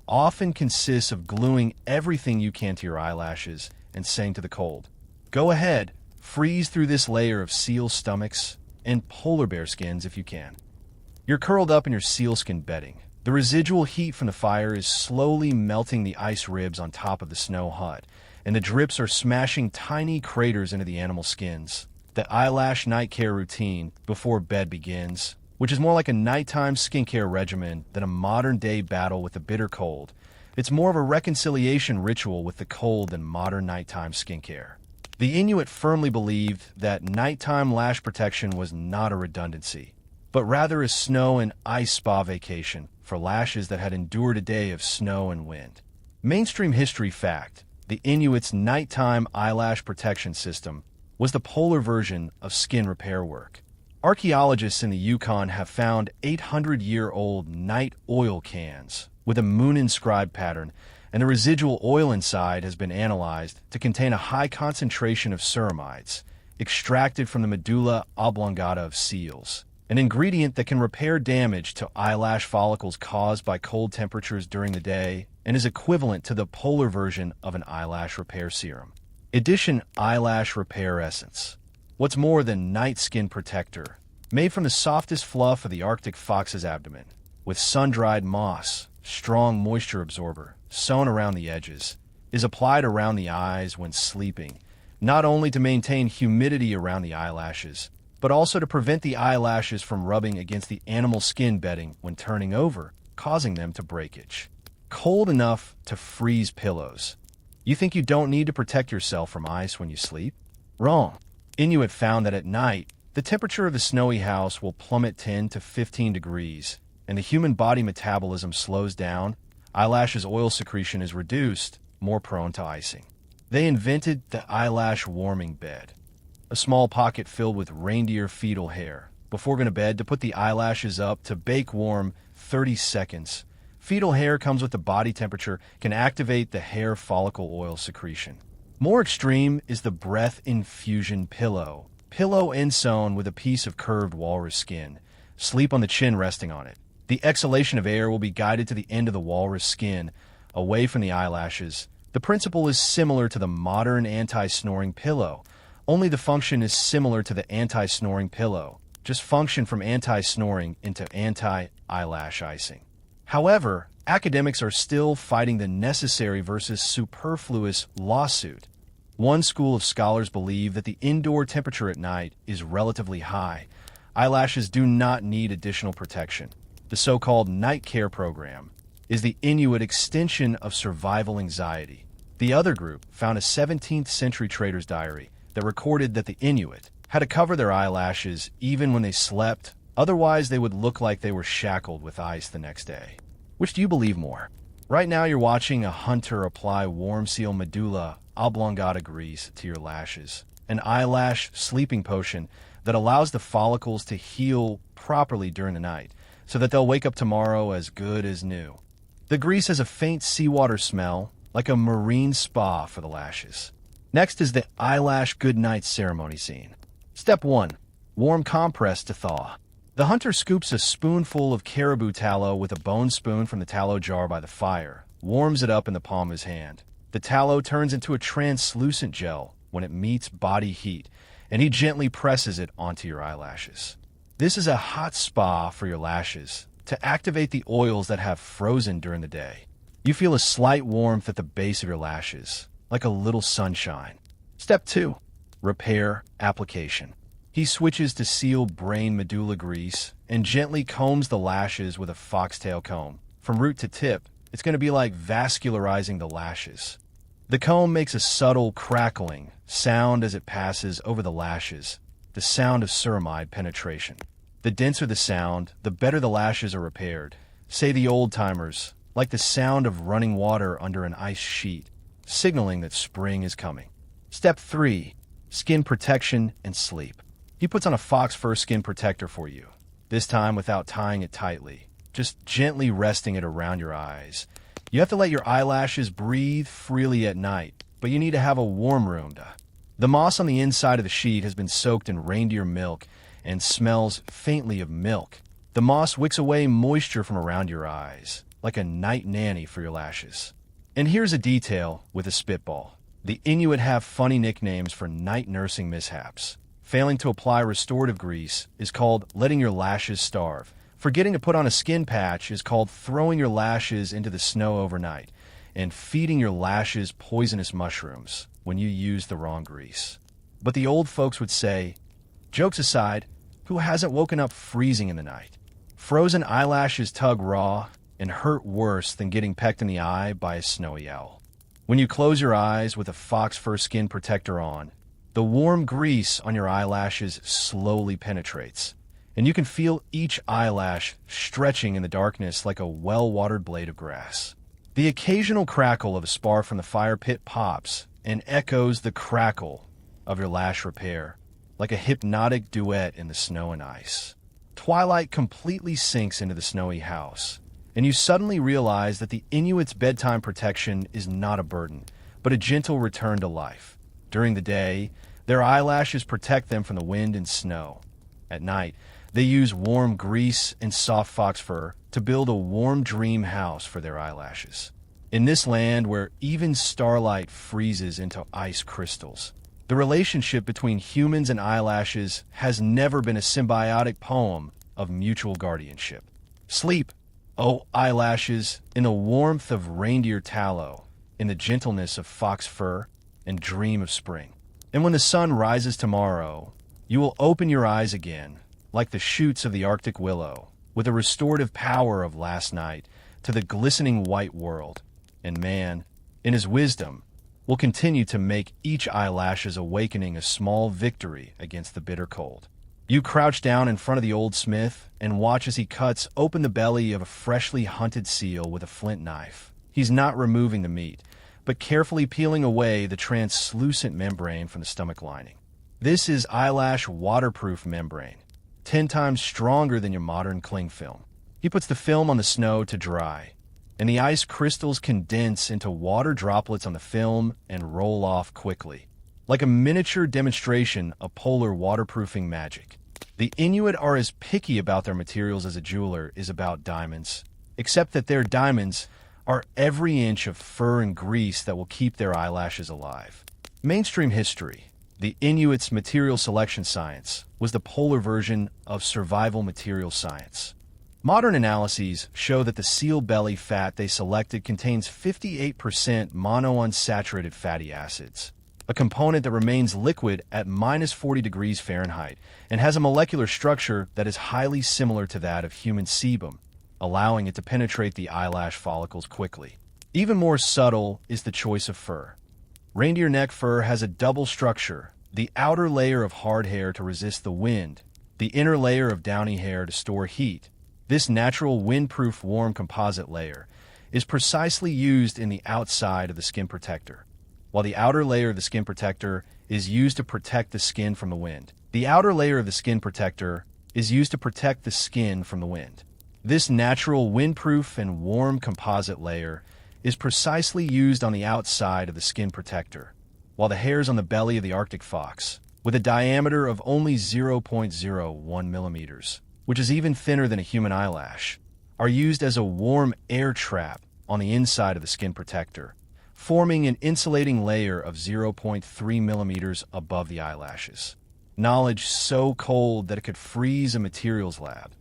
often consists of gluing everything you can to your eyelashes and saying to the cold, "Go ahead, freeze through this layer of seal stomachs and polar bear skins if you can." You're curled up in your sealskin bedding. The residual heat from the fire is slowly melting the ice ribs on top of the snow hut, and the drips are smashing tiny craters into the animal skins. The eyelash night care routine before bed begins, which is more like a nighttime skincare regimen than a modern-day battle with the bitter cold. It's more of a reconciliation ritual with the cold than modern nighttime skincare. The Inuit firmly believed that nighttime lash protection was not a redundancy, but rather a snow and ice spa vacation for lashes that had endured a day of snow and wind. Mainstream history fact: the Inuits' nighttime eyelash protection system was the polar version of skin repair work. Archaeologists in the Yukon have found 800-year-old night oil cans with a moon-inscribed pattern, and the residual oil inside has been analyzed to contain a high concentration of ceramides, extracted from the medulla oblongata of seals, an ingredient that can repair damage to eyelash follicles caused by cold temperatures during the day and is equivalent to the polar version of an eyelash repair serum. Edition Eyelash Repair Essence. What's more than night skin protector? Made from the softest fluff of the Arctic fox's abdomen, with sun-dried moss, strong moisture absorber, sewn around the edges, is applied around the eyes when sleeping, not only to maintain humidity around the eyelashes, but also to prevent the eyelashes from rubbing against the animal skin bedding when turning over, causing them to breakage. Cold enough to freeze pillows. You think you don't need to protect yourself from ice when you sleep? Wrong. Inuit found that at night, the temperature of the snowy house will plummet 10 to 15 degrees, and the human body metabolism slows down. Eyelashes' oil secretion is reduced, more prone to icing. They invented the eyelash warming bed, a small pocket filled with reindeer fetal hair. Before going to bed, to put the eyelashes up to bake warm 30 seconds. Fetal hair comes with the body temperature, can activate the hair follicle oil secretion. More extreme is the breath infusion pillow. Pillow end-sewn with a piece of curved walrus skin. Sleep on the chin resting on it. The exhalation of air will be guided to the end of the walrus skin, away from the eyelashes. The principle is similar to the modern anti-snoring pillow. Only the function is similar to the anti-snoring pillow. Just function from anti-snoring into anti-eyelash icing. However, academics are still fighting the necessary versus superfluous lawsuit. One school of scholars believe that the indoor temperature at night is relatively high. Eyelashes do not need additional protection. The so-called night care program is the Inuit extension of survival anxiety. The other group found a 17th century trader's diary that recorded that the Inuit had to cover their eyelashes even when they slept, otherwise they would look like they were shackled with ice the next day. Which do you believe more? Right now you're watching a hunter apply warm seal medulla oblongata grease to your lashes, an eyelash sleeping potion that allows the follicles to heal properly during the night, so that they'll wake up tomorrow as good as new. The grease has a faint seawater smell, like a marine spa for the lashes. Next is the eyelash goodnight ceremony scene. Step 1. Warm compress to thaw. The hunter scoops a spoonful of caribou tallow with a bone spoon from the tallow jar by the fire, warms it up in the palm of his hand. The tallow turns into a translucent gel when it meets body heat, and he gently presses it onto your eyelashes. This is a hot spa for your lashes to activate the oils that have frozen during the day. You feel a slight warmth at the base of your lashes, like a little sunshine. Step 2. Repair application. He switches to seal brain medulla grease and gently combs the lashes with a foxtail comb. From root to tip, it's going to be like vascularizing the lashes. The comb makes a subtle crackling sound as it passes over the lashes, the sound of ceramide penetration. The denser the sound, the better the lashes are repaired. Say the old-timers, like the sound of running water under an ice sheet, signaling that spring is coming. Step 3. Skin protection and sleep. He puts on a fox fur skin protector for you, this time without tying it tightly, just gently resting it around your eyes. You have to let your eyelashes breathe freely at night, but you need to have a warm room. The moss on the inside of the sheet has been soaked in reindeer milk and smells faintly of milk. The moss wicks away moisture from around your eyes, like a night nanny for your lashes. And here's a detail with a spitball. The Inuit have funny nicknames for night nursing mishaps. Failing to apply restorative grease is called letting your lashes starve. Forgetting to put on a skin patch is called throwing your lashes into the snow overnight and feeding your lashes poisonous mushrooms when you use the wrong grease. But the old folks would say, jokes aside, who hasn't woken up freezing in the night? Frozen eyelashes tug raw and hurt worse than getting pecked in the eye by a snowy owl. When you close your eyes with a fox fur skin protector on, the warm grease on your eyelashes slowly penetrates, and you can feel each eyelash stretching in the darkness like a well-watered blade of grass. The occasional crackle of a spar from the fire pit pops and echoes the crackle of your lash repair, like a hypnotic duet in the snow and ice. Twilight completely sinks into the snowy house, and you suddenly realize that the Inuit's bedtime protection is not a burden, but a gentle return to life. During the day, their eyelashes protect them from the wind and snow. At night, they use warm grease and soft fox fur to build a warm dream house for their eyelashes. In this land where even starlight freezes into ice crystals, the relationship between humans and eyelashes has never been a symbiotic poem of mutual guardianship. Sleep, oh eyelashes, in the warmth of reindeer tallow, in the gentleness of fox fur, and dream of spring. And when the sun rises tomorrow, you will open your eyes again, like the shoots of the Arctic willow, with the restorative power of last night to the glistening white world. And man, in his wisdom, will continue to make each eyelash's awakening a small victory against the bitter cold. You crouch down in front of the old smith and watch as he cuts open the belly of a freshly hunted seal with a flint knife. He's not removing the meat, but carefully peeling away the translucent membrane from the stomach lining. This is eyelash waterproof membrane, 10 times stronger than your modern cling film. He puts the film on the snow to dry, and the ice crystals condense into water droplets on the film and roll off quickly, like a miniature demonstration of polar waterproofing magic. The Inuit are as picky about their materials as a jeweler is about diamonds, except that their diamonds are every inch of fur and grease that will keep their eyelashes alive. Mainstream history. The Inuits' material selection science was the polar version of survival material science. Modern analyses show that the seal belly fat they selected contains 58% monounsaturated fatty acids, a component that remains liquid at minus 40 degrees Fahrenheit and has a molecular structure that is highly similar to that of human sebum, allowing it to penetrate the eyelash follicles quickly. Even more subtle is the choice of fur. Reindeer neck fur has a double structure, the outer layer of hard hair to resist the wind, the inner layer of downy hair to store heat. This natural windproof warm composite layer is precisely used in the outside of the skin protector, while the outer layer of the skin protector is used to protect the skin from the wind. The outer layer of the skin protector is used to protect the skin from the wind. This natural windproof and warm composite layer is precisely used on the outside of the skin protector, while the hairs on the belly of the Arctic fox, with a diameter of only 0.01 millimeters, which is even thinner than a human eyelash, are used as a warm air trap on the inside of the skin protector, forming an insulating layer of 0.3 millimeters above the eyelashes. Knowledge so cold that it could freeze a materials lab.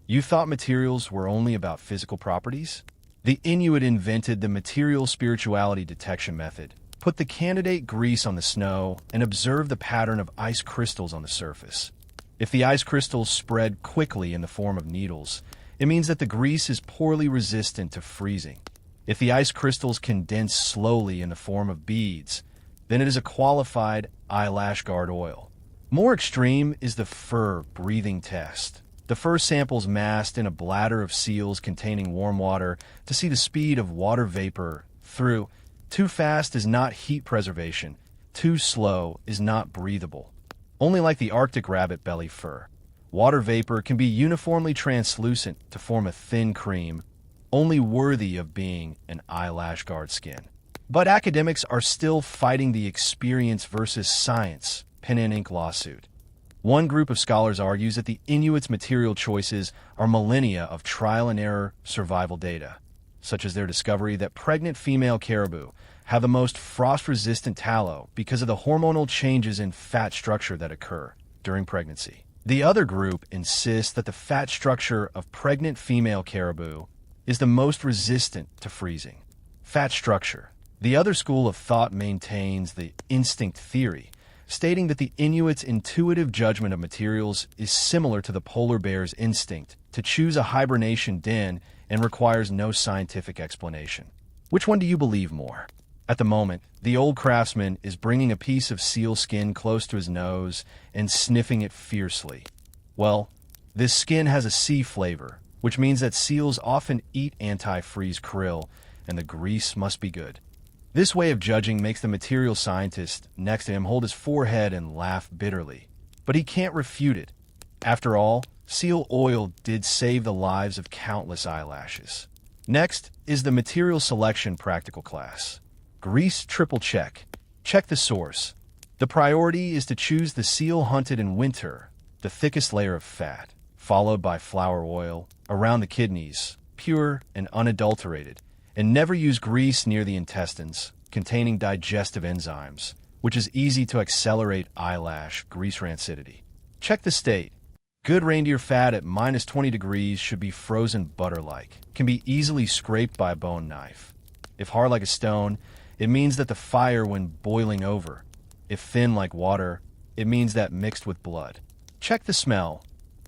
You thought materials were only about physical properties? The Inuit invented the material spirituality detection method, put the candidate grease on the snow, and observed the pattern of ice crystals on the surface. If the ice crystals spread quickly in the form of needles, it means that the grease is poorly resistant to freezing. If the ice crystals condense slowly in the form of beads, then it is a qualified eyelash guard oil. More extreme is the fur breathing test. The fur samples massed in a bladder of seals containing warm water to see the speed of water vapor through. Too fast is not heat preservation. Too slow is not breathable. Only like the Arctic rabbit belly fur, water vapor can be uniformly translucent to form a thin cream, only worthy of being an eyelash guard skin. But academics are still fighting the experience versus science pen and ink lawsuit. One group of scholars argues that the Inuits' material choices are millennia of trial and error survival data, such as their discovery that pregnant female caribou have the most frost-resistant tallow because of the hormonal changes in fat structure that occur during pregnancy. The other group insists that the fat structure of pregnant female caribou is the most resistant to freezing. Fat structure. The other school of thought maintains the instinct theory, stating that the Inuit's intuitive judgment of materials is similar to the polar bear's instinct to choose a hibernation den and requires no scientific explanation. Which one do you believe more? At the moment, the old craftsman is bringing a piece of seal skin close to his nose and sniffing it fiercely. Well, this skin has a sea flavor, which means that seals often eat anti-freeze krill, and the grease must be good. This way of judging makes the material scientist next to him hold his forehead and laugh bitterly. But he can't refute it. After all, seal oil did save the lives of countless eyelashes. Next is the material selection practical class. Grease triple check. Check the source. The priority is to choose the seal hunted in winter, the thickest layer of fat, followed by flour oil around the kidneys, pure and unadulterated, and never use grease near the intestines, containing digestive enzymes, which is easy to accelerate eyelash grease rancidity. Check the state. Good reindeer fat at -20 degrees should be frozen butter-like, can be easily scraped by a bone knife. If hard like a stone, it means that the fire when boiling over. If thin like water, it means that mixed with blood. Check the smell.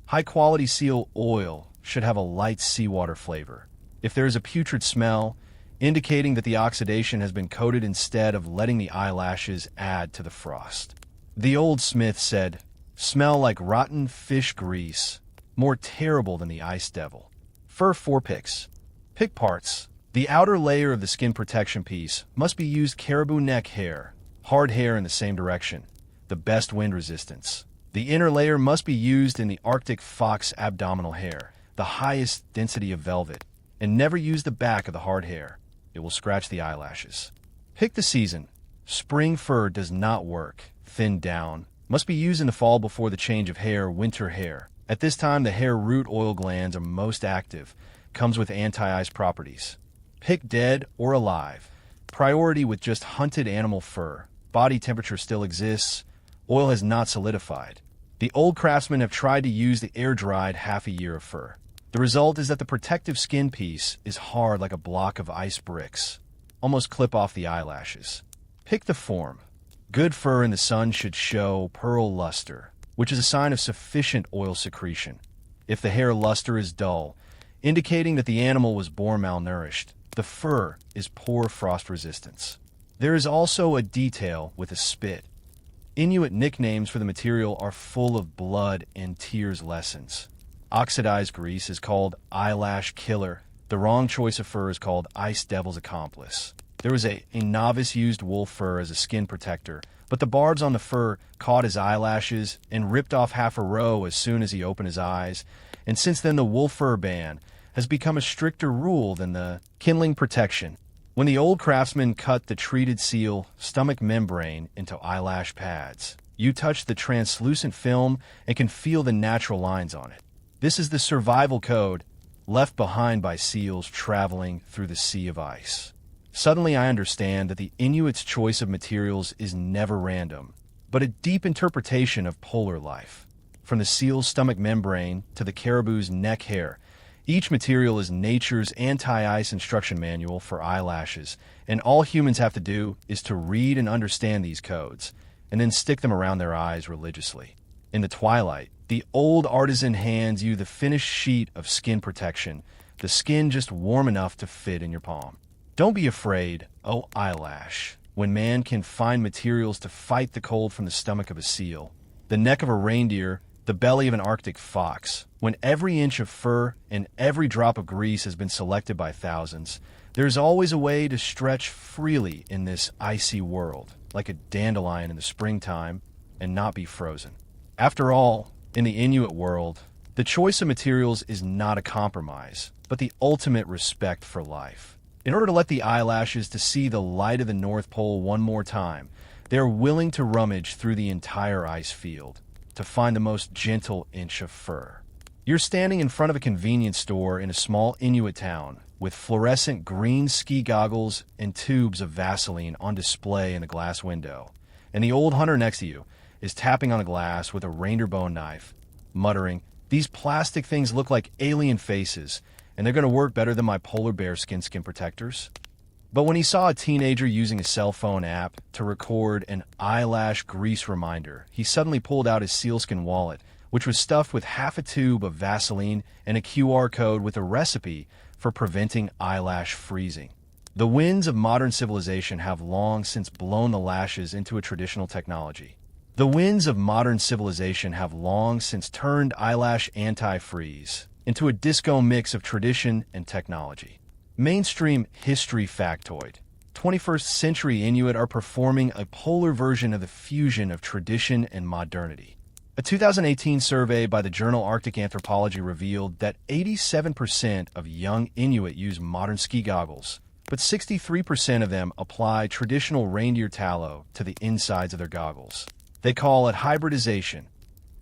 High-quality seal oil should have a light seawater flavor. If there is a putrid smell, indicating that the oxidation has been coated instead of letting the eyelashes add to the frost. The old smith said, "Smell like rotten fish grease, more terrible than the ice devil." Fur forepicks. Pick parts. The outer layer of the skin protection piece must be used caribou neck hair, hard hair in the same direction, the best wind resistance. The inner layer must be used in the Arctic fox abdominal hair, the highest density of velvet, and never use the back of the hard hair. It will scratch the eyelashes. Pick the season. Spring fur does not work. Thinned down. Must be used in the fall before the change of hair, winter hair. At this time, the hair root oil glands are most active. Comes with anti-ice properties. Pick dead or alive. Priority with just hunted animal fur. Body temperature still exists. Oil has not solidified. The old craftsmen have tried to use the air-dried half a year of fur. The result is that the protective skin piece is hard like a block of ice bricks. Almost clip off the eyelashes. Pick the form. Good fur in the sun should show pearl luster, which is a sign of sufficient oil secretion. If the hair luster is dull, indicating that the animal was born malnourished, the fur is poor frost resistance. There is also a detail with a spit. Inuit nicknames for the material are full of blood and tears lessons. Oxidized grease is called eyelash killer. The wrong choice of fur is called ice devil's accomplice. There was a novice used wolf fur as a skin protector, but the barbs on the fur caught his eyelashes and ripped off half a row as soon as he opened his eyes. And since then, the wolf fur ban has become a stricter rule than the kindling protection. When the old craftsmen cut the treated seal stomach membrane into eyelash pads, you touch the translucent film and can feel the natural lines on it. This is the survival code left behind by seals traveling through the sea of ice. Suddenly I understand that the Inuit's choice of materials is never random, but a deep interpretation of polar life. From the seal's stomach membrane to the caribou's neck hair, each material is nature's anti-ice instruction manual for eyelashes, and all humans have to do is to read and understand these codes, and then stick them around their eyes religiously. In the twilight, the old artisan hands you the finished sheet of skin protection, the skin just warm enough to fit in your palm. Don't be afraid, oh eyelash, when man can find materials to fight the cold from the stomach of a seal, the neck of a reindeer, the belly of an Arctic fox. When every inch of fur and every drop of grease has been selected by thousands, there's always a way to stretch freely in this icy world, like a dandelion in the springtime, and not be frozen. After all, in the Inuit world, the choice of materials is not a compromise, but the ultimate respect for life. In order to let the eyelashes to see the light of the North Pole one more time, they are willing to rummage through the entire ice field to find the most gentle inch of fur. You're standing in front of a convenience store in a small Inuit town with fluorescent green ski goggles and tubes of Vaseline on display in the glass window, and the old hunter next to you is tapping on the glass with a reindeer bone knife, muttering, "These plastic things look like alien faces, and they're going to work better than my polar bear skin protectors." But when he saw a teenager using a cell phone app to record an eyelash grease reminder, he suddenly pulled out his sealskin wallet, which was stuffed with half a tube of Vaseline and a QR code with a recipe for preventing eyelash freezing. The winds of modern civilization have long since blown the lashes into a traditional technology. The winds of modern civilization have long since turned eyelash anti-freeze into a disco mix of tradition and technology. Mainstream history factoid. 21st century Inuit are performing a polar version of the fusion of tradition and modernity. A 2018 survey by the journal Arctic Anthropology revealed that 87% of young Inuit use modern ski goggles, but 63% of them apply traditional reindeer tallow to the insides of their goggles. They call it hybridization,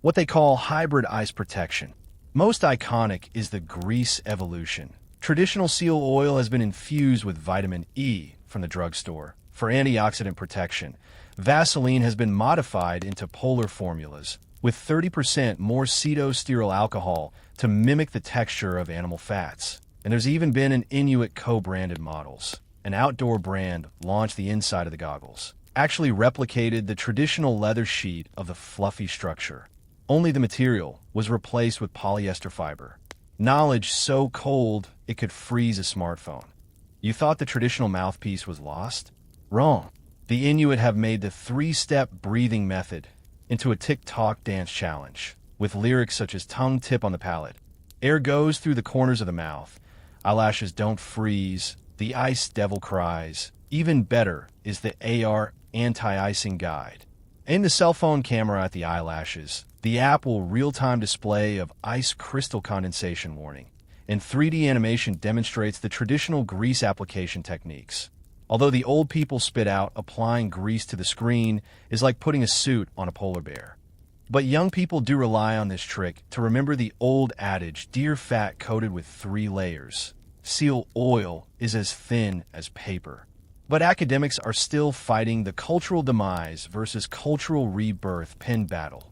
what they call hybrid ice protection. Most iconic is the grease evolution. Traditional seal oil has been infused with vitamin E from the drugstore for antioxidant protection. Vaseline has been modified into polar formulas with 30% more cetosterol alcohol to mimic the texture of animal fats. And there's even been an Inuit co-branded models. An outdoor brand launched the inside of the goggles, actually replicated the traditional leather sheet of the fluffy structure. Only the material was replaced with polyester fiber. Knowledge so cold it could freeze a smartphone. You thought the traditional mouthpiece was lost? Wrong. The Inuit have made the 3-step breathing method into a TikTok dance challenge, with lyrics such as tongue tip on the palate. Air goes through the corners of the mouth. Eyelashes don't freeze. The ice devil cries. Even better is the AR anti-icing guide. Aim the cell phone camera at the eyelashes. The app will real-time display of ice crystal condensation warning, and 3D animation demonstrates the traditional grease application techniques. Although the old people spit out applying grease to the screen is like putting a suit on a polar bear. But young people do rely on this trick to remember the old adage, deer fat coated with 3 layers. Seal oil is as thin as paper. But academics are still fighting the cultural demise versus cultural rebirth pin battle.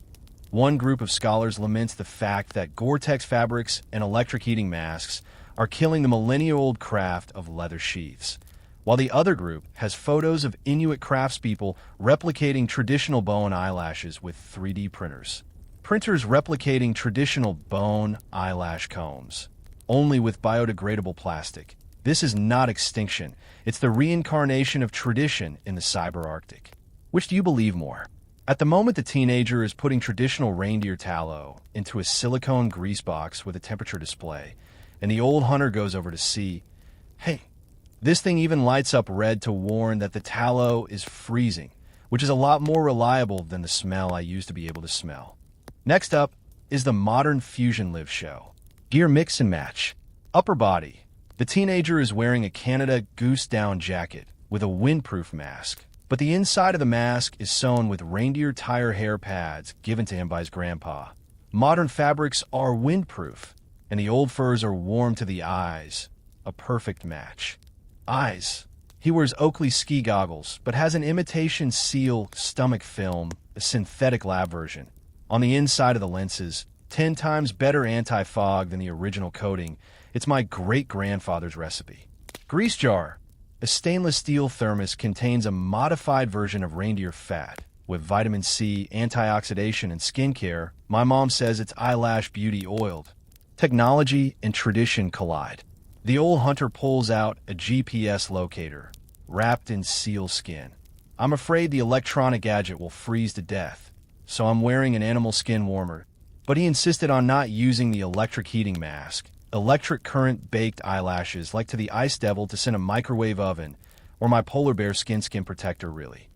One group of scholars laments the fact that Gore-Tex fabrics and electric heating masks are killing the millennia-old craft of leather sheaths, while the other group has photos of Inuit craftspeople replicating traditional bone eyelashes with 3D printers. Printers replicating traditional bone eyelash combs, only with biodegradable plastic. This is not extinction. It's the reincarnation of tradition in the cyber Arctic. Which do you believe more? At the moment, the teenager is putting traditional reindeer tallow into a silicone grease box with a temperature display, and the old hunter goes over to see, hey, this thing even lights up red to warn that the tallow is freezing, which is a lot more reliable than the smell I used to be able to smell. Next up is the modern fusion live show. Gear mix and match. Upper body. The teenager is wearing a Canada Goose down jacket with a windproof mask, but the inside of the mask is sewn with reindeer tire hair pads given to him by his grandpa. Modern fabrics are windproof, and the old furs are warm to the eyes. A perfect match. Eyes. He wears Oakley ski goggles, but has an imitation seal stomach film, a synthetic lab version. On the inside of the lenses, 10 times better anti-fog than the original coating. It's my great-grandfather's recipe. Grease jar. A stainless steel thermos contains a modified version of reindeer fat. With vitamin C, antioxidation, and skincare, my mom says it's eyelash beauty oiled. Technology and tradition collide. The old hunter pulls out a GPS locator, wrapped in seal skin. I'm afraid the electronic gadget will freeze to death, so I'm wearing an animal skin warmer. But he insisted on not using the electric heating mask. Electric current baked eyelashes like to the ice devil to send a microwave oven, or my polar bear skin protector really.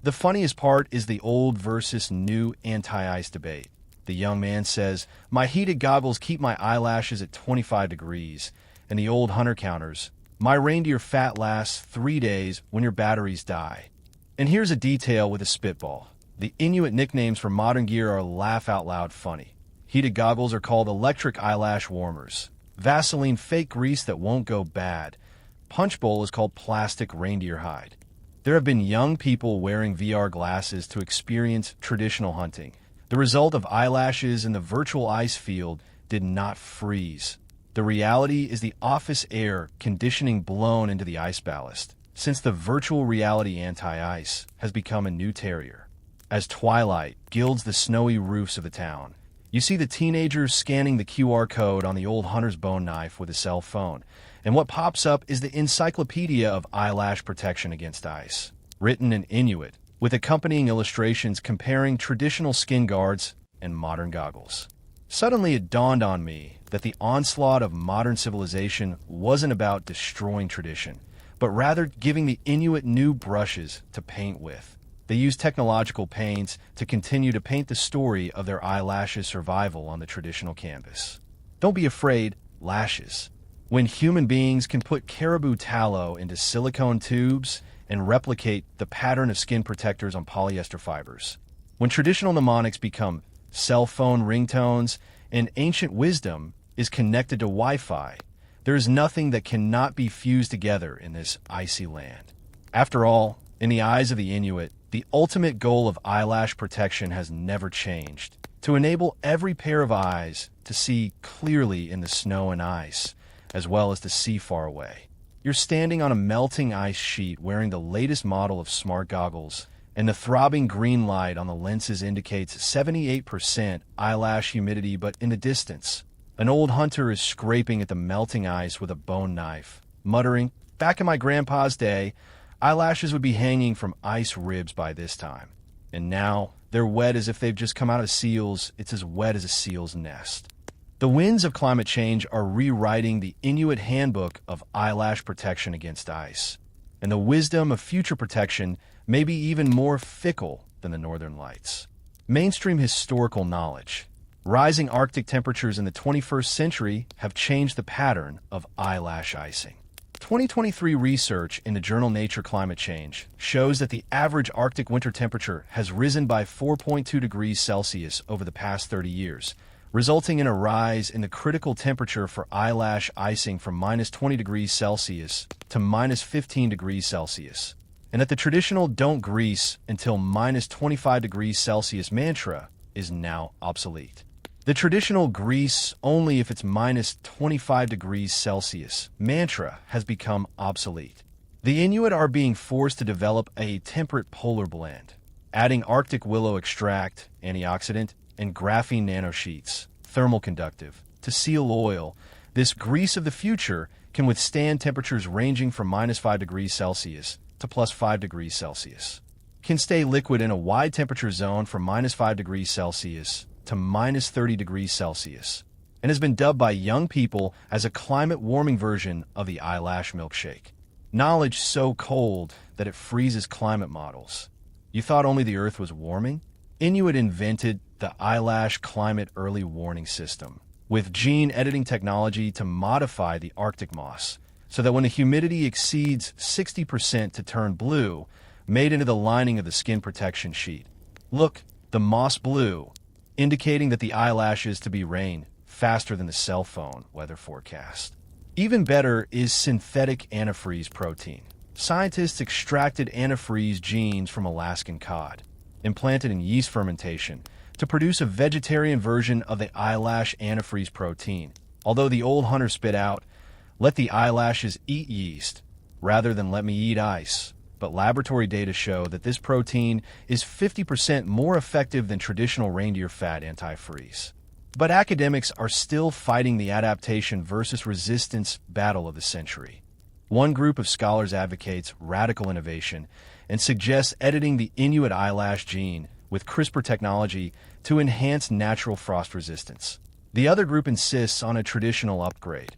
The funniest part is the old versus new anti-ice debate. The young man says, my heated goggles keep my eyelashes at 25 degrees, and the old hunter counters, my reindeer fat lasts 3 days when your batteries die. And here's a detail with a spitball. The Inuit nicknames for modern gear are laugh out loud funny. Heated goggles are called electric eyelash warmers. Vaseline fake grease that won't go bad. Punch bowl is called plastic reindeer hide. There have been young people wearing VR glasses to experience traditional hunting. The result of eyelashes in the virtual ice field did not freeze. The reality is the office air conditioning blown into the ice ballast, since the virtual reality anti-ice has become a new terrier. As twilight gilds the snowy roofs of the town, you see the teenagers scanning the QR code on the old hunter's bone knife with a cell phone, and what pops up is the Encyclopedia of Eyelash Protection Against Ice, written in Inuit, with accompanying illustrations comparing traditional skin guards and modern goggles. Suddenly it dawned on me that the onslaught of modern civilization wasn't about destroying tradition, but rather giving the Inuit new brushes to paint with. They use technological paints to continue to paint the story of their eyelashes' survival on the traditional canvas. Don't be afraid, lashes. When human beings can put caribou tallow into silicone tubes and replicate the pattern of skin protectors on polyester fibers. When traditional mnemonics become cell phone ringtones and ancient wisdom is connected to Wi-Fi, there is nothing that cannot be fused together in this icy land. After all, in the eyes of the Inuit, the ultimate goal of eyelash protection has never changed: to enable every pair of eyes to see clearly in the snow and ice, as well as to see far away. You're standing on a melting ice sheet wearing the latest model of smart goggles, and the throbbing green light on the lenses indicates 78% eyelash humidity, but in the distance, an old hunter is scraping at the melting ice with a bone knife, muttering, "Back in my grandpa's day, eyelashes would be hanging from ice ribs by this time. And now, they're wet as if they've just come out of seals. It's as wet as a seal's nest." The winds of climate change are rewriting the Inuit handbook of eyelash protection against ice. And the wisdom of future protection may be even more fickle than the northern lights. Mainstream historical knowledge. Rising Arctic temperatures in the 21st century have changed the pattern of eyelash icing. 2023 research in the journal Nature Climate Change shows that the average Arctic winter temperature has risen by 4.2 degrees Celsius over the past 30 years, resulting in a rise in the critical temperature for eyelash icing from minus 20 degrees Celsius to minus 15 degrees Celsius, and that the traditional "don't grease until minus 25 degrees Celsius" mantra is now obsolete. The traditional "grease only if it's minus 25 degrees Celsius" mantra has become obsolete. The Inuit are being forced to develop a temperate polar blend, adding Arctic willow extract, antioxidant, and graphene nanosheets, thermal conductive, to seal oil. This grease of the future can withstand temperatures ranging from minus 5 degrees Celsius to plus 5 degrees Celsius. Can stay liquid in a wide temperature zone from minus 5 degrees Celsius to minus 30 degrees Celsius, and has been dubbed by young people as a climate-warming version of the eyelash milkshake. Knowledge so cold that it freezes climate models. You thought only the Earth was warming? Inuit invented the eyelash climate early warning system, with gene editing technology to modify the Arctic moss, so that when the humidity exceeds 60% to turn blue, made into the lining of the skin protection sheet. Look, the moss blue, indicating that the eyelashes to be rain faster than the cell phone weather forecast. Even better is synthetic antifreeze protein. Scientists extracted antifreeze genes from Alaskan cod, implanted in yeast fermentation, to produce a vegetarian version of the eyelash antifreeze protein. Although the old hunter spit out, "Let the eyelashes eat yeast, rather than let me eat ice." But laboratory data show that this protein is 50% more effective than traditional reindeer fat antifreeze. But academics are still fighting the adaptation versus resistance battle of the century. One group of scholars advocates radical innovation and suggests editing the Inuit eyelash gene with CRISPR technology to enhance natural frost resistance. The other group insists on traditional upgrading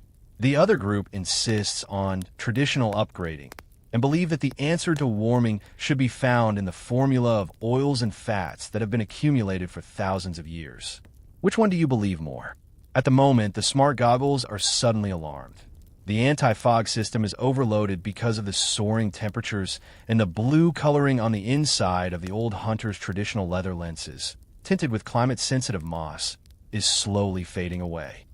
and believe that the answer to warming should be found in the formula of oils and fats that have been accumulated for thousands of years. Which one do you believe more? At the moment, the smart goggles are suddenly alarmed. The anti-fog system is overloaded because of the soaring temperatures, and the blue coloring on the inside of the old hunter's traditional leather lenses, tinted with climate-sensitive moss, is slowly fading away.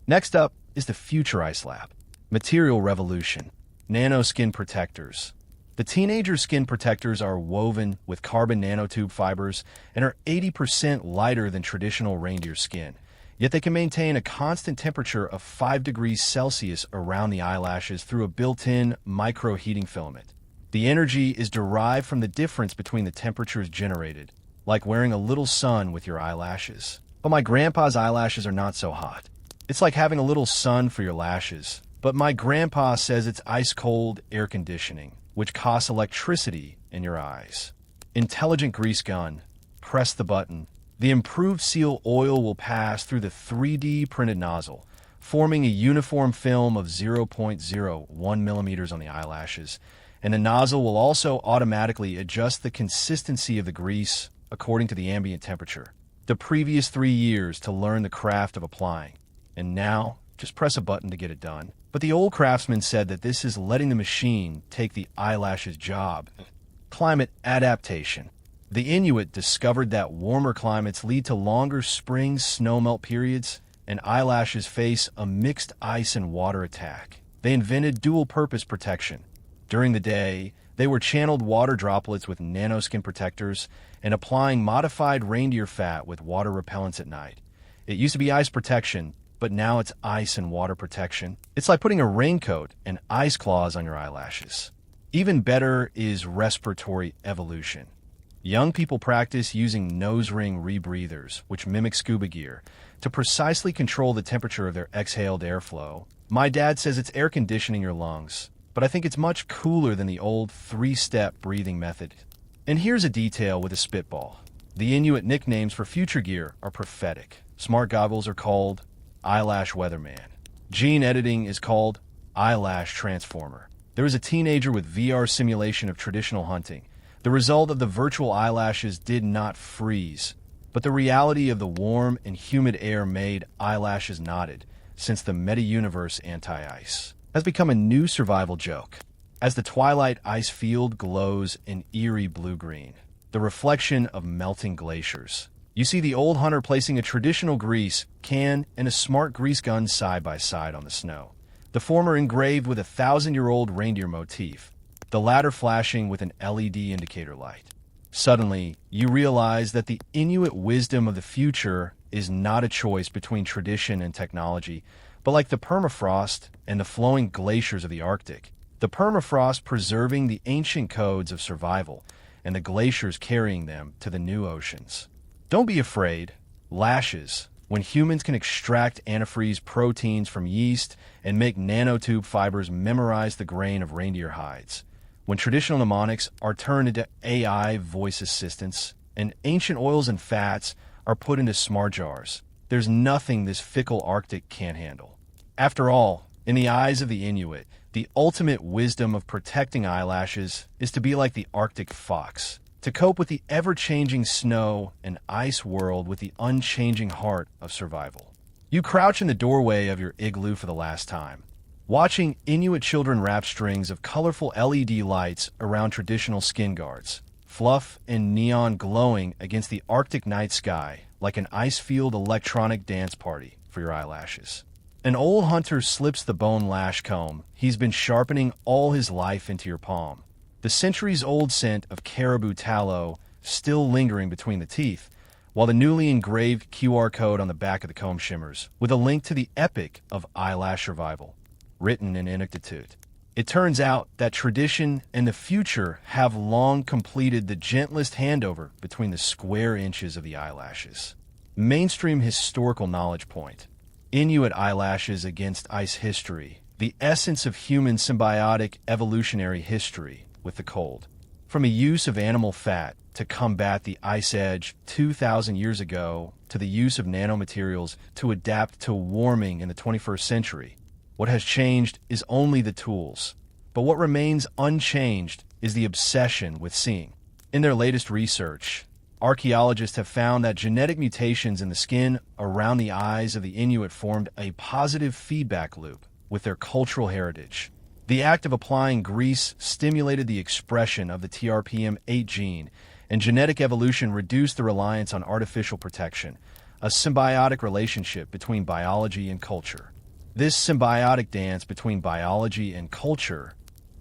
Next up is the future ice lab. Material revolution. Nanoskin protectors. The teenager skin protectors are woven with carbon nanotube fibers and are 80% lighter than traditional reindeer skin. Yet they can maintain a constant temperature of 5 degrees Celsius around the eyelashes through a built-in micro-heating filament. The energy is derived from the difference between the temperatures generated, like wearing a little sun with your eyelashes. But my grandpa's eyelashes are not so hot. It's like having a little sun for your lashes. But my grandpa says it's ice-cold air conditioning, which costs electricity in your eyes. Intelligent grease gun. Press the button. The improved seal oil will pass through the 3D printed nozzle, forming a uniform film of 0.01 millimeters on the eyelashes, and the nozzle will also automatically adjust the consistency of the grease according to the ambient temperature. The previous 3 years to learn the craft of applying, and now just press a button to get it done. But the old craftsman said that this is letting the machine take the eyelashes' job. Climate adaptation. The Inuit discovered that warmer climates lead to longer spring snowmelt periods, and eyelashes face a mixed ice and water attack. They invented dual-purpose protection. During the day, they were channeled water droplets with nanoskin protectors and applying modified reindeer fat with water repellents at night. It used to be ice protection, but now it's ice and water protection. It's like putting a raincoat and ice claws on your eyelashes. Even better is respiratory evolution. Young people practice using nose ring rebreathers, which mimic scuba gear, to precisely control the temperature of their exhaled airflow. My dad says it's air conditioning your lungs, but I think it's much cooler than the old 3-step breathing method. And here's a detail with a spitball. The Inuit nicknames for future gear are prophetic. Smart goggles are called Eyelash Weatherman. Gene editing is called Eyelash Transformer. There is a teenager with VR simulation of traditional hunting. The result of the virtual eyelashes did not freeze, but the reality of the warm and humid air made eyelashes knotted, since the meta-universe anti-ice has become a new survival joke. As the twilight ice field glows in eerie blue-green, the reflection of melting glaciers, you see the old hunter placing a traditional grease can and a smart grease gun side by side on the snow, the former engraved with a 1,000-year-old reindeer motif, the latter flashing with an LED indicator light. Suddenly, you realize that the Inuit wisdom of the future is not a choice between tradition and technology, but like the permafrost and the flowing glaciers of the Arctic. The permafrost preserving the ancient codes of survival, and the glaciers carrying them to the new oceans. Don't be afraid. Lashes. When humans can extract antifreeze proteins from yeast and make nanotube fibers memorize the grain of reindeer hides. When traditional mnemonics are turned into AI voice assistants, and ancient oils and fats are put into smart jars, there's nothing this fickle Arctic can't handle. After all, in the eyes of the Inuit, the ultimate wisdom of protecting eyelashes is to be like the Arctic fox, to cope with the ever-changing snow and ice world with the unchanging heart of survival. You crouch in the doorway of your igloo for the last time, watching Inuit children wrap strings of colorful LED lights around traditional skin guards, fluff and neon glowing against the Arctic night sky like an ice-field electronic dance party for your eyelashes. An old hunter slips the bone lash comb he's been sharpening all his life into your palm, the centuries-old scent of caribou tallow still lingering between the teeth, while the newly engraved QR code on the back of the comb shimmers with a link to the epic of eyelash survival, written in Inuktitut. It turns out that tradition and the future have long completed the gentlest handover between the square inches of the eyelashes. Mainstream historical knowledge point. Inuit eyelashes against ice history, the essence of human symbiotic evolutionary history with the cold. From a use of animal fat to combat the ice edge 2,000 years ago to the use of nanomaterials to adapt to warming in the 21st century, what has changed is only the tools. But what remains unchanged is the obsession with seeing. In their latest research, archaeologists have found that genetic mutations in the skin around the eyes of the Inuit formed a positive feedback loop with their cultural heritage. The act of applying grease stimulated the expression of the TRPM8 gene, and genetic evolution reduced the reliance on artificial protection, a symbiotic relationship between biology and culture. This symbiotic dance between biology and culture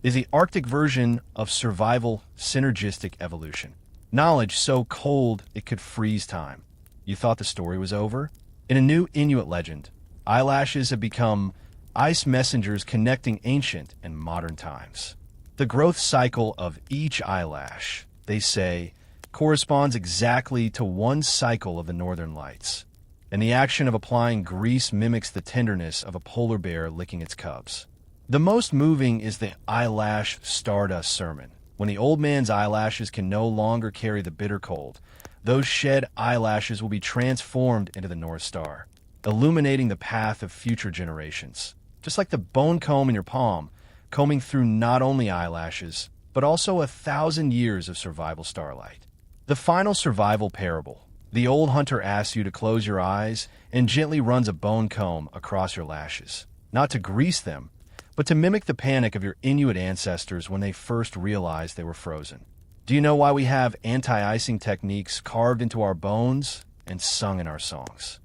is the Arctic version of survival synergistic evolution. Knowledge so cold it could freeze time. You thought the story was over? In a new Inuit legend, eyelashes have become ice messengers connecting ancient and modern times. The growth cycle of each eyelash, they say, corresponds exactly to one cycle of the northern lights, and the action of applying grease mimics the tenderness of a polar bear licking its cubs. The most moving is the eyelash stardust sermon. When the old man's eyelashes can no longer carry the bitter cold, those shed eyelashes will be transformed into the North Star, illuminating the path of future generations. Just like the bone comb in your palm, combing through not only eyelashes, but also 1,000 years of survival starlight. The final survival parable. The old hunter asks you to close your eyes and gently runs a bone comb across your lashes, not to grease them, but to mimic the panic of your Inuit ancestors when they first realized they were frozen. Do you know why we have anti-icing techniques carved into our bones and sung in our songs?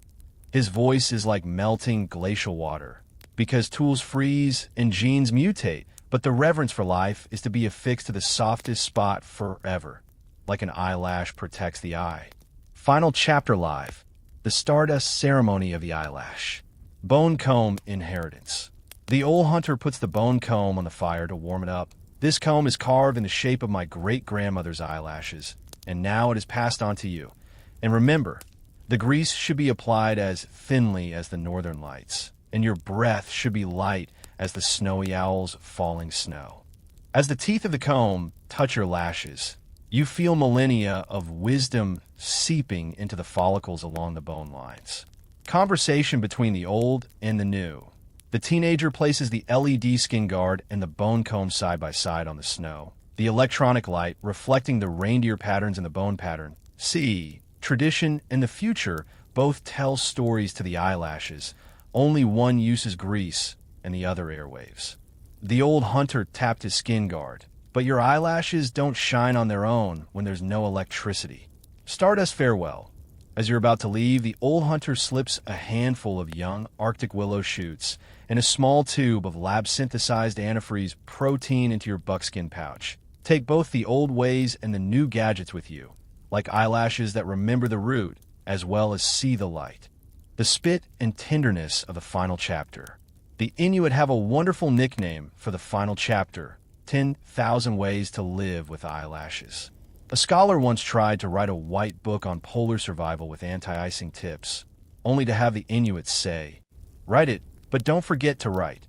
His voice is like melting glacial water, because tools freeze and genes mutate, but the reverence for life is to be affixed to the softest spot forever, like an eyelash protects the eye. Final chapter live, the Stardust Ceremony of the Eyelash. Bone comb inheritance. The old hunter puts the bone comb on the fire to warm it up. This comb is carved in the shape of my great-grandmother's eyelashes, and now it is passed on to you. And remember, the grease should be applied as thinly as the northern lights, and your breath should be light as the snowy owl's falling snow. As the teeth of the comb touch your lashes, you feel millennia of wisdom seeping into the follicles along the bone lines. Conversation between the old and the new. The teenager places the LED skin guard and the bone comb side by side on the snow, the electronic light reflecting the reindeer patterns in the bone pattern. See, tradition and the future both tell stories to the eyelashes. Only one uses grease and the other airwaves. The old hunter tapped his skin guard, but your eyelashes don't shine on their own when there's no electricity. Stardust farewell. As you're about to leave, the old hunter slips a handful of young Arctic willow shoots and a small tube of lab-synthesized antifreeze protein into your buckskin pouch. Take both the old ways and the new gadgets with you, like eyelashes that remember the root as well as see the light. The spit and tenderness of the final chapter. The Inuit have a wonderful nickname for the final chapter, 10,000 Ways to Live with Eyelashes. A scholar once tried to write a white book on polar survival with anti-icing tips, only to have the Inuits say, "Write it, but don't forget to write.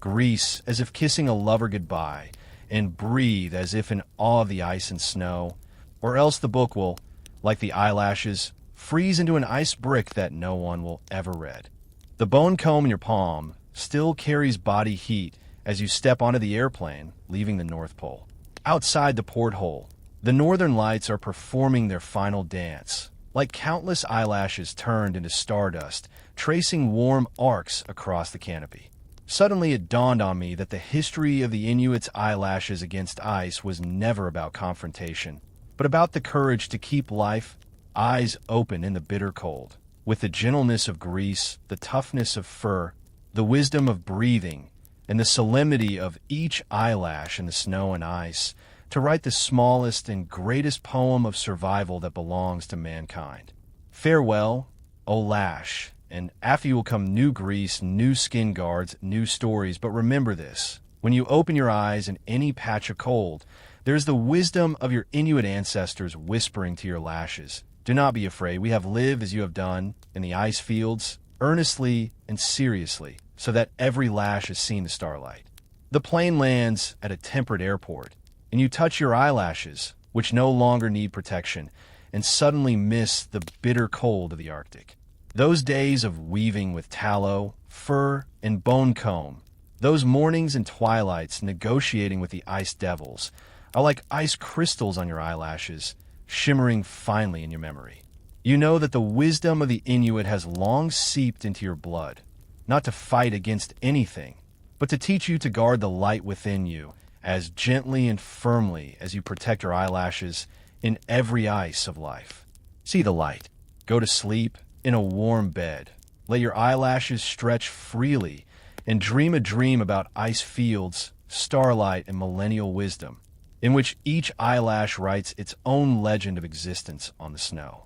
Grease as if kissing a lover goodbye, and breathe as if in awe of the ice and snow, or else the book will, like the eyelashes, freeze into an ice brick that no one will ever read." The bone comb in your palm still carries body heat as you step onto the airplane, leaving the North Pole. Outside the porthole, the northern lights are performing their final dance, like countless eyelashes turned into stardust, tracing warm arcs across the canopy. Suddenly it dawned on me that the history of the Inuits' eyelashes against ice was never about confrontation, but about the courage to keep life, eyes open in the bitter cold, with the gentleness of grease, the toughness of fur, the wisdom of breathing, and the solemnity of each eyelash in the snow and ice, to write the smallest and greatest poem of survival that belongs to mankind. Farewell, O lash, and after you will come new grease, new skin guards, new stories, but remember this, when you open your eyes in any patch of cold, there's the wisdom of your Inuit ancestors whispering to your lashes. Do not be afraid, we have lived as you have done, in the ice fields, earnestly and seriously, so that every lash has seen the starlight. The plane lands at a temperate airport, and you touch your eyelashes, which no longer need protection, and suddenly miss the bitter cold of the Arctic. Those days of weaving with tallow, fur, and bone comb, those mornings and twilights negotiating with the ice devils, are like ice crystals on your eyelashes, shimmering finely in your memory. You know that the wisdom of the Inuit has long seeped into your blood, not to fight against anything, but to teach you to guard the light within you, as gently and firmly as you protect your eyelashes in every ice of life. See the light. Go to sleep in a warm bed. Let your eyelashes stretch freely and dream a dream about ice fields, starlight, and millennial wisdom, in which each eyelash writes its own legend of existence on the snow.